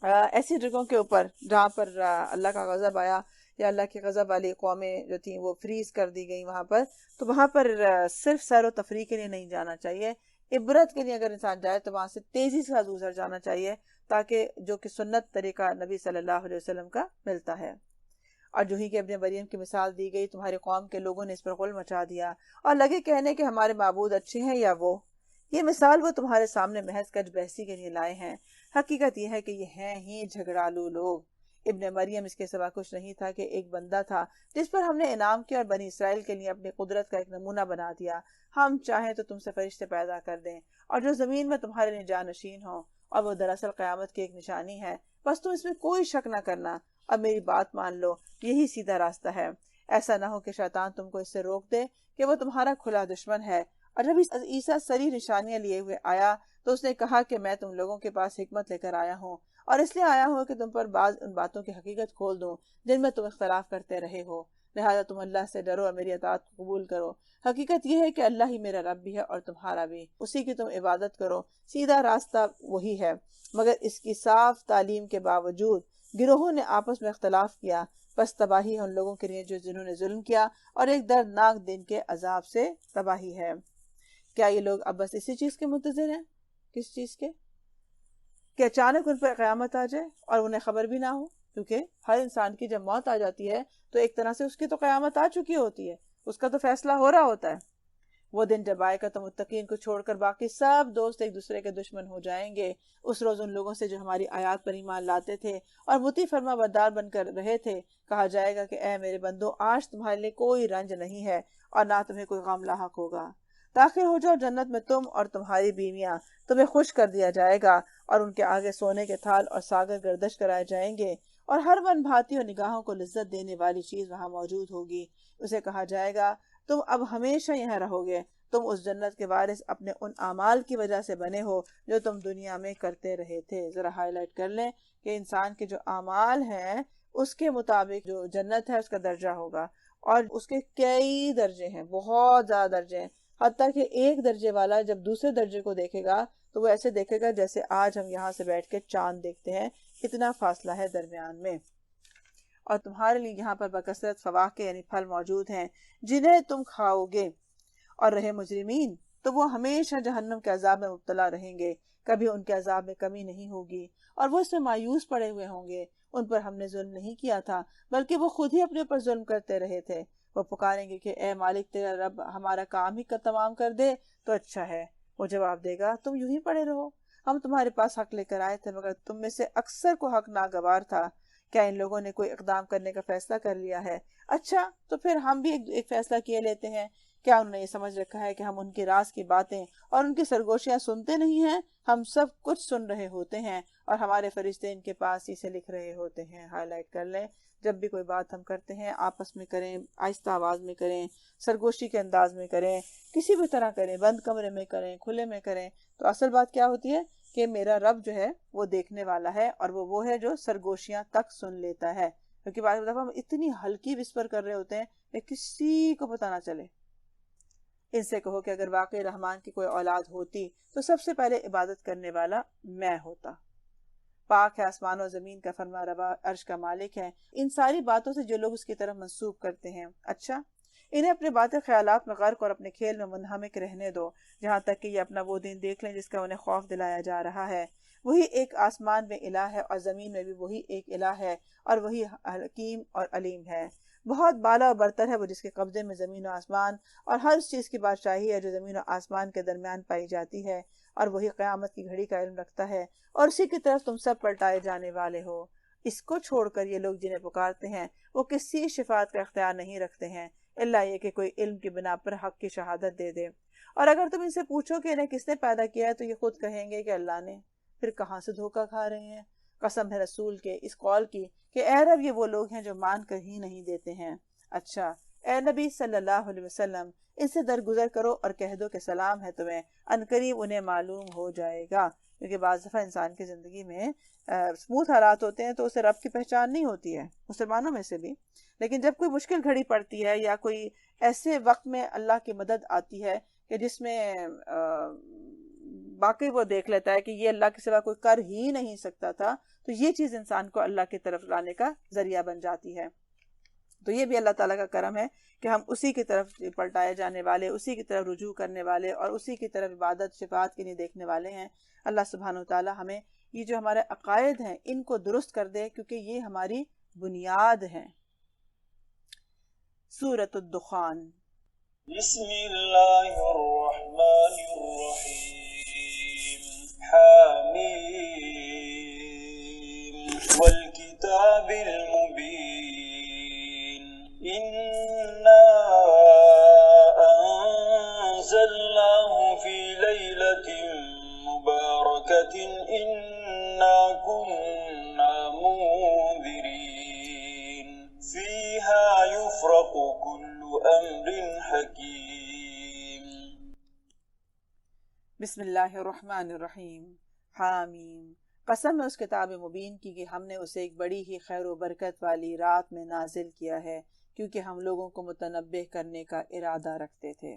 ایسی جگہوں کے اوپر جہاں پر اللہ کا غضب آیا یا اللہ کی غضب والی قومیں جو تھیں وہ فریز کر دی گئی وہاں پر، تو وہاں پر صرف سیر و تفریح کے لیے نہیں جانا چاہیے، عبرت کے لیے اگر انسان جائے تو وہاں سے تیزی سے گزر جانا چاہیے، تاکہ جو کہ سنت طریقہ نبی صلی اللہ علیہ وسلم کا ملتا ہے۔ اور جو ہی کہ ابن مریم کی مثال دی گئی، تمہارے قوم کے لوگوں نے اس پر غل مچا دیا اور لگے کہنے کہ ہمارے معبود اچھے ہیں یا وہ۔ یہ مثال وہ تمہارے سامنے محض کج بحثی کے لیے لائے ہیں، حقیقت یہ ہے کہ یہ ہیں ہی جھگڑالو لوگ۔ ابن مریم اس کے سوا کچھ نہیں تھا کہ ایک بندہ تھا جس پر ہم نے انعام کیا اور بنی اسرائیل کے لیے اپنی قدرت کا ایک نمونہ بنا دیا۔ ہم چاہیں تو تم سے فرشتے پیدا کر دیں اور جو زمین میں تمہارے لیے جانشین ہوں، اور وہ دراصل قیامت کی ایک نشانی ہے، بس تم اس میں کوئی شک نہ کرنا اور میری بات مان لو، یہی سیدھا راستہ ہے۔ ایسا نہ ہو کہ شیطان تم کو اس سے روک دے کہ وہ تمہارا کھلا دشمن ہے۔ اور جب عیسیٰ سری نشانیاں لیے ہوئے آیا تو اس نے کہا کہ میں تم لوگوں کے پاس حکمت لے کر آیا ہوں، اور اس لیے آیا ہوں کہ تم پر بعض ان باتوں کی حقیقت کھول دوں جن میں تم اختلاف کرتے رہے ہو، لہذا تم اللہ سے ڈرو اور میری اطاعت کو قبول کرو۔ حقیقت یہ ہے کہ اللہ ہی میرا رب بھی ہے اور تمہارا بھی، اسی کی تم عبادت کرو، سیدھا راستہ وہی ہے۔ مگر اس کی صاف تعلیم کے باوجود گروہوں نے آپس میں اختلاف کیا، بس تباہی ہے ان لوگوں کے لیے جو جنہوں نے ظلم کیا، اور ایک دردناک دن کے عذاب سے تباہی ہے۔ کیا یہ لوگ اب بس اسی چیز کے منتظر ہیں؟ کس چیز کے؟ کہ اچانک ان پر قیامت آ جائے اور انہیں خبر بھی نہ ہو، کیونکہ ہر انسان کی جب موت آ جاتی ہے تو ایک طرح سے اس کی تو قیامت آ چکی ہوتی ہے، اس کا تو فیصلہ ہو رہا ہوتا ہے۔ وہ دن جب آئے گا تو متقین کو چھوڑ کر باقی سب دوست ایک دوسرے کے دشمن ہو جائیں گے۔ اس روز ان لوگوں سے جو ہماری آیات پر ایمان لاتے تھے اور مطیع فرما بردار بن کر رہے تھے کہا جائے گا کہ اے میرے بندو، آج تمہارے لیے کوئی رنج نہیں ہے اور نہ تمہیں کوئی غم لاحق ہوگا۔ داخل ہو جاؤ جنت میں تم اور تمہاری بیویاں، تمہیں خوش کر دیا جائے گا اور ان کے آگے سونے کے تھال اور ساگر گردش کرائے جائیں گے، اور ہر من بھاتی اور نگاہوں کو لذت دینے والی چیز وہاں موجود ہوگی۔ اسے کہا جائے گا تم اب ہمیشہ یہاں رہو گے، تم اس جنت کے وارث اپنے ان اعمال کی وجہ سے بنے ہو جو تم دنیا میں کرتے رہے تھے۔ ذرا ہائی لائٹ کر لیں کہ انسان کے جو اعمال ہیں اس کے مطابق جو جنت ہے اس کا درجہ ہوگا، اور اس کے کئی درجے ہیں، بہت زیادہ درجے ہیں، حتیٰ کہ ایک درجے والا جب دوسرے درجے کو دیکھے گا تو وہ ایسے دیکھے گا جیسے آج ہم یہاں سے بیٹھ کے چاند دیکھتے ہیں، اتنا فاصلہ ہے درمیان میں۔ اور تمہارے لیے یہاں پر بکثرت فواکہ یعنی پھل موجود ہیں جنہیں تم کھاؤ گے، اور رہے مجرمین تو وہ ہمیشہ جہنم کے عذاب میں مبتلا رہیں گے، کبھی ان کے عذاب میں کمی نہیں ہوگی، اور وہ اس میں مایوس پڑے ہوئے ہوں گے۔ ان پر ہم نے ظلم نہیں کیا تھا بلکہ وہ خود ہی اپنے اوپر ظلم کرتے رہے تھے۔ وہ پکاریں گے کہ اے مالک، تیرا رب ہمارا کام ہی تمام کر دے تو اچھا ہے، وہ جواب دے گا تم یوں ہی پڑے رہو، ہم تمہارے پاس حق لے کر آئے تھے مگر تم میں سے اکثر کو حق ناگوار تھا، کیا ان لوگوں نے کوئی اقدام کرنے کا فیصلہ کر لیا ہے؟ اچھا تو پھر ہم بھی ایک فیصلہ کیے لیتے ہیں، کیا انہوں نے یہ سمجھ رکھا ہے کہ ہم ان کے راز کی باتیں اور ان کی سرگوشیاں سنتے نہیں ہیں؟ ہم سب کچھ سن رہے ہوتے ہیں اور ہمارے فرشتے ان کے پاس اسے لکھ رہے ہوتے ہیں۔ ہائی لائٹ کر لیں، جب بھی کوئی بات ہم کرتے ہیں آپس میں کریں، آہستہ آواز میں کریں، سرگوشی کے انداز میں کریں، کسی بھی طرح کریں، بند کمرے میں کریں، کھلے میں کریں، تو اصل بات کیا ہوتی ہے کہ میرا رب جو ہے وہ دیکھنے والا ہے، اور وہ ہے جو سرگوشیاں تک سن لیتا ہے۔ کیونکہ بعض دفعہ ہم اتنی ہلکی وسپر کر رہے ہوتے ہیں کہ کسی کو پتہ نہ چلے۔ ان سے کہو کہ اگر واقعی رحمان کی کوئی اولاد ہوتی تو سب سے پہلے عبادت کرنے والا میں ہوتا۔ پاک ہے آسمان و زمین کا فرما روا، عرش کا مالک ہے، ان ساری باتوں سے جو لوگ اس کی طرف منسوب کرتے ہیں، اچھا انہیں اپنے باطل خیالات میں غرق اور اپنے کھیل میں منہمک رہنے دو، جہاں تک کہ یہ اپنا وہ دن دیکھ لیں جس کا انہیں خوف دلایا جا رہا ہے۔ وہی ایک آسمان میں الہ ہے اور زمین میں بھی وہی ایک الہ ہے، اور وہی حکیم اور علیم ہے۔ بہت بالا اور برتر ہے وہ جس کے قبضے میں زمین و آسمان اور ہر اس چیز کی بادشاہی ہے جو زمین و آسمان کے درمیان پائی جاتی ہے، اور وہی قیامت کی گھڑی کا علم رکھتا ہے، اور اسی کی طرف تم سب پلٹائے جانے والے ہو۔ اس کو چھوڑ کر یہ لوگ جنہیں پکارتے ہیں وہ کسی شفاعت کا اختیار نہیں رکھتے ہیں، اللہ یہ کہ کوئی علم کی بنا پر حق کی شہادت دے دے۔ اور اگر تم ان سے پوچھو کہ انہیں کس نے پیدا کیا ہے تو یہ خود کہیں گے کہ اللہ نے۔ پھر کہاں سے دھوکہ کھا رہے ہیں؟ قسم ہے رسول کے اس قول کی کہ اے رب یہ وہ لوگ ہیں جو مان کر ہی نہیں دیتے ہیں۔ اچھا اے نبی صلی اللہ علیہ وسلم ان سے درگزر کرو اور کہہ دو کہ سلام ہے تمہیں، عنقریب انہیں معلوم ہو جائے گا۔ کیونکہ بعض دفعہ انسان کی زندگی میں سموتھ حالات ہوتے ہیں تو اسے رب کی پہچان نہیں ہوتی ہے، مسلمانوں میں سے بھی، لیکن جب کوئی مشکل گھڑی پڑتی ہے یا کوئی ایسے وقت میں اللہ کی مدد آتی ہے کہ جس میں باقی وہ دیکھ لیتا ہے کہ یہ اللہ کے سوا کوئی کر ہی نہیں سکتا تھا، تو یہ چیز انسان کو اللہ کی طرف لانے کا ذریعہ بن جاتی ہے۔ تو یہ بھی اللہ تعالیٰ کا کرم ہے کہ ہم اسی کی طرف پلٹائے جانے والے، اسی کی طرف رجوع کرنے والے اور اسی کی طرف عبادت شفاعت کے لیے دیکھنے والے ہیں۔ اللہ سبحانہ وتعالیٰ ہمیں یہ جو ہمارے عقائد ہیں ان کو درست کر دے، کیونکہ یہ ہماری بنیاد ہیں۔ سورۃ الدخان۔ بسم اللہ الرحمن الرحیم، حامیم والکتاب المبین، انا انزلناہ فی لیلۃ مبارکۃ انا کنا منذرین فیہا یفرق کل امر حکیم۔ بسم اللہ الرحمن الرحیم، حامیم۔ قسم ہے اس کتاب مبین کی کہ ہم نے اسے ایک بڑی ہی خیر و برکت والی رات میں نازل کیا ہے، کیونکہ ہم لوگوں کو متنبہ کرنے کا ارادہ رکھتے تھے۔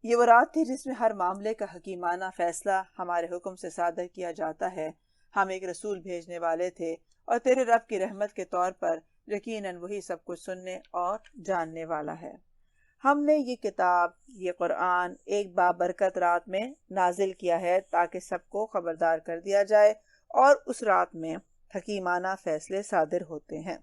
یہ وہ رات تھی جس میں ہر معاملے کا حکیمانہ فیصلہ ہمارے حکم سے صادر کیا جاتا ہے۔ ہم ایک رسول بھیجنے والے تھے اور تیرے رب کی رحمت کے طور پر یقیناً وہی سب کچھ سننے اور جاننے والا ہے۔ ہم نے یہ کتاب، یہ قرآن ایک بابرکت رات میں نازل کیا ہے تاکہ سب کو خبردار کر دیا جائے، اور اس رات میں حکیمانہ فیصلے صادر ہوتے ہیں۔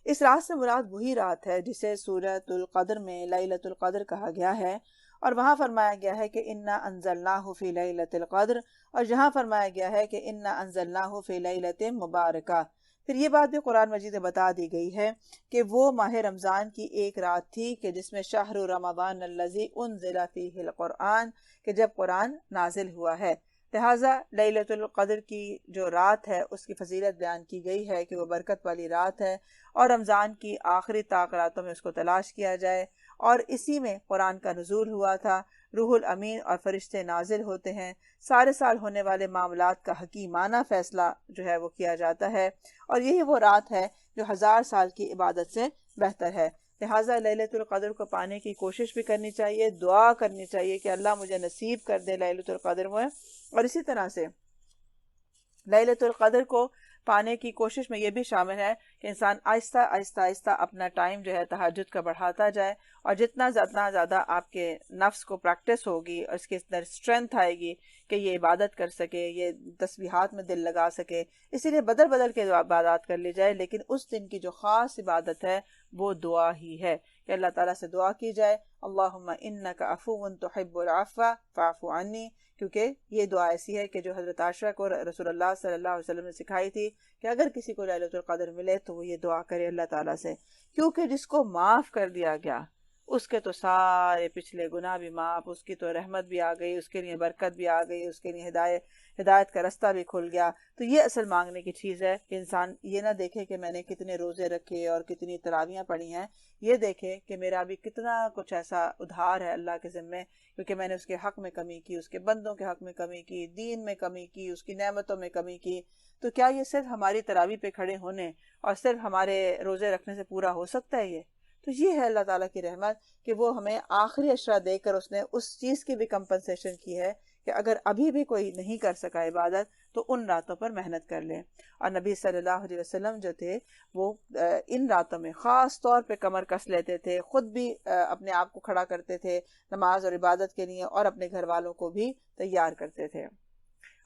اس رات سے مراد وہی رات ہے جسے سورۃ القدر میں لیلۃ القدر کہا گیا ہے، اور وہاں فرمایا گیا ہے کہ انا انزلناہ فی لیلۃ القدر، اور جہاں فرمایا گیا ہے کہ انا انزلناہ فی لیلۃ مبارکہ۔ پھر یہ بات بھی قرآن مجید میں بتا دی گئی ہے کہ وہ ماہ رمضان کی ایک رات تھی کہ جس میں شہر رمضان الذی انزل فیہ القرآن، کہ جب قرآن نازل ہوا ہے، لہٰذا لیلۃ القدر کی جو رات ہے اس کی فضیلت بیان کی گئی ہے کہ وہ برکت والی رات ہے، اور رمضان کی آخری طاق راتوں میں اس کو تلاش کیا جائے، اور اسی میں قرآن کا نزول ہوا تھا، روح الامین اور فرشتے نازل ہوتے ہیں، سارے سال ہونے والے معاملات کا حکیمانہ فیصلہ جو ہے وہ کیا جاتا ہے، اور یہی وہ رات ہے جو 1000 سال کی عبادت سے بہتر ہے۔ لہٰذا لیلۃ القدر کو پانے کی کوشش بھی کرنی چاہیے، دعا کرنی چاہیے کہ اللہ مجھے نصیب کر دے لیلۃ القدر میں۔ اور اسی طرح سے لیلۃ القدر کو پانے کی کوشش میں یہ بھی شامل ہے کہ انسان آہستہ آہستہ آہستہ اپنا ٹائم جو ہے تہجد کا بڑھاتا جائے، اور جتنا زیادہ آپ کے نفس کو پریکٹس ہوگی اور اس کے اندر اسٹرینتھ آئے گی کہ یہ عبادت کر سکے، یہ تسبیحات میں دل لگا سکے، اسی لیے بدل کے عبادات کر لی جائے، لیکن اس دن کی جو خاص عبادت ہے وہ دعا ہی ہے، کہ اللہ تعالیٰ سے دعا کی جائے اللہم انک عفو تحب العفو فاعف عنی، کیونکہ یہ دعا ایسی ہے کہ جو حضرت عائشہ کو رسول اللہ صلی اللہ علیہ وسلم نے سکھائی تھی کہ اگر کسی کو لیلۃ القدر ملے تو وہ یہ دعا کرے اللہ تعالیٰ سے، کیونکہ جس کو معاف کر دیا گیا اس کے تو سارے پچھلے گناہ بھی معاف، اس کی تو رحمت بھی آ گئی، اس کے لیے برکت بھی آ گئی، اس کے لیے ہدایت کا رستہ بھی کھل گیا۔ تو یہ اصل مانگنے کی چیز ہے کہ انسان یہ نہ دیکھے کہ میں نے کتنے روزے رکھے اور کتنی تراویحیں پڑھی ہیں، یہ دیکھے کہ میرا بھی کتنا کچھ ایسا ادھار ہے اللہ کے ذمے، کیونکہ میں نے اس کے حق میں کمی کی، اس کے بندوں کے حق میں کمی کی، دین میں کمی کی، اس کی نعمتوں میں کمی کی۔ تو کیا یہ صرف ہماری تراویح پہ کھڑے ہونے اور صرف ہمارے روزے رکھنے سے پورا ہو سکتا ہے؟ یہ تو یہ ہے اللہ تعالیٰ کی رحمت کہ وہ ہمیں آخری اشرا دے کر اس نے اس چیز کی بھی کمپنسیشن کی ہے کہ اگر ابھی بھی کوئی نہیں کر سکا عبادت تو ان راتوں پر محنت کر لے۔ اور نبی صلی اللہ علیہ وسلم جو تھے وہ ان راتوں میں خاص طور پہ کمر کس لیتے تھے، خود بھی اپنے آپ کو کھڑا کرتے تھے نماز اور عبادت کے لیے، اور اپنے گھر والوں کو بھی تیار کرتے تھے۔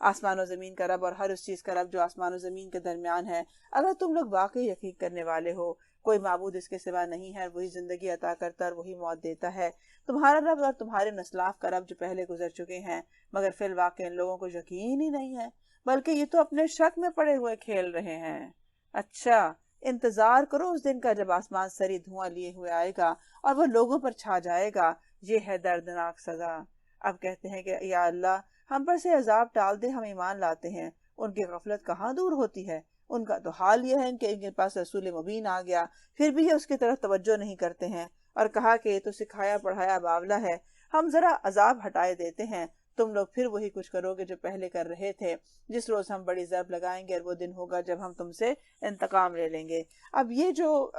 آسمان و زمین کا رب اور ہر اس چیز کا رب جو آسمان و زمین کے درمیان ہے، اگر تم لوگ واقعی یقین کرنے والے ہو کوئی معبود اس کے سوا نہیں ہے، وہی زندگی عطا کرتا اور وہی موت دیتا ہے، تمہارا رب اور تمہارے نسلاف کا رب جو پہلے گزر چکے ہیں، مگر فی الواقع ان لوگوں کو یقین ہی نہیں ہے، بلکہ یہ تو اپنے شک میں پڑے ہوئے کھیل رہے ہیں۔ اچھا، انتظار کرو اس دن کا جب آسمان سری دھواں لیے ہوئے آئے گا اور وہ لوگوں پر چھا جائے گا، یہ ہے دردناک سزا۔ اب کہتے ہیں کہ یا اللہ ہم پر سے عذاب ٹال دے، ہم ایمان لاتے ہیں۔ ان کی غفلت کہاں دور ہوتی ہے، ان کا تو حال یہ ہے کہ ان کے پاس رسول مبین آ گیا، پھر بھی یہ اس کی طرف توجہ نہیں کرتے ہیں، اور کہا کہ یہ تو سکھایا پڑھایا باولا ہے، ہم ذرا عذاب ہٹائے دیتے ہیں، تم لوگ پھر وہی کچھ کرو گے جو پہلے کر رہے تھے، جس روز ہم بڑی ضرب لگائیں گے اور وہ دن ہوگا جب ہم تم سے انتقام لے لیں گے۔ اب یہ جو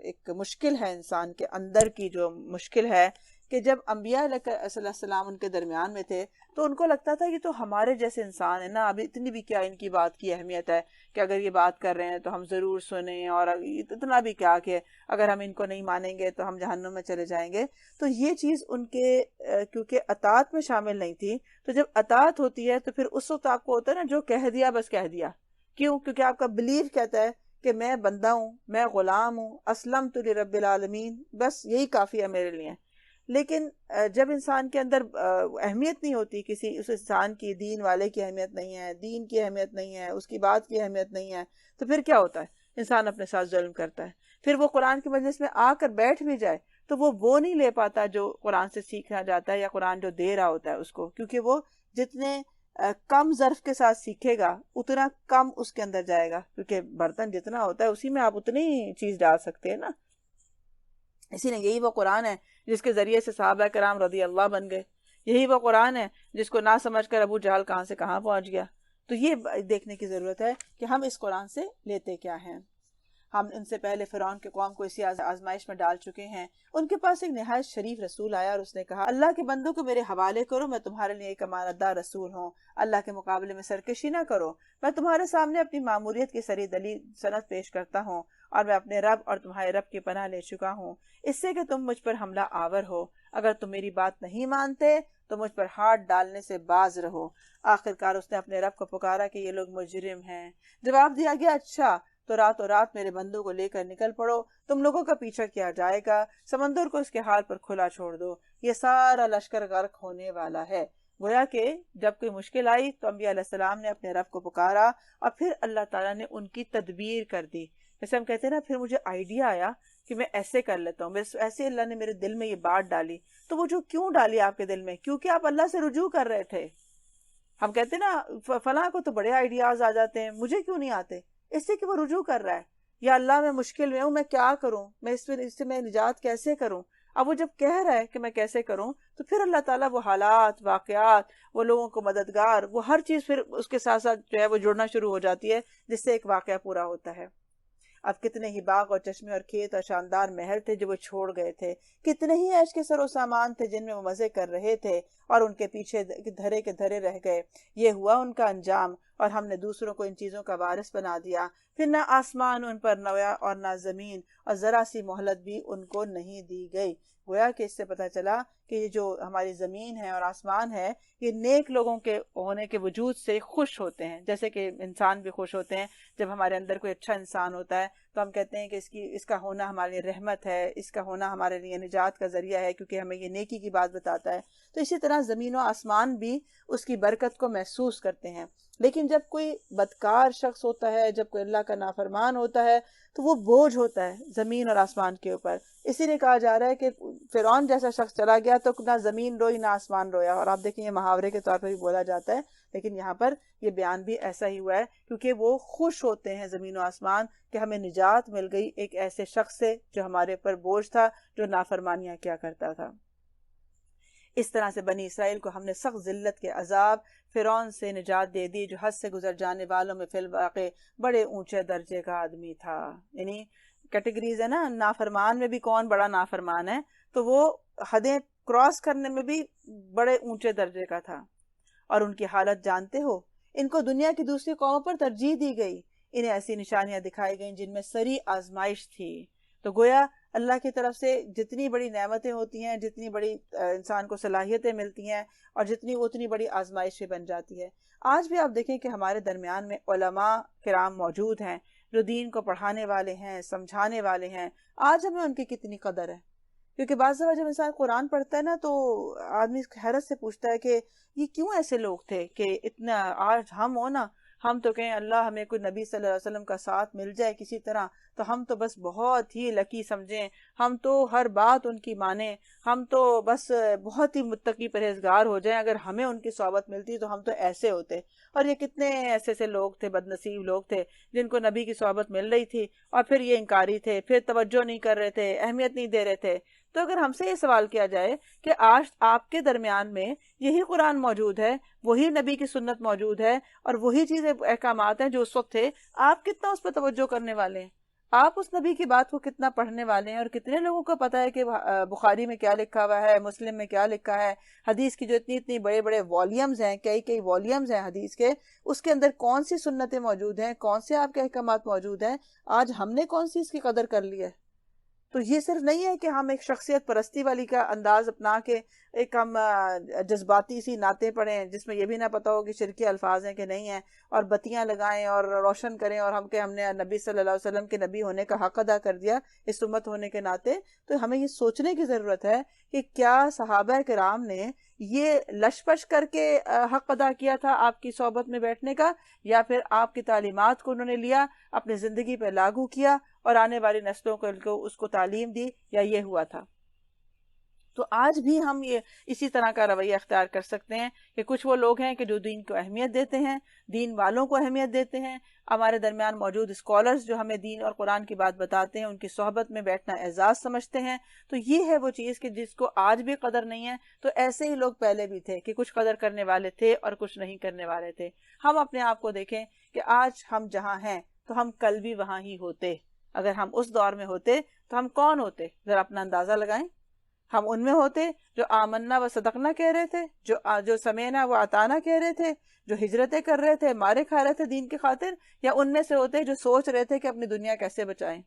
ایک مشکل ہے انسان کے اندر کی، جو مشکل ہے کہ جب انبیاء علیہ السلام ان کے درمیان میں تھے تو ان کو لگتا تھا یہ تو ہمارے جیسے انسان ہے نا، اب اتنی بھی کیا ان کی بات کی اہمیت ہے کہ اگر یہ بات کر رہے ہیں تو ہم ضرور سنیں، اور اتنا بھی کیا کہ اگر ہم ان کو نہیں مانیں گے تو ہم جہنم میں چلے جائیں گے۔ تو یہ چیز ان کے کیونکہ اطاعت میں شامل نہیں تھی، تو جب اطاعت ہوتی ہے تو پھر اس وقت آپ کو ہوتا ہے نا جو کہہ دیا بس کہہ دیا، کیوں؟ کیونکہ آپ کا بلیف کہتا ہے کہ میں بندہ ہوں، میں غلام ہوں، اسلمت لرب العالمین، بس یہی کافی ہے میرے لیے۔ لیکن جب انسان کے اندر اہمیت نہیں ہوتی کسی، اس انسان کی، دین والے کی اہمیت نہیں ہے، دین کی اہمیت نہیں ہے، اس کی بات کی اہمیت نہیں ہے، تو پھر کیا ہوتا ہے؟ انسان اپنے ساتھ ظلم کرتا ہے۔ پھر وہ قرآن کی مجلس میں آ کر بیٹھ بھی جائے تو وہ نہیں لے پاتا جو قرآن سے سیکھنا جاتا ہے یا قرآن جو دے رہا ہوتا ہے اس کو، کیونکہ وہ جتنے کم ظرف کے ساتھ سیکھے گا اتنا کم اس کے اندر جائے گا، کیونکہ برتن جتنا ہوتا ہے اسی میں آپ اتنی چیز ڈال سکتے ہیں نا۔ اسی لیے یہی وہ قرآن ہے جس کے ذریعے سے صحابہ کرام رضی اللہ بن گئے، یہی وہ قرآن ہے جس کو نہ سمجھ کر ابو جہل کہاں سے کہاں پہنچ گیا۔ تو یہ دیکھنے کی ضرورت ہے کہ ہم اس قرآن سے لیتے کیا ہیں۔ ہم ان سے پہلے فرعون کے قوم کو اسی آزمائش میں ڈال چکے ہیں۔ ان کے پاس ایک نہایت شریف رسول آیا اور اس نے کہا اللہ کے بندوں کو میرے حوالے کرو، میں تمہارے لیے ایک امانت دار رسول ہوں، اللہ کے مقابلے میں سرکشی نہ کرو، میں تمہارے سامنے اپنی ماموریت کی سری دلیل سند پیش کرتا ہوں، اور میں اپنے رب اور تمہارے رب کی پناہ لے چکا ہوں اس سے کہ تم مجھ پر حملہ آور ہو، اگر تم میری بات نہیں مانتے تو مجھ پر ہاتھ ڈالنے سے باز رہو۔ آخرکار اس نے اپنے رب کو پکارا کہ یہ لوگ مجرم ہیں۔ جواب دیا گیا اچھا تو راتوں رات میرے بندوں کو لے کر نکل پڑو، تم لوگوں کا پیچھا کیا جائے گا، سمندر کو اس کے حال پر کھلا چھوڑ دو، یہ سارا لشکر غرق ہونے والا ہے۔ گویا کہ جب کوئی مشکل آئی تو انبیاء علیہ السلام نے اپنے رب کو پکارا اور پھر اللہ تعالیٰ نے ان کی تدبیر کر دی۔ جیسے ہم کہتے ہیں نا، پھر مجھے آئیڈیا آیا کہ میں ایسے کر لیتا ہوں، بس ایسے اللہ نے میرے دل میں یہ بات ڈالی۔ تو وہ جو کیوں ڈالی آپ کے دل میں؟ کیونکہ آپ اللہ سے رجوع کر رہے تھے۔ ہم کہتے ہیں نا فلاں کو تو بڑے آئیڈیاز آ جاتے ہیں، مجھے کیوں نہیں آتے؟ اس سے کہ وہ رجوع کر رہا ہے، یا اللہ میں مشکل میں ہوں، میں کیا کروں، میں اس سے میں نجات کیسے کروں؟ اب وہ جب کہہ رہا ہے کہ میں کیسے کروں، تو پھر اللہ تعالیٰ وہ حالات، واقعات، وہ لوگوں کو مددگار، وہ ہر چیز پھر اس کے ساتھ ساتھ جو ہے وہ جڑنا شروع ہو جاتی ہے، جس سے ایک واقعہ پورا ہوتا ہے۔ اب کتنے ہی باغ اور چشمے اور کھیت اور شاندار محل تھے جو وہ چھوڑ گئے تھے، کتنے ہی عیش کے سر و سامان تھے جن میں وہ مزے کر رہے تھے اور ان کے پیچھے دھرے کے دھرے رہ گئے۔ یہ ہوا ان کا انجام، اور ہم نے دوسروں کو ان چیزوں کا وارث بنا دیا۔ پھر نہ آسمان ان پر نویا اور نہ زمین، اور ذرا سی مہلت بھی ان کو نہیں دی گئی۔ گویا کہ اس سے پتہ چلا کہ یہ جو ہماری زمین ہے اور آسمان ہے، یہ نیک لوگوں کے ہونے کے وجود سے خوش ہوتے ہیں، جیسے کہ انسان بھی خوش ہوتے ہیں۔ جب ہمارے اندر کوئی اچھا انسان ہوتا ہے تو ہم کہتے ہیں کہ اس کا ہونا ہمارے لیے رحمت ہے، اس کا ہونا ہمارے لیے نجات کا ذریعہ ہے، کیونکہ ہمیں یہ نیکی کی بات بتاتا ہے. تو اسی طرح زمین و آسمان بھی اس کی برکت کو محسوس کرتے ہیں. لیکن جب کوئی بدکار شخص ہوتا ہے، جب کوئی اللہ کا نافرمان ہوتا ہے، تو وہ بوجھ ہوتا ہے زمین اور آسمان کے اوپر. اسی لیے کہا جا رہا ہے کہ فرعون جیسا شخص چلا گیا تو نہ زمین روئی نہ آسمان رویا. اور آپ دیکھیں یہ محاورے کے طور پر بھی بولا جاتا ہے، لیکن یہاں پر یہ بیان بھی ایسا ہی ہوا ہے، کیونکہ وہ خوش ہوتے ہیں زمین و آسمان کہ ہمیں نجات مل گئی ایک ایسے شخص سے جو ہمارے پر بوجھ تھا، جو نافرمانیاں کیا کرتا تھا. اس طرح سے بنی اسرائیل کو ہم نے سخت ذلت کے عذاب فرعون سے نجات دے دی، جو حد سے گزر جانے والوں میں فی الواقع بڑے اونچے درجے کا آدمی تھا. یعنی کیٹیگریز ہے نا، نافرمان میں بھی کون بڑا نافرمان ہے، تو وہ حدیں کراس کرنے میں بھی بڑے اونچے درجے کا تھا. اور ان کی حالت جانتے ہو، ان کو دنیا کی دوسری قوموں پر ترجیح دی گئی، انہیں ایسی نشانیاں دکھائی گئیں جن میں سری آزمائش تھی. تو گویا اللہ کی طرف سے جتنی بڑی نعمتیں ہوتی ہیں، جتنی بڑی انسان کو صلاحیتیں ملتی ہیں، اور اتنی بڑی آزمائشیں بن جاتی ہے. آج بھی آپ دیکھیں کہ ہمارے درمیان میں علماء کرام موجود ہیں جو دین کو پڑھانے والے ہیں، سمجھانے والے ہیں. آج ہمیں ان کی کتنی قدر ہے، کیونکہ بعض دفعہ جب انسان قرآن پڑھتا ہے نا تو آدمی حیرت سے پوچھتا ہے کہ یہ کیوں ایسے لوگ تھے کہ اتنا، آج ہم ہو نا، ہم تو کہیں اللہ ہمیں کوئی نبی صلی اللہ علیہ وسلم کا ساتھ مل جائے کسی طرح تو ہم تو بس بہت ہی لکی سمجھیں، ہم تو ہر بات ان کی مانیں، ہم تو بس بہت ہی متقی پرہیزگار ہو جائیں، اگر ہمیں ان کی صحبت ملتی تو ہم تو ایسے ہوتے. اور یہ کتنے ایسے لوگ تھے، بد نصیب لوگ تھے جن کو نبی کی صحبت مل رہی تھی اور پھر یہ انکاری تھے، پھر توجہ نہیں کر رہے تھے، اہمیت نہیں دے رہے تھے. تو اگر ہم سے یہ سوال کیا جائے کہ آج آپ کے درمیان میں یہی قرآن موجود ہے، وہی نبی کی سنت موجود ہے، اور وہی چیزیں احکامات ہیں جو اس وقت تھے، آپ کتنا اس پہ توجہ کرنے والے ہیں؟ آپ اس نبی کی بات کو کتنا پڑھنے والے ہیں؟ اور کتنے لوگوں کو پتا ہے کہ بخاری میں کیا لکھا ہوا ہے، مسلم میں کیا لکھا ہے، حدیث کی جو اتنی بڑے بڑے والیومز ہیں، کئی والیومز ہیں حدیث کے، اس کے اندر کون سی سنتیں موجود ہیں، کون سے آپ کے احکامات موجود ہیں؟ آج ہم نے کون سی اس کی قدر کر لی ہے؟ تو یہ صرف نہیں ہے کہ ہم ایک شخصیت پرستی والی کا انداز اپنا کے ایک ہم جذباتی سی نعتیں پڑھیں جس میں یہ بھی نہ پتا ہو کہ شرکی الفاظ ہیں کہ نہیں ہیں، اور بتیاں لگائیں اور روشن کریں اور ہم نے نبی صلی اللہ علیہ وسلم کے نبی ہونے کا حق ادا کر دیا اس امت ہونے کے ناطے. تو ہمیں یہ سوچنے کی ضرورت ہے کہ کیا صحابہ کرام نے یہ لش پش کر کے حق ادا کیا تھا آپ کی صحبت میں بیٹھنے کا، یا پھر آپ کی تعلیمات کو انہوں نے لیا، اپنی زندگی پہ لاگو کیا اور آنے والی نسلوں کو اس کو تعلیم دی، یا یہ ہوا تھا؟ تو آج بھی ہم یہ اسی طرح کا رویہ اختیار کر سکتے ہیں کہ کچھ وہ لوگ ہیں کہ جو دین کو اہمیت دیتے ہیں، دین والوں کو اہمیت دیتے ہیں. ہمارے درمیان موجود اسکالرز جو ہمیں دین اور قرآن کی بات بتاتے ہیں، ان کی صحبت میں بیٹھنا اعزاز سمجھتے ہیں. تو یہ ہے وہ چیز کہ جس کو آج بھی قدر نہیں ہے. تو ایسے ہی لوگ پہلے بھی تھے کہ کچھ قدر کرنے والے تھے اور کچھ نہیں کرنے والے تھے. ہم اپنے آپ کو دیکھیں کہ آج ہم جہاں ہیں تو ہم کل بھی وہاں ہی ہوتے. اگر ہم اس دور میں ہوتے تو ہم کون ہوتے؟ ذرا اپنا اندازہ لگائیں. ہم ان میں ہوتے جو آمنا و صدقنا کہہ رہے تھے، جو سمینا و اطانا کہہ رہے تھے، جو ہجرتیں کر رہے تھے، مارے کھا رہے تھے دین کی خاطر، یا ان میں سے ہوتے جو سوچ رہے تھے کہ اپنی دنیا کیسے بچائیں؟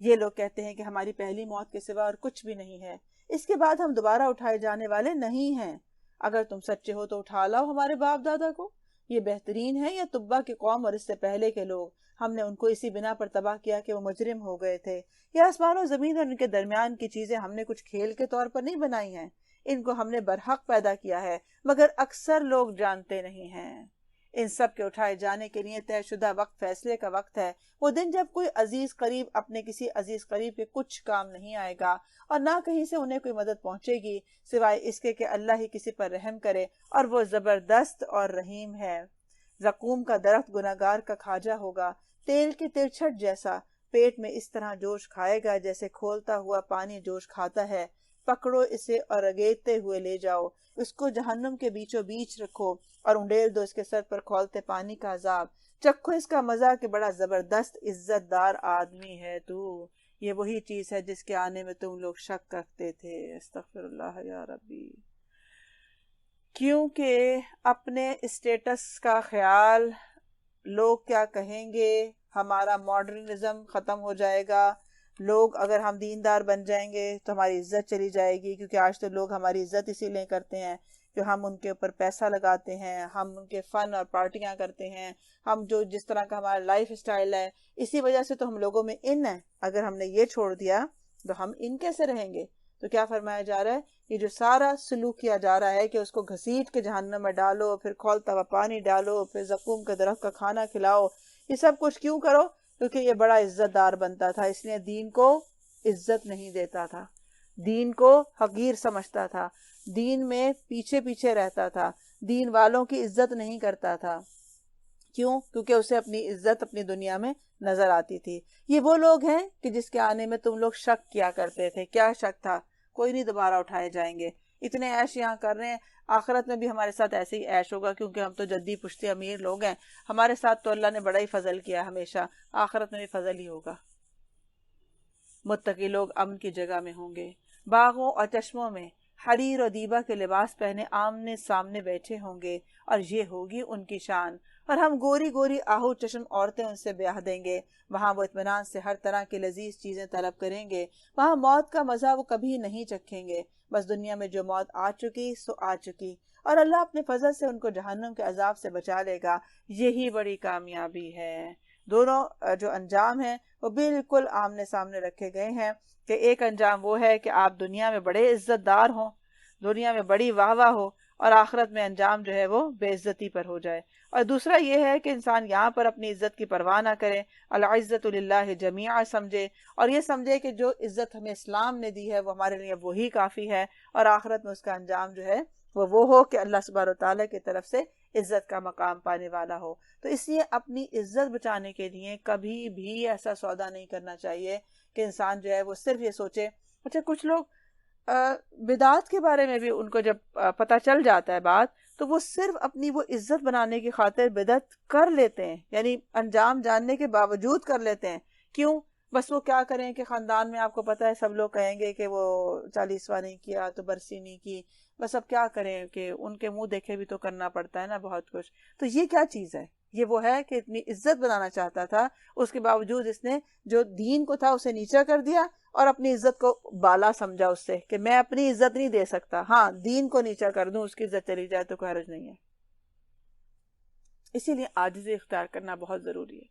یہ لوگ کہتے ہیں کہ ہماری پہلی موت کے سوا اور کچھ بھی نہیں ہے، اس کے بعد ہم دوبارہ اٹھائے جانے والے نہیں ہیں. اگر تم سچے ہو تو اٹھا لاؤ ہمارے باپ دادا کو. یہ بہترین ہے یا تبا کی قوم اور اس سے پہلے کے لوگ؟ ہم نے ان کو اسی بنا پر تباہ کیا کہ وہ مجرم ہو گئے تھے. یہ آسمان و زمین اور ان کے درمیان کی چیزیں ہم نے کچھ کھیل کے طور پر نہیں بنائی ہیں، ان کو ہم نے برحق پیدا کیا ہے، مگر اکثر لوگ جانتے نہیں ہیں. ان سب کے اٹھائے جانے کے لیے طے شدہ وقت فیصلے کا وقت ہے. وہ دن جب کوئی عزیز قریب اپنے کسی عزیز قریب کے کچھ کام نہیں آئے گا، اور نہ کہیں سے انہیں کوئی مدد پہنچے گی سوائے اس کے کہ اللہ ہی کسی پر رحم کرے، اور وہ زبردست اور رحیم ہے. زقوم کا درخت گناہگار کا کھاجا ہوگا، تیل کی ترچھٹ جیسا، پیٹ میں اس طرح جوش کھائے گا جیسے کھولتا ہوا پانی جوش کھاتا ہے. پکڑو اسے اور رگیدتے ہوئے لے جاؤ، اس کو جہنم کے بیچوں بیچ رکھو اور انڈیل دو اس کے سر پر کھولتے پانی کا عذاب. چکھو اس کا مزہ کہ بڑا زبردست عزت دار آدمی ہے تو. یہ وہی چیز ہے جس کے آنے میں تم لوگ شک کرتے تھے. استغفر اللہ یا ربی. کیونکہ اپنے اسٹیٹس کا خیال، لوگ کیا کہیں گے، ہمارا ماڈرنزم ختم ہو جائے گا، لوگ اگر ہم دیندار بن جائیں گے تو ہماری عزت چلی جائے گی، کیونکہ آج تو لوگ ہماری عزت اسی لیے کرتے ہیں جو ہم ان کے اوپر پیسہ لگاتے ہیں، ہم ان کے فن اور پارٹیاں کرتے ہیں، ہم جو جس طرح کا ہمارا لائف اسٹائل ہے، اسی وجہ سے تو ہم لوگوں میں ان ہے۔ اگر ہم نے یہ چھوڑ دیا تو ہم ان کیسے رہیں گے؟ تو کیا فرمایا جا رہا ہے؟ یہ جو سارا سلوک کیا جا رہا ہے کہ اس کو گھسیٹ کے جہنم میں ڈالو، پھر کھولتا ہوا پانی ڈالو، پھر زقوم کے درخت کا کھانا کھلاؤ، یہ سب کچھ کیوں کرو؟ کیونکہ یہ بڑا عزت دار بنتا تھا، اس لیے دین کو عزت نہیں دیتا تھا، دین کو حقیر سمجھتا تھا، دین میں پیچھے پیچھے رہتا تھا، دین والوں کی عزت نہیں کرتا تھا۔ کیوں؟ کیونکہ اسے اپنی عزت اپنی دنیا میں نظر آتی تھی۔ یہ وہ لوگ ہیں کہ جس کے آنے میں تم لوگ شک کیا کرتے تھے۔ کیا شک تھا؟ کوئی نہیں دوبارہ اٹھائے جائیں گے، اتنے عیش یہاں کر رہے ہیں، آخرت میں بھی ہمارے ساتھ ایسے ہی عیش ہوگا، کیونکہ ہم تو جدی پشتی امیر لوگ ہیں، ہمارے ساتھ تو اللہ نے بڑا ہی فضل کیا، ہمیشہ آخرت میں بھی فضل ہی ہوگا۔ متقی لوگ امن کی جگہ میں ہوں گے، باغوں اور چشموں میں حریر اور دیبا کے لباس پہنے آمنے سامنے بیٹھے ہوں گے، اور یہ ہوگی ان کی شان۔ اور ہم گوری گوری آہو چشم عورتیں ان سے بیاہ دیں گے، وہاں وہ اطمینان سے ہر طرح کی لذیذ چیزیں طلب کریں گے، وہاں موت کا مزہ وہ کبھی نہیں چکھیں گے۔ بس دنیا میں جو موت آ چکی سو آ چکی، اور اللہ اپنے فضل سے ان کو جہنم کے عذاب سے بچا لے گا، یہی بڑی کامیابی ہے۔ دونوں جو انجام ہیں وہ بالکل آمنے سامنے رکھے گئے ہیں، کہ ایک انجام وہ ہے کہ آپ دنیا میں بڑے عزت دار ہوں، دنیا میں بڑی واہ واہ ہو، اور آخرت میں انجام جو ہے وہ بے عزتی پر ہو جائے۔ اور دوسرا یہ ہے کہ انسان یہاں پر اپنی عزت کی پرواہ نہ کرے، العزت للہ جمیعا سمجھے، اور یہ سمجھے کہ جو عزت ہمیں اسلام نے دی ہے وہ ہمارے لیے وہی کافی ہے، اور آخرت میں اس کا انجام جو ہے وہ ہو کہ اللہ سبحانہ و تعالیٰ کی طرف سے عزت کا مقام پانے والا ہو۔ تو اس لیے اپنی عزت بچانے کے لیے کبھی بھی ایسا سودا نہیں کرنا چاہیے کہ انسان جو ہے وہ صرف یہ سوچے۔ اچھا، کچھ لوگ بدعات کے بارے میں بھی ان کو جب پتہ چل جاتا ہے بات، تو وہ صرف اپنی وہ عزت بنانے کی خاطر بدعت کر لیتے ہیں، یعنی انجام جاننے کے باوجود کر لیتے ہیں۔ کیوں؟ بس وہ کیا کریں کہ خاندان میں آپ کو پتہ ہے سب لوگ کہیں گے کہ وہ 40واں نہیں کیا تو برسی نہیں کی، بس اب کیا کریں کہ ان کے منہ دیکھے بھی تو کرنا پڑتا ہے نا بہت کچھ۔ تو یہ کیا چیز ہے؟ یہ وہ ہے کہ اتنی عزت بنانا چاہتا تھا، اس کے باوجود اس نے جو دین کو تھا اسے نیچا کر دیا، اور اپنی عزت کو بالا سمجھا اس سے، کہ میں اپنی عزت نہیں دے سکتا، ہاں دین کو نیچا کر دوں، اس کی عزت چلی جائے تو کوئی حرج نہیں ہے۔ اسی لیے عاجزی اختیار کرنا بہت ضروری ہے،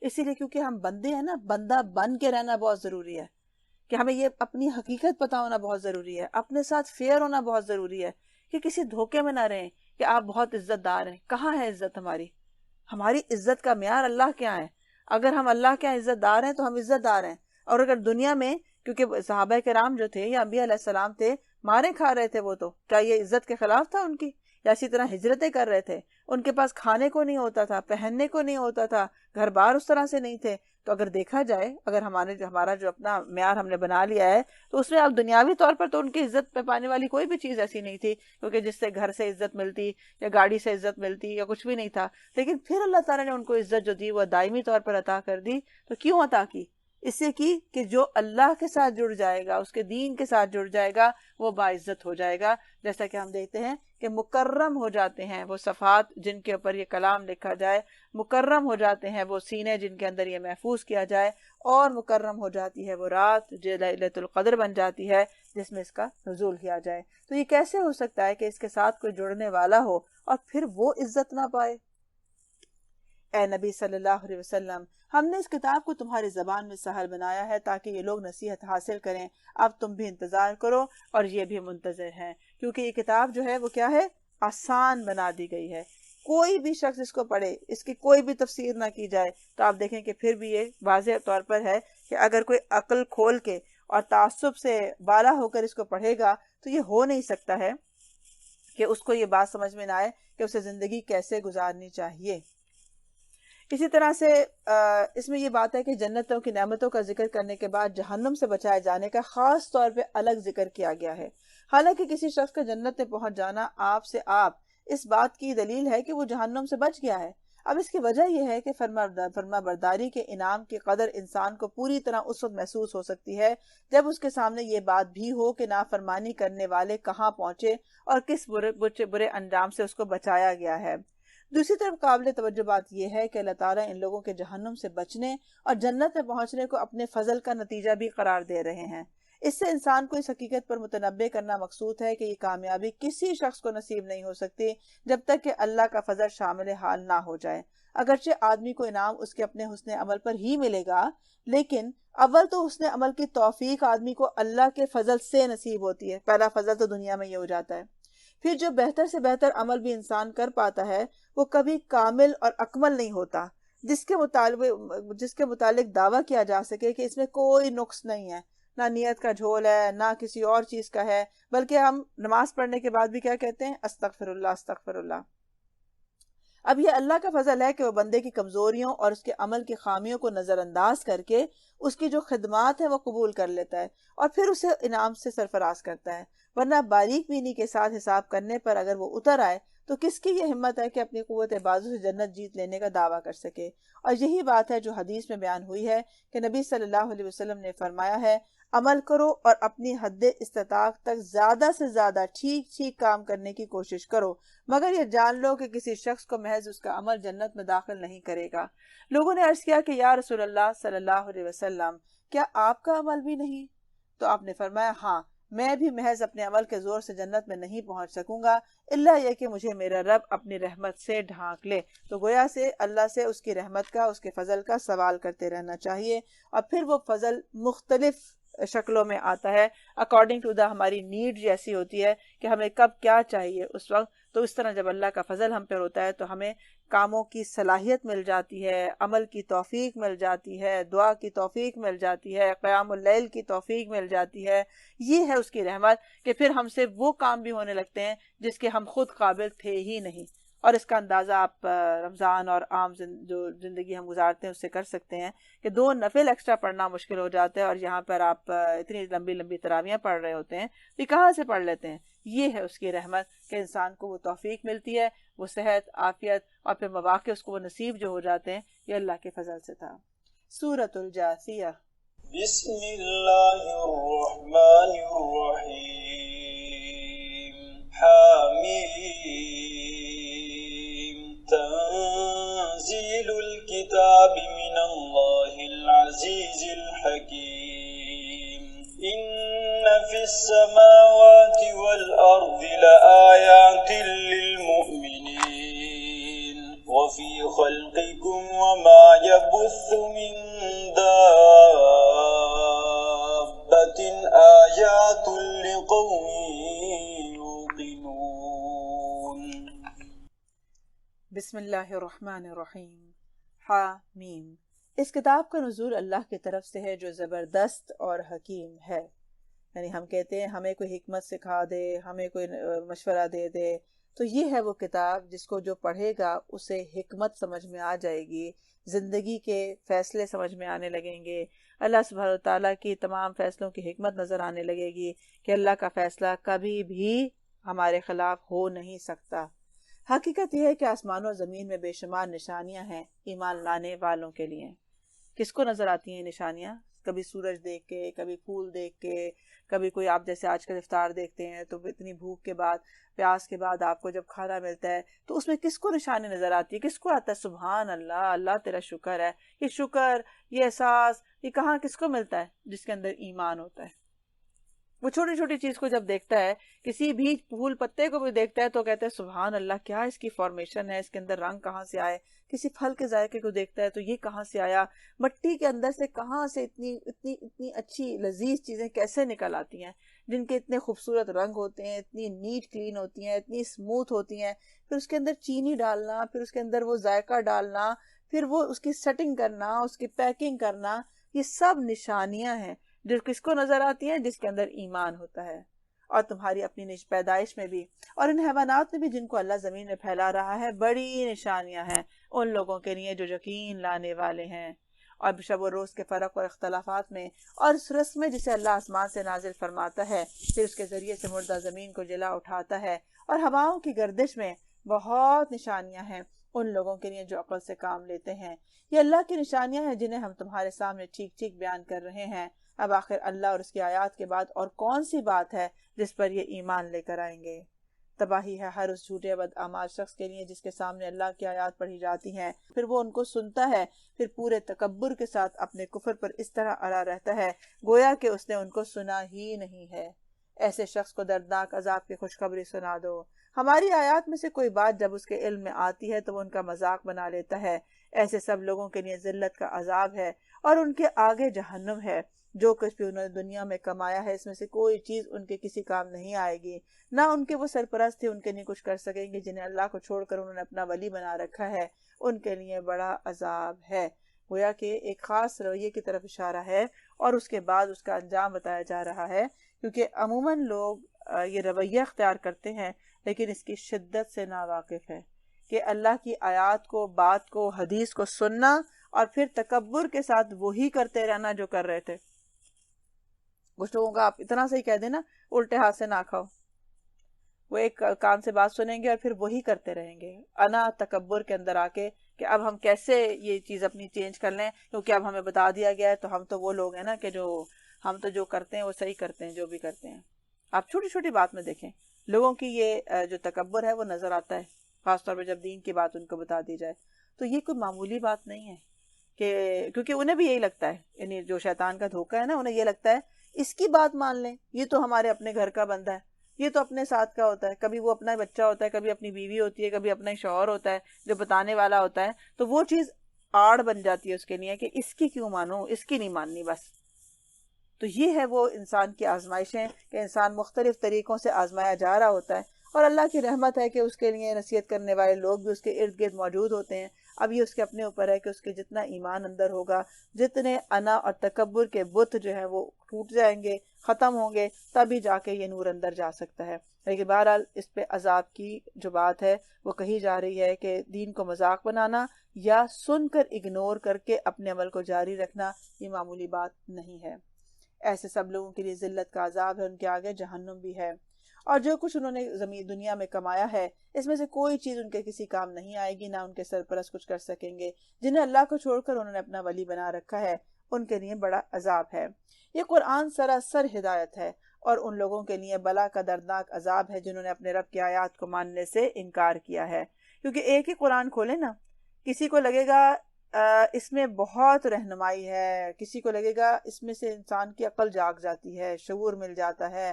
اسی لیے کیونکہ ہم بندے ہیں نا، بندہ بن کے رہنا بہت ضروری ہے، کہ ہمیں یہ اپنی حقیقت پتہ ہونا بہت ضروری ہے، اپنے ساتھ فیئر ہونا بہت ضروری ہے، کہ کسی دھوکے میں نہ رہیں کہ آپ بہت عزت دار ہیں۔ کہاں ہے عزت ہماری؟ ہماری عزت کا معیار اللہ کیا ہے؟ اگر ہم اللہ کے عزت دار ہیں تو ہم عزت دار ہیں، اور اگر دنیا میں، کیونکہ صحابہ کرام جو تھے یا انبیاء علیہ السلام تھے، مارے کھا رہے تھے وہ تو کیا یہ عزت کے خلاف تھا ان کی؟ یا اسی طرح ہجرتیں کر رہے تھے، ان کے پاس کھانے کو نہیں ہوتا تھا، پہننے کو نہیں ہوتا تھا، گھر بار اس طرح سے نہیں تھے۔ تو اگر دیکھا جائے، اگر ہمارا جو اپنا معیار ہم نے بنا لیا ہے، تو اس میں اب دنیاوی طور پر تو ان کی عزت پہ پانے والی کوئی بھی چیز ایسی نہیں تھی، کیونکہ جس سے گھر سے عزت ملتی یا گاڑی سے عزت ملتی یا کچھ بھی نہیں تھا۔ لیکن پھر اللہ تعالیٰ نے ان کو عزت جو دی وہ دائمی طور پر عطا کر دی۔ تو کیوں عطا کی؟ اس سے کی کہ جو اللہ کے ساتھ جڑ جائے گا، اس کے دین کے ساتھ جڑ جائے گا، وہ باعزت ہو جائے گا۔ جیسا کہ ہم دیکھتے ہیں کہ مکرم ہو جاتے ہیں وہ صفحات جن کے اوپر یہ کلام لکھا جائے، مکرم ہو جاتے ہیں وہ سینے جن کے اندر یہ محفوظ کیا جائے، اور مکرم ہو جاتی ہے وہ رات جو لیلۃ القدر بن جاتی ہے جس میں اس کا نزول کیا جائے۔ تو یہ کیسے ہو سکتا ہے کہ اس کے ساتھ کوئی جڑنے والا ہو اور پھر وہ عزت نہ پائے؟ اے نبی صلی اللہ علیہ وسلم، ہم نے اس کتاب کو تمہاری زبان میں سہل بنایا ہے تاکہ یہ لوگ نصیحت حاصل کریں۔ اب تم بھی انتظار کرو اور یہ بھی منتظر ہیں، کیونکہ یہ کتاب جو ہے وہ کیا ہے؟ آسان بنا دی گئی ہے۔ کوئی بھی شخص اس کو پڑھے، اس کی کوئی بھی تفسیر نہ کی جائے، تو آپ دیکھیں کہ پھر بھی یہ واضح طور پر ہے کہ اگر کوئی عقل کھول کے اور تعصب سے بالا ہو کر اس کو پڑھے گا تو یہ ہو نہیں سکتا ہے کہ اس کو یہ بات سمجھ میں نہ آئے کہ اسے زندگی کیسے گزارنی چاہیے۔ اسی طرح سے اس میں یہ بات ہے کہ جنتوں کی نعمتوں کا ذکر کرنے کے بعد جہنم سے بچائے جانے کا خاص طور پہ الگ ذکر کیا گیا ہے۔ حالانکہ کسی شخص کا جنت میں پہنچ جانا آپ اس بات کی دلیل ہے کہ وہ جہنم سے بچ گیا ہے۔ اب اس کی وجہ یہ ہے کہ فرما برداری کے انعام کی قدر انسان کو پوری طرح اس وقت محسوس ہو سکتی ہے جب اس کے سامنے یہ بات بھی ہو کہ نافرمانی کرنے والے کہاں پہنچے اور کس برے انجام سے اس کو بچایا گیا ہے۔ دوسری طرف قابل توجہ بات یہ ہے کہ اللہ تعالیٰ ان لوگوں کے جہنم سے بچنے اور جنت میں پہنچنے کو اپنے فضل کا نتیجہ بھی قرار دے رہے ہیں۔ اس سے انسان کو اس حقیقت پر متنبع کرنا مقصود ہے کہ یہ کامیابی کسی شخص کو نصیب نہیں ہو سکتی جب تک کہ اللہ کا فضل شامل حال نہ ہو جائے۔ اگرچہ آدمی کو انعام اس کے اپنے حسن عمل پر ہی ملے گا، لیکن اول تو حسن عمل کی توفیق آدمی کو اللہ کے فضل سے نصیب ہوتی ہے۔ پہلا فضل تو دنیا میں یہ ہو جاتا ہے۔ پھر جو بہتر سے بہتر عمل بھی انسان کر پاتا ہے وہ کبھی کامل اور اکمل نہیں ہوتا، جس کے متعلق دعویٰ کیا جا سکے کہ اس میں کوئی نقص نہیں ہے، نہ نیت کا جھول ہے، نہ کسی اور چیز کا ہے، بلکہ ہم نماز پڑھنے کے بعد بھی کیا کہتے ہیں؟ استغفر اللہ استغفر اللہ۔ اب یہ اللہ کا فضل ہے کہ وہ بندے کی کمزوریوں اور اس کے عمل کی خامیوں کو نظر انداز کر کے اس کی جو خدمات ہیں وہ قبول کر لیتا ہے اور پھر اسے انعام سے سرفراز کرتا ہے، ورنہ باریک بینی کے ساتھ حساب کرنے پر اگر وہ اتر آئے تو کس کی یہ ہمت ہے کہ اپنی قوت بازو سے جنت جیت لینے کا دعویٰ کر سکے؟ اور یہی بات ہے جو حدیث میں بیان ہوئی ہے کہ نبی صلی اللہ علیہ وسلم نے فرمایا ہے، عمل کرو اور اپنی حد استطاعت تک زیادہ سے زیادہ ٹھیک کام کرنے کی کوشش کرو، مگر یہ جان لو کہ کسی شخص کو محض اس کا عمل جنت میں داخل نہیں کرے گا۔ لوگوں نے عرض کیا کہ یا رسول اللہ صلی اللہ علیہ وسلم، کیا آپ کا عمل بھی نہیں؟ تو آپ نے فرمایا، ہاں، میں بھی محض اپنے عمل کے زور سے جنت میں نہیں پہنچ سکوں گا، الا یہ کہ مجھے میرا رب اپنی رحمت سے ڈھانک لے۔ تو گویا سے اللہ سے اس کی رحمت کا، اس کے فضل کا سوال کرتے رہنا چاہیے، اور پھر وہ فضل مختلف شکلوں میں آتا ہے اکارڈنگ ٹو ہماری نیڈ جیسی ہوتی ہے کہ ہمیں کب کیا چاہیے اس وقت۔ تو اس طرح جب اللہ کا فضل ہم پر ہوتا ہے تو ہمیں کاموں کی صلاحیت مل جاتی ہے، عمل کی توفیق مل جاتی ہے، دعا کی توفیق مل جاتی ہے، قیام اللیل کی توفیق مل جاتی ہے۔ یہ ہے اس کی رحمت کہ پھر ہم سے وہ کام بھی ہونے لگتے ہیں جس کے ہم خود قابل تھے ہی نہیں۔ اور اس کا اندازہ آپ رمضان اور عام جو زندگی ہم گزارتے ہیں اس سے کر سکتے ہیں کہ 2 نفل ایکسٹرا پڑھنا مشکل ہو جاتا ہے، اور یہاں پر آپ اتنی لمبی لمبی تراویحیں پڑھ رہے ہوتے ہیں، یہ کہاں سے پڑھ لیتے ہیں؟ یہ ہے اس کی رحمت کہ انسان کو وہ توفیق ملتی ہے، وہ صحت، عافیت، اور پھر مواقع اس کو وہ نصیب جو ہو جاتے ہیں، یہ اللہ کے فضل سے تھا۔ سورۃ الجاثیہ۔ بسم اللہ الرحمن الرحیم۔ حامیم۔ تنزیل الکتاب من اللہ العزیز الحکیم۔ ان فی السماوات والارض لآیات للمؤمنین وفی خلقکم وما یبث من دابۃ آیات لقوم یوقنون۔ بسم اللہ الرحمن الرحیم۔ حامیم۔ اس کتاب کا نزول اللہ کی طرف سے ہے جو زبردست اور حکیم ہے۔ یعنی ہم کہتے ہیں ہمیں کوئی حکمت سکھا دے، ہمیں کوئی مشورہ دے دے، تو یہ ہے وہ کتاب جس کو جو پڑھے گا اسے حکمت سمجھ میں آ جائے گی، زندگی کے فیصلے سمجھ میں آنے لگیں گے، اللہ سبحانہ وتعالیٰ کی تمام فیصلوں کی حکمت نظر آنے لگے گی کہ اللہ کا فیصلہ کبھی بھی ہمارے خلاف ہو نہیں سکتا۔ حقیقت یہ ہے کہ آسمان و زمین میں بے شمار نشانیاں ہیں ایمان لانے والوں کے لیے۔ کس کو نظر آتی ہیں نشانیاں؟ کبھی سورج دیکھ کے، کبھی پھول دیکھ کے، کبھی کوئی آپ جیسے آج کل افطار دیکھتے ہیں تو اتنی بھوک کے بعد، پیاس کے بعد آپ کو جب کھانا ملتا ہے تو اس میں کس کو نشانی نظر آتی ہے؟ کس کو آتا ہے سبحان اللہ، اللہ تیرا شکر ہے؟ یہ شکر، یہ احساس، یہ کہاں کس کو ملتا ہے؟ جس کے اندر ایمان ہوتا ہے۔ وہ چھوٹی چھوٹی چیز کو جب دیکھتا ہے، کسی بھی پھول پتے کو بھی دیکھتا ہے تو کہتا ہے سبحان اللہ، کیا اس کی فارمیشن ہے، اس کے اندر رنگ کہاں سے آئے؟ کسی پھل کے ذائقے کو دیکھتا ہے تو یہ کہاں سے آیا؟ مٹی کے اندر سے کہاں سے اتنی اچھی لذیذ چیزیں کیسے نکل آتی ہیں، جن کے اتنے خوبصورت رنگ ہوتے ہیں، اتنی نیٹ کلین ہوتی ہیں، اتنی اسموتھ ہوتی ہیں، پھر اس کے اندر چینی ڈالنا، پھر اس کے اندر وہ ذائقہ ڈالنا، پھر وہ اس کی سیٹنگ کرنا، اس کی پیکنگ کرنا، یہ سب نشانیاں ہیں جو کس کو نظر آتی ہیں؟ جس کے اندر ایمان ہوتا ہے۔ اور تمہاری اپنی پیدائش میں بھی اور ان حیوانات میں بھی جن کو اللہ زمین میں پھیلا رہا ہے بڑی نشانیاں ہیں ان لوگوں کے لیے جو یقین لانے والے ہیں۔ اور شب و روز کے فرق اور اختلافات میں اور اس رسم میں جسے اللہ آسمان سے نازل فرماتا ہے، پھر اس کے ذریعے سے مردہ زمین کو جلا اٹھاتا ہے، اور ہواؤں کی گردش میں بہت نشانیاں ہیں ان لوگوں کے لیے جو عقل سے کام لیتے ہیں۔ یہ اللہ کی نشانیاں ہیں جنہیں ہم تمہارے سامنے ٹھیک بیان کر رہے ہیں۔ اب آخر اللہ اور اس کی آیات کے بعد اور کون سی بات ہے جس پر یہ ایمان لے کر آئیں گے؟ تباہی ہے ہر اس جھوٹے بدعمال شخص کے لیے جس کے سامنے اللہ کی آیات پڑھی جاتی ہیں، پھر وہ ان کو سنتا ہے، پھر پورے تکبر کے ساتھ اپنے کفر پر اس طرح اڑا رہتا ہے گویا کہ اس نے ان کو سنا ہی نہیں ہے۔ ایسے شخص کو دردناک عذاب کی خوشخبری سنا دو۔ ہماری آیات میں سے کوئی بات جب اس کے علم میں آتی ہے تو وہ ان کا مذاق بنا لیتا ہے۔ ایسے سب لوگوں کے لیے ذلت کا عذاب ہے اور ان کے آگے جہنم ہے۔ جو کچھ بھی انہوں نے دنیا میں کمایا ہے اس میں سے کوئی چیز ان کے کسی کام نہیں آئے گی، نہ ان کے وہ سرپرست تھے ان کے لیے کچھ کر سکیں گے جنہیں اللہ کو چھوڑ کر انہوں نے اپنا ولی بنا رکھا ہے، ان کے لیے بڑا عذاب ہے۔ گویا کہ ایک خاص رویے کی طرف اشارہ ہے اور اس کے بعد اس کا انجام بتایا جا رہا ہے، کیونکہ عموماً لوگ یہ رویہ اختیار کرتے ہیں لیکن اس کی شدت سے ناواقف ہے کہ اللہ کی آیات کو، بات کو، حدیث کو سننا اور پھر تکبر کے ساتھ وہی کرتے رہنا جو کر رہے تھے۔ کچھ لوگوں کا آپ اتنا صحیح کہہ دینا الٹے ہاتھ سے نہ کھاؤ، وہ ایک کان سے بات سنیں گے اور پھر وہی کرتے رہیں گے، انا تکبر کے اندر آ کے کہ اب ہم کیسے یہ چیز اپنی چینج کر لیں کیونکہ اب ہمیں بتا دیا گیا ہے تو ہم تو وہ لوگ ہیں نا کہ جو ہم تو جو کرتے ہیں وہ صحیح کرتے ہیں، جو بھی کرتے ہیں۔ آپ چھوٹی چھوٹی بات میں دیکھیں لوگوں کی یہ جو تکبر ہے وہ نظر آتا ہے، خاص طور پہ جب دین کی بات ان کو بتا دی جائے تو یہ کوئی معمولی بات نہیں ہے کہ کیونکہ انہیں بھی یہی لگتا ہے، یعنی جو شیطان کا دھوکہ ہے نا، انہیں یہ لگتا ہے اس کی بات مان لیں، یہ تو ہمارے اپنے گھر کا بندہ ہے، یہ تو اپنے ساتھ کا ہوتا ہے، کبھی وہ اپنا بچہ ہوتا ہے، کبھی اپنی بیوی ہوتی ہے، کبھی اپنا شوہر ہوتا ہے جو بتانے والا ہوتا ہے، تو وہ چیز آڑ بن جاتی ہے اس کے لیے کہ اس کی کیوں مانوں، اس کی نہیں ماننی بس۔ تو یہ ہے وہ انسان کی آزمائشیں کہ انسان مختلف طریقوں سے آزمایا جا رہا ہوتا ہے، اور اللہ کی رحمت ہے کہ اس کے لیے نصیحت کرنے والے لوگ بھی اس کے ارد گرد موجود ہوتے ہیں۔ اب یہ اس کے اپنے اوپر ہے کہ اس کے جتنا ایمان اندر ہوگا، جتنے انا اور تکبر کے بت جو ہیں وہ ٹوٹ جائیں گے، ختم ہوں گے، تبھی جا کے یہ نور اندر جا سکتا ہے۔ لیکن بہرحال اس پہ عذاب کی جو بات ہے وہ کہی جا رہی ہے کہ دین کو مذاق بنانا یا سن کر اگنور کر کے اپنے عمل کو جاری رکھنا یہ معمولی بات نہیں ہے۔ ایسے سب لوگوں کے لیے ذلت کا عذاب ہے، ان کے آگے جہنم بھی ہے، اور جو کچھ انہوں نے زمین دنیا میں کمایا ہے اس میں سے کوئی چیز ان کے کسی کام نہیں آئے گی، نہ ان کے سرپرست کچھ کر سکیں گے۔ جنہیں اللہ کو چھوڑ کر انہوں نے اپنا ولی بنا رکھا ہے ان کے لیے بڑا عذاب ہے۔ یہ قرآن سراسر ہدایت ہے اور ان لوگوں کے لیے بلا کا دردناک عذاب ہے جنہوں نے اپنے رب کی آیات کو ماننے سے انکار کیا ہے۔ کیونکہ ایک ہی قرآن کھولے نا، کسی کو لگے گا اس میں بہت رہنمائی ہے، کسی کو لگے گا اس میں سے انسان کی عقل جاگ جاتی ہے، شعور مل جاتا ہے،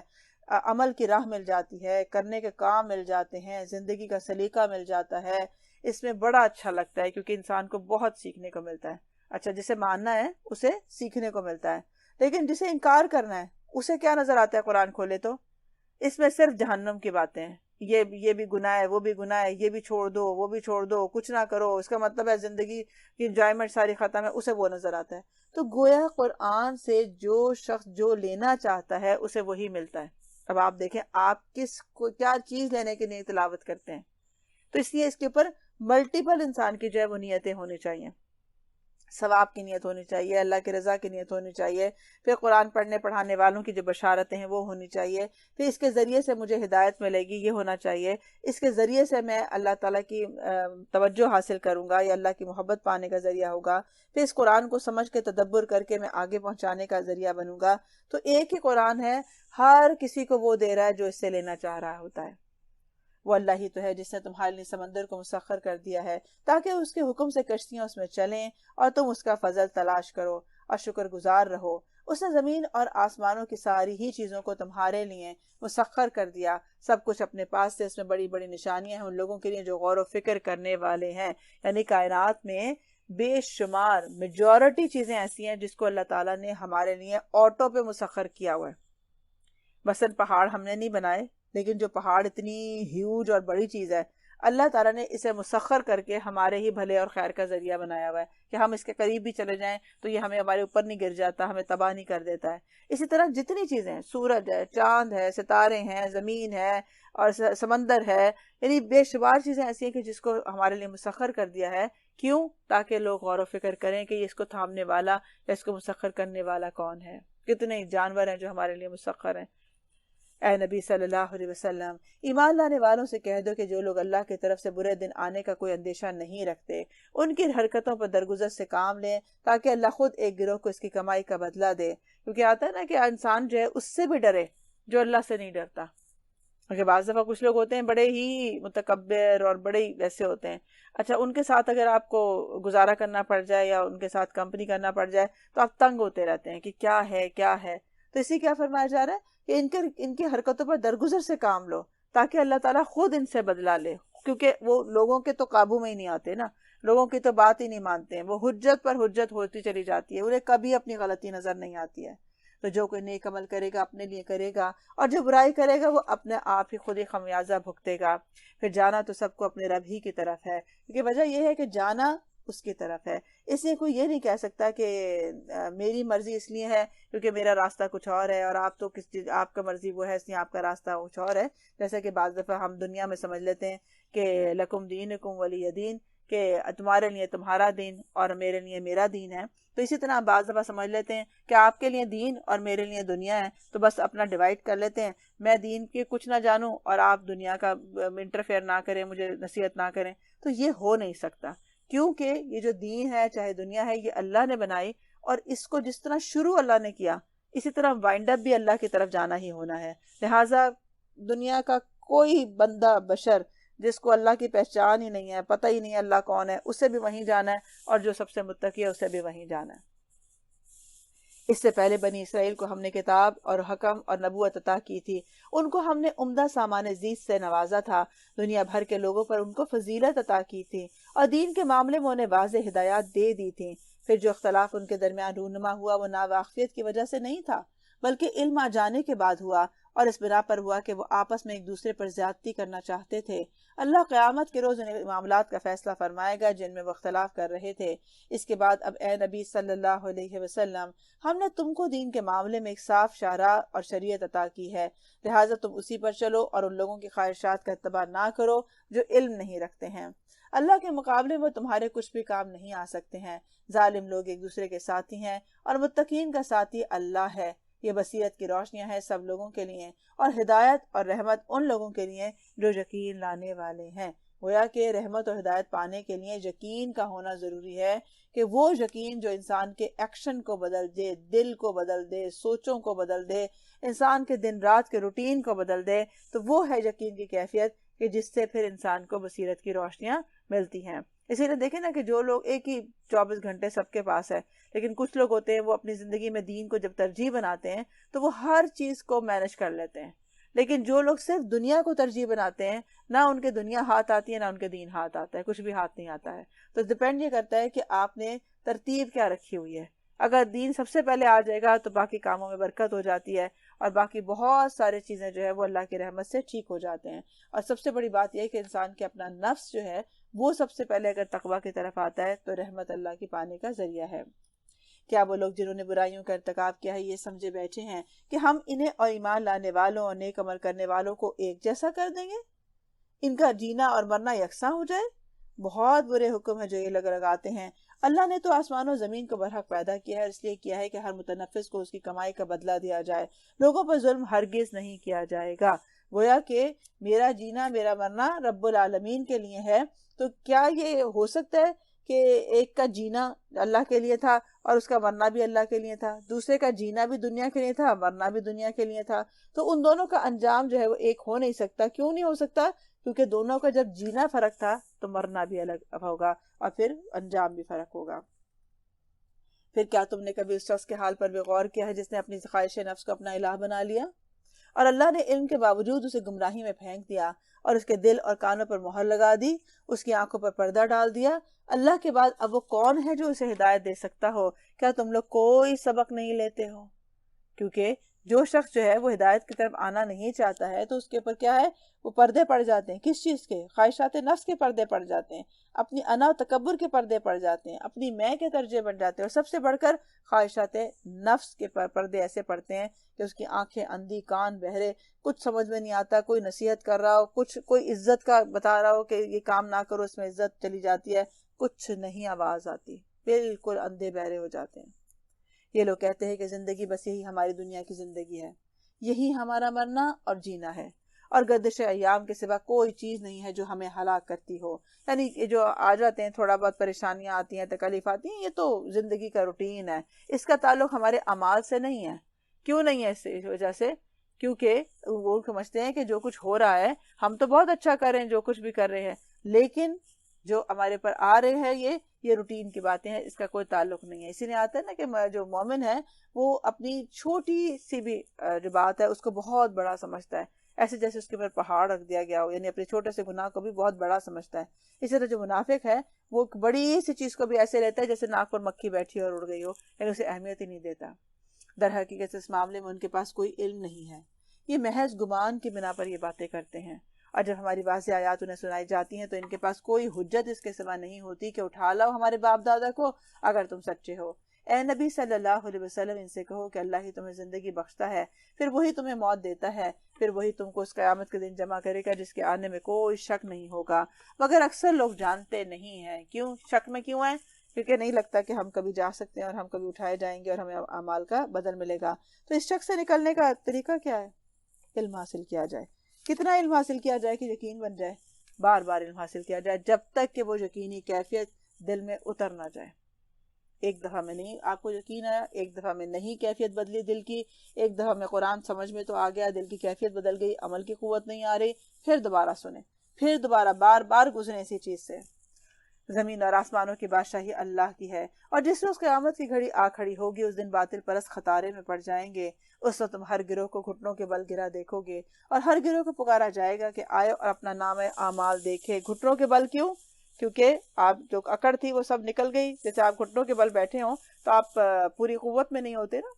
عمل کی راہ مل جاتی ہے، کرنے کے کام مل جاتے ہیں، زندگی کا سلیقہ مل جاتا ہے، اس میں بڑا اچھا لگتا ہے کیونکہ انسان کو بہت سیکھنے کو ملتا ہے۔ اچھا، جسے ماننا ہے اسے سیکھنے کو ملتا ہے، لیکن جسے انکار کرنا ہے اسے کیا نظر آتا ہے قرآن کھولے تو؟ اس میں صرف جہنم کی باتیں ہیں، یہ بھی گناہ ہے، وہ بھی گناہ ہے، یہ بھی چھوڑ دو، وہ بھی چھوڑ دو، کچھ نہ کرو، اس کا مطلب ہے زندگی کی انجوائمنٹ ساری ختم ہے، اسے وہ نظر آتا ہے۔ تو گویا قرآن سے جو شخص جو لینا چاہتا ہے اسے وہی ملتا ہے۔ اب آپ دیکھیں آپ کیا چیز لینے کے لیے تلاوت کرتے ہیں، تو اس لیے اس کے اوپر ملٹیپل انسان کی جو ہے وہ نیتیں ہونی چاہیے، ثواب کی نیت ہونی چاہیے، اللہ کی رضا کی نیت ہونی چاہیے، پھر قرآن پڑھنے پڑھانے والوں کی جو بشارتیں ہیں وہ ہونی چاہیے، پھر اس کے ذریعے سے مجھے ہدایت ملے گی یہ ہونا چاہیے، اس کے ذریعے سے میں اللہ تعالیٰ کی توجہ حاصل کروں گا، یا اللہ کی محبت پانے کا ذریعہ ہوگا، پھر اس قرآن کو سمجھ کے تدبر کر کے میں آگے پہنچانے کا ذریعہ بنوں گا۔ تو ایک ہی قرآن ہے، ہر کسی کو وہ دے رہا ہے جو اس سے لینا چاہ رہا ہوتا ہے۔ وہ اللہ ہی تو ہے جس نے تمہارے لیے سمندر کو مسخر کر دیا ہے تاکہ اس کے حکم سے کشتیاں اس میں چلیں اور تم اس کا فضل تلاش کرو اور شکر گزار رہو۔ اس نے زمین اور آسمانوں کی ساری ہی چیزوں کو تمہارے لیے مسخر کر دیا، سب کچھ اپنے پاس سے، اس میں بڑی بڑی نشانیاں ہیں ان لوگوں کے لیے جو غور و فکر کرنے والے ہیں۔ یعنی کائنات میں بے شمار میجورٹی چیزیں ایسی ہیں جس کو اللہ تعالیٰ نے ہمارے لیے آٹو پہ مسخر کیا ہوا ہے۔ مثلا پہاڑ ہم نے نہیں بنائے، لیکن جو پہاڑ اتنی ہیوج اور بڑی چیز ہے، اللہ تعالیٰ نے اسے مسخر کر کے ہمارے ہی بھلے اور خیر کا ذریعہ بنایا ہوا ہے کہ ہم اس کے قریب بھی چلے جائیں تو یہ ہمیں ہمارے اوپر نہیں گر جاتا، ہمیں تباہ نہیں کر دیتا ہے۔ اسی طرح جتنی چیزیں ہیں، سورج ہے، چاند ہے، ستارے ہیں، زمین ہے اور سمندر ہے، یعنی بے شمار چیزیں ایسی ہیں کہ جس کو ہمارے لیے مسخر کر دیا ہے۔ کیوں؟ تاکہ لوگ غور و فکر کریں کہ اس کو تھامنے والا یا اس کو مسخر کرنے والا کون ہے۔ کتنے جانور ہیں جو ہمارے لیے مسخر ہیں۔ اے نبی صلی اللہ علیہ وسلم، ایمان لانے والوں سے کہہ دو کہ جو لوگ اللہ کی طرف سے برے دن آنے کا کوئی اندیشہ نہیں رکھتے، ان کی حرکتوں پر درگزر سے کام لیں تاکہ اللہ خود ایک گروہ کو اس کی کمائی کا بدلہ دے۔ کیونکہ آتا ہے نا کہ انسان جو ہے اس سے بھی ڈرے جو اللہ سے نہیں ڈرتا۔ کیونکہ بعض دفعہ کچھ لوگ ہوتے ہیں بڑے ہی متکبر اور بڑے ہی ویسے ہوتے ہیں. اچھا ان کے ساتھ اگر آپ کو گزارا کرنا پڑ جائے یا ان کے ساتھ کمپنی کرنا پڑ جائے تو آپ تنگ ہوتے رہتے ہیں کہ کیا ہے کیا ہے. تو اسی کیا فرمایا جا رہا ہے کہ ان کی حرکتوں پر درگزر سے کام لو تاکہ اللہ تعالیٰ خود ان سے بدلا لے، کیونکہ وہ لوگوں کے تو قابو میں ہی نہیں آتے نا، لوگوں کی تو بات ہی نہیں مانتے ہیں، وہ حجت پر حجت ہوتی چلی جاتی ہے، انہیں کبھی اپنی غلطی نظر نہیں آتی ہے. تو جو کوئی نیک عمل کرے گا اپنے لیے کرے گا، اور جو برائی کرے گا وہ اپنے آپ ہی خود ہی خمیازہ بھگتے گا. پھر جانا تو سب کو اپنے رب ہی کی طرف ہے، کیونکہ وجہ یہ ہے کہ جانا اس کی طرف ہے. اس لیے کوئی یہ نہیں کہہ سکتا کہ میری مرضی اس لیے ہے کیونکہ میرا راستہ کچھ اور ہے اور آپ تو کس چیز آپ کا مرضی وہ ہے اس لیے آپ کا راستہ کچھ اور ہے. جیسا کہ بعض دفعہ ہم دنیا میں سمجھ لیتے ہیں کہ لکم دینکم ولی دین، کہ تمہارے لیے تمہارا دین اور میرے لیے میرا دین ہے. تو اسی طرح بعض دفعہ سمجھ لیتے ہیں کہ آپ کے لیے دین اور میرے لیے دنیا ہے، تو بس اپنا ڈیوائڈ کر لیتے ہیں، میں دین کے کچھ نہ جانوں اور آپ دنیا کا انٹرفیئر نہ کریں، مجھے نصیحت نہ کریں. تو یہ ہو نہیں سکتا، کیونکہ یہ جو دین ہے چاہے دنیا ہے یہ اللہ نے بنائی، اور اس کو جس طرح شروع اللہ نے کیا اسی طرح وائنڈ اپ بھی اللہ کی طرف جانا ہی ہونا ہے. لہٰذا دنیا کا کوئی بندہ بشر جس کو اللہ کی پہچان ہی نہیں ہے، پتہ ہی نہیں ہے اللہ کون ہے، اسے بھی وہیں جانا ہے، اور جو سب سے متقی ہے اسے بھی وہیں جانا ہے. اس سے پہلے بنی اسرائیل کو ہم نے کتاب اور حکم اور نبوت عطا کی تھی، ان کو ہم نے عمدہ سامان زیست سے نوازا تھا، دنیا بھر کے لوگوں پر ان کو فضیلت عطا کی تھی، اور دین کے معاملے میں انہیں واضح ہدایات دے دی تھیں. پھر جو اختلاف ان کے درمیان رونما ہوا وہ ناواقفیت کی وجہ سے نہیں تھا بلکہ علم آ جانے کے بعد ہوا، اور اس بنا پر ہوا کہ وہ آپس میں ایک دوسرے پر زیادتی کرنا چاہتے تھے. اللہ قیامت کے روز ان معاملات کا فیصلہ فرمائے گا جن میں وہ اختلاف کر رہے تھے. اس کے بعد اب اے نبی صلی اللہ علیہ وسلم، ہم نے تم کو دین کے معاملے میں ایک صاف شرح اور شریعت عطا کی ہے، لہٰذا تم اسی پر چلو اور ان لوگوں کی خواہشات کا اتباع نہ کرو جو علم نہیں رکھتے ہیں. اللہ کے مقابلے میں تمہارے کچھ بھی کام نہیں آ سکتے ہیں. ظالم لوگ ایک دوسرے کے ساتھی ہیں اور متقین کا ساتھی اللہ ہے. یہ بصیرت کی روشنیاں ہیں سب لوگوں کے لیے، اور ہدایت اور رحمت ان لوگوں کے لیے جو یقین لانے والے ہیں. گویا کہ رحمت اور ہدایت پانے کے لیے یقین کا ہونا ضروری ہے، کہ وہ یقین جو انسان کے ایکشن کو بدل دے، دل کو بدل دے، سوچوں کو بدل دے، انسان کے دن رات کے روٹین کو بدل دے. تو وہ ہے یقین کی کیفیت کہ جس سے پھر انسان کو بصیرت کی روشنیاں ملتی ہیں. اسی لیے دیکھیں نا کہ جو لوگ ایک ہی 24 گھنٹے سب کے پاس ہے، لیکن کچھ لوگ ہوتے ہیں وہ اپنی زندگی میں دین کو جب ترجیح بناتے ہیں تو وہ ہر چیز کو مینج کر لیتے ہیں. لیکن جو لوگ صرف دنیا کو ترجیح بناتے ہیں، نہ ان کے دنیا ہاتھ آتی ہے نہ ان کے دین ہاتھ آتا ہے، کچھ بھی ہاتھ نہیں آتا ہے. تو ڈپینڈ یہ کرتا ہے کہ آپ نے ترتیب کیا رکھی ہوئی ہے. اگر دین سب سے پہلے آ جائے گا تو باقی کاموں میں برکت ہو جاتی ہے، اور باقی بہت ساری چیزیں جو ہے وہ اللہ کی رحمت سے ٹھیک ہو جاتے ہیں. اور سب سے بڑی بات یہ ہے کہ انسان کے اپنا نفس جو ہے وہ سب سے پہلے اگر تقویٰ کی طرف آتا ہے تو رحمت اللہ کی پانے کا ذریعہ ہے. کیا وہ لوگ جنہوں نے برائیوں کا ارتکاب کیا ہے یہ سمجھے بیٹھے ہیں کہ ہم انہیں اور ایمان لانے والوں اور نیک عمل کرنے والوں کو ایک جیسا کر دیں گے، ان کا جینا اور مرنا یکساں ہو جائے؟ بہت برے حکم ہیں جو یہ لگاتے ہیں. اللہ نے تو آسمان و زمین کو برحق پیدا کیا ہے، اس لیے کیا ہے کہ ہر متنفس کو اس کی کمائی کا بدلہ دیا جائے. لوگوں پر ظلم ہرگز نہیں کیا جائے گا. گویا کہ میرا جینا میرا مرنا رب العالمین کے لیے ہے. تو کیا یہ ہو سکتا ہے کہ ایک کا جینا اللہ کے لیے تھا اور اس کا مرنا بھی اللہ کے لیے تھا، دوسرے کا جینا بھی دنیا کے لیے تھا، مرنا بھی دنیا کے لیے تھا؟ تو ان دونوں کا انجام جو ہے وہ ایک ہو نہیں سکتا. کیوں نہیں ہو سکتا؟ کیونکہ دونوں کا جب جینا فرق تھا تو مرنا بھی الگ ہوگا اور پھر انجام بھی فرق ہوگا. پھر کیا تم نے کبھی اس شخص کے حال پر بھی غور کیا ہے جس نے اپنی خواہش نفس کو اپنا الہ بنا لیا، اور اللہ نے علم کے باوجود اسے گمراہی میں پھینک دیا اور اس کے دل اور کانوں پر مہر لگا دی، اس کی آنکھوں پر پردہ ڈال دیا؟ اللہ کے بعد اب وہ کون ہے جو اسے ہدایت دے سکتا ہو؟ کیا تم لوگ کوئی سبق نہیں لیتے ہو؟ کیونکہ جو شخص جو ہے وہ ہدایت کی طرف آنا نہیں چاہتا ہے تو اس کے اوپر کیا ہے، وہ پردے پڑ جاتے ہیں. کس چیز کے؟ خواہشات نفس کے پردے پڑ جاتے ہیں، اپنی انا و تکبر کے پردے پڑ جاتے ہیں، اپنی میں کے درجے بن جاتے ہیں، اور سب سے بڑھ کر خواہشات نفس کے پردے ایسے پڑتے ہیں کہ اس کی آنکھیں اندھی، کان بہرے، کچھ سمجھ میں نہیں آتا. کوئی نصیحت کر رہا ہو، کوئی عزت کا بتا رہا ہو کہ یہ کام نہ کرو اس میں عزت چلی جاتی ہے، کچھ نہیں آواز آتی، بالکل اندھے بہرے ہو جاتے ہیں. یہ لوگ کہتے ہیں کہ زندگی بس یہی ہماری دنیا کی زندگی ہے، یہی ہمارا مرنا اور جینا ہے، اور گردش ایام کے سوا کوئی چیز نہیں ہے جو ہمیں ہلاک کرتی ہو. یعنی یہ جو آ جاتے ہیں تھوڑا بہت پریشانیاں آتی ہیں، تکلیف آتی ہیں، یہ تو زندگی کا روٹین ہے، اس کا تعلق ہمارے اعمال سے نہیں ہے. کیوں نہیں ہے؟ اس وجہ سے کیونکہ وہ سمجھتے ہیں کہ جو کچھ ہو رہا ہے ہم تو بہت اچھا کر رہے ہیں جو کچھ بھی کر رہے ہیں، لیکن جو ہمارے پر آ رہے ہیں یہ روٹین کی باتیں ہیں، اس کا کوئی تعلق نہیں ہے۔ اسی لیے آتا ہے نا کہ جو مومن ہے وہ اپنی چھوٹی سی بھی جو بات ہے اس کو بہت بڑا سمجھتا ہے، ایسے جیسے اس کے اوپر پہاڑ رکھ دیا گیا ہو، یعنی اپنے چھوٹے سے گناہ کو بھی بہت بڑا سمجھتا ہے۔ اسی طرح جو منافق ہے وہ بڑی سی چیز کو بھی ایسے لیتا ہے جیسے ناک پر مکھی بیٹھی اور اڑ گئی ہو، یعنی اسے اہمیت ہی نہیں دیتا۔ در حقیقت اس معاملے میں ان کے پاس کوئی علم نہیں ہے، یہ محض گمان کی بنا پر یہ باتیں کرتے ہیں، اور جب ہماری واضح آیات انہیں سنائی جاتی ہیں تو ان کے پاس کوئی حجت اس کے سوا نہیں ہوتی کہ اٹھا لاؤ ہمارے باپ دادا کو اگر تم سچے ہو۔ اے نبی صلی اللہ علیہ وسلم ان سے کہو کہ اللہ ہی تمہیں زندگی بخشتا ہے، پھر وہی تمہیں موت دیتا ہے، پھر وہی تم کو اس قیامت کے دن جمع کرے گا جس کے آنے میں کوئی شک نہیں ہوگا، مگر اکثر لوگ جانتے نہیں ہیں۔ کیوں شک میں کیوں ہیں؟ کیونکہ نہیں لگتا کہ ہم کبھی جا سکتے ہیں اور ہم کبھی اٹھائے جائیں گے اور ہمیں اعمال کا بدل ملے گا۔ تو اس شک سے نکلنے کا طریقہ کیا ہے؟ علم حاصل کیا جائے۔ کتنا علم حاصل کیا جائے کہ یقین بن جائے؟ بار بار علم حاصل کیا جائے جب تک کہ وہ یقینی کیفیت دل میں اتر نہ جائے۔ ایک دفعہ میں نہیں آپ کو یقین آیا، ایک دفعہ میں نہیں کیفیت بدلی دل کی، ایک دفعہ میں قرآن سمجھ میں تو آ گیا، دل کی کیفیت بدل گئی، عمل کی قوت نہیں آ رہی، پھر دوبارہ سنیں، پھر دوبارہ بار بار گزریں اسی چیز سے۔ زمین اور آسمانوں کی بادشاہی اللہ کی ہے، اور جس روز قیامت کی گھڑی آ کھڑی ہوگی اس دن باطل پرست خطارے میں پڑ جائیں گے۔ اس وقت تم ہر گروہ کو گھٹنوں کے بل گرا دیکھو گے، اور ہر گروہ کو پکارا جائے گا کہ آئے اور اپنا نام اعمال دیکھے۔ گھٹنوں کے بل کیوں؟ کیونکہ آپ جو اکڑ تھی وہ سب نکل گئی۔ جیسے آپ گھٹنوں کے بل بیٹھے ہوں تو آپ پوری قوت میں نہیں ہوتے نا۔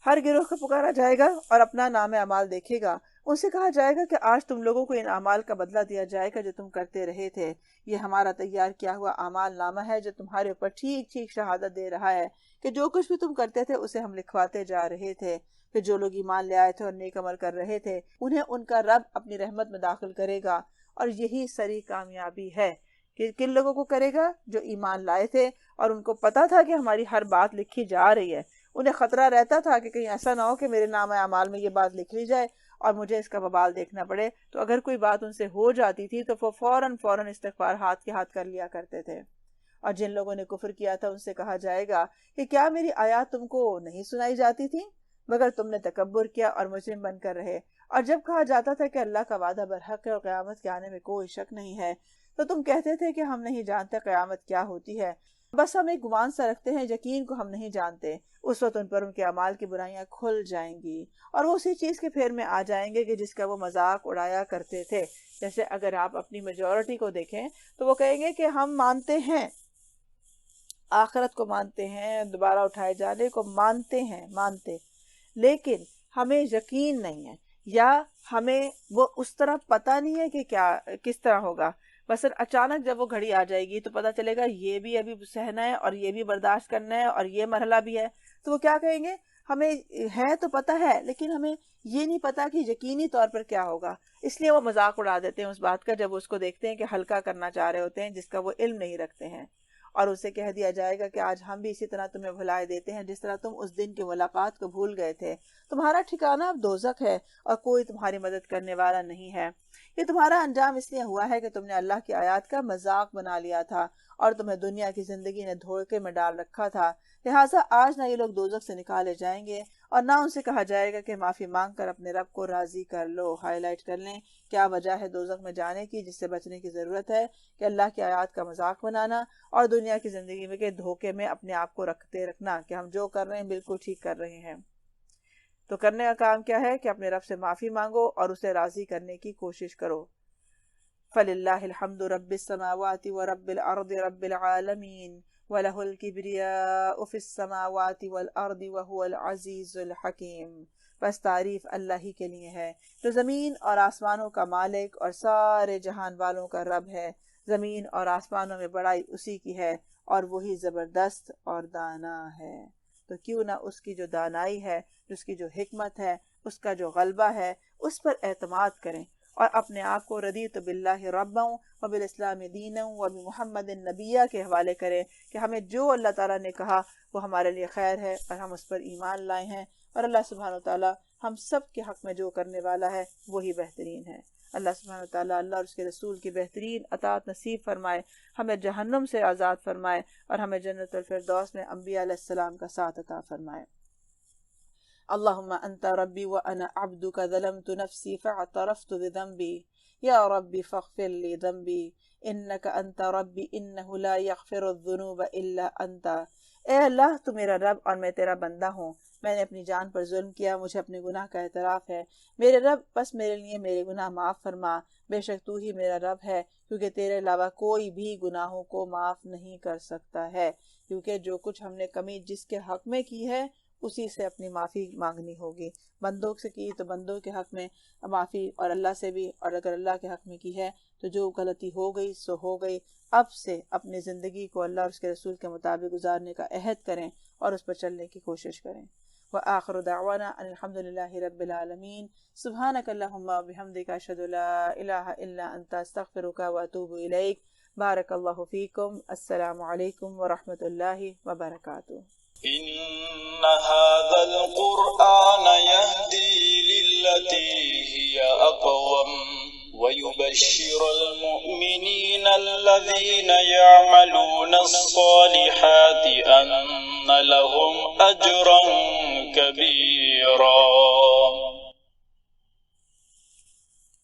ہر گروہ کو پکارا جائے گا اور اپنا نام اعمال دیکھے گا۔ ان سے کہا جائے گا کہ آج تم لوگوں کو ان اعمال کا بدلہ دیا جائے گا جو تم کرتے رہے تھے۔ یہ ہمارا تیار کیا ہوا اعمال نامہ ہے جو تمہارے اوپر ٹھیک ٹھیک شہادت دے رہا ہے کہ جو کچھ بھی تم کرتے تھے اسے ہم لکھواتے جا رہے تھے۔ پھر جو لوگ ایمان لے آئے تھے اور نیک عمل کر رہے تھے انہیں ان کا رب اپنی رحمت میں داخل کرے گا، اور یہی سری کامیابی ہے۔ کہ کن لوگوں کو کرے گا؟ جو ایمان لائے تھے اور ان کو پتا تھا کہ ہماری ہر بات لکھی جا رہی ہے۔ انہیں خطرہ رہتا تھا کہ کہیں ایسا نہ ہو کہ میرے نام اعمال میں یہ بات لکھ لی جائے اور مجھے اس کا وبال دیکھنا پڑے۔ تو اگر کوئی بات ان سے ہو جاتی تھی تو وہ فوراً استغفار ہاتھ کے ہاتھ کر لیا کرتے تھے۔ اور جن لوگوں نے کفر کیا تھا ان سے کہا جائے گا کہ کیا میری آیات تم کو نہیں سنائی جاتی تھی؟ مگر تم نے تکبر کیا اور مجرم بن کر رہے۔ اور جب کہا جاتا تھا کہ اللہ کا وعدہ برحق ہے اور قیامت کے آنے میں کوئی شک نہیں ہے، تو تم کہتے تھے کہ ہم نہیں جانتے قیامت کیا ہوتی ہے، بس ہم ایک گمان سا رکھتے ہیں، یقین کو ہم نہیں جانتے۔ اس وقت ان پر ان کے اعمال کی برائیاں کھل جائیں گی اور وہ اسی چیز کے پھیر میں آ جائیں گے کہ جس کا وہ مذاق اڑایا کرتے تھے۔ جیسے اگر آپ اپنی میجورٹی کو دیکھیں تو وہ کہیں گے کہ ہم مانتے ہیں، آخرت کو مانتے ہیں، دوبارہ اٹھائے جانے کو مانتے، لیکن ہمیں یقین نہیں ہے، یا ہمیں وہ اس طرح پتہ نہیں ہے کہ کیا کس طرح ہوگا۔ بس اچانک جب وہ گھڑی آ جائے گی تو پتہ چلے گا یہ بھی ابھی سہنا ہے اور یہ بھی برداشت کرنا ہے اور یہ مرحلہ بھی ہے۔ تو وہ کیا کہیں گے؟ ہمیں ہے تو پتہ ہے لیکن ہمیں یہ نہیں پتا کہ یقینی طور پر کیا ہوگا۔ اس لیے وہ مذاق اڑا دیتے ہیں اس بات کا جب وہ اس کو دیکھتے ہیں کہ ہلکا کرنا چاہ رہے ہوتے ہیں جس کا وہ علم نہیں رکھتے ہیں، اور اسے کہہ دیا جائے گا کہ آج ہم بھی اسی طرح تمہیں بھلائے دیتے ہیں جس طرح تم اس دن کی ملاقات کو بھول گئے تھے۔ تمہارا ٹھکانہ اب دوزخ ہے اور کوئی تمہاری مدد کرنے والا نہیں ہے۔ یہ تمہارا انجام اس لیے ہوا ہے کہ تم نے اللہ کی آیات کا مذاق بنا لیا تھا اور تمہیں دنیا کی زندگی نے دھوکے میں ڈال رکھا تھا، لہٰذا آج نہ یہ لوگ دوزخ سے نکالے جائیں گے اور نہ ان سے کہا جائے گا کہ معافی مانگ کر اپنے رب کو راضی کر لو۔ ہائی لائٹ کر لیں کیا وجہ ہے دوزخ میں جانے کی جس سے بچنے کی ضرورت ہے کہ اللہ کی آیات کا مذاق بنانا اور دنیا کی زندگی میں کے دھوکے میں اپنے آپ کو رکھنا کہ ہم جو کر رہے ہیں بالکل ٹھیک کر رہے ہیں۔ تو کرنے کا کام کیا ہے کہ اپنے رب سے معافی مانگو اور اسے راضی کرنے کی کوشش کرو۔ فَلِلَّهِ الْحَمْدُ رَبِّ السَّمَاوَاتِ وَرَبِّ الْأَرْضِ رَبِّ الْعَالَمِينَ وَلَهُ الْكِبْرِيَاءُ فِي السَّمَاوَاتِ وَالْأَرْضِ وَهُوَ الْعَزِيزُ الْحَكِيمُ۔ بس تعریف اللہ ہی کے لیے ہے جو زمین اور آسمانوں کا مالک اور سارے جہان والوں کا رب ہے۔ زمین اور آسمانوں میں بڑائی اسی کی ہے اور وہی زبردست اور دانا ہے۔ تو کیوں نہ اس کی جو دانائی ہے، اس کی جو حکمت ہے، اس کا جو غلبہ ہے، اس پر اعتماد کریں اور اپنے آپ کو رضیت باللہ ربا وبالاسلام دینا وبمحمد نبیہ کے حوالے کریں کہ ہمیں جو اللہ تعالیٰ نے کہا وہ ہمارے لیے خیر ہے اور ہم اس پر ایمان لائے ہیں، اور اللہ سبحانہ وتعالیٰ ہم سب کے حق میں جو کرنے والا ہے وہی بہترین ہے۔ اللہ سبحانہ وتعالیٰ اللہ اور اس کے رسول کی بہترین اطاعت نصیب فرمائے، ہمیں جہنم سے آزاد فرمائے اور ہمیں جنت الفردوس میں انبیاء علیہ السلام کا ساتھ عطا فرمائے۔ اللهم أنت ربي وأنا عبدك ظلمت نفسي فاعترفت بذنبي يا ربي فاغفر لي ذنبي إنك أنت ربي إنه لا يغفر الذنوب إلا أنت۔ اے اللہ تو میرا رب اور میں تیرا بندہ ہوں، میں نے اپنی جان پر ظلم کیا، مجھے اپنے گناہ کا اعتراف ہے، میرے رب بس میرے لیے میرے گناہ معاف فرما، بے شک تو ہی میرا رب ہے، کیونکہ تیرے علاوہ کوئی بھی گناہوں کو معاف نہیں کر سکتا ہے، کیونکہ جو کچھ ہم نے کمی جس کے حق میں کی ہے اسی سے اپنی معافی مانگنی ہوگی، بندوں سے کی تو بندوں کے حق میں معافی، اور اللہ سے بھی، اور اگر اللہ کے حق میں کی ہے تو جو غلطی ہو گئی سو ہو گئی۔ اب سے اپنی زندگی کو اللہ اور اس کے رسول کے مطابق گزارنے کا عہد کریں اور اس پر چلنے کی کوشش کریں۔ وآخر دعوانا ان الحمد للہ رب العالمین۔ سبحانک اللہم وبحمدک اشہد ان لا الہ الا انت استغفرک واتوب الیک۔ بارک اللہ فیکم۔ السلام علیکم ورحمۃ اللہ وبرکاتہ۔ إن هذا القرآن يهدي للتي هي أقوم ويبشر المؤمنين الذين يعملون الصالحات أن لهم أجرا كبيرا۔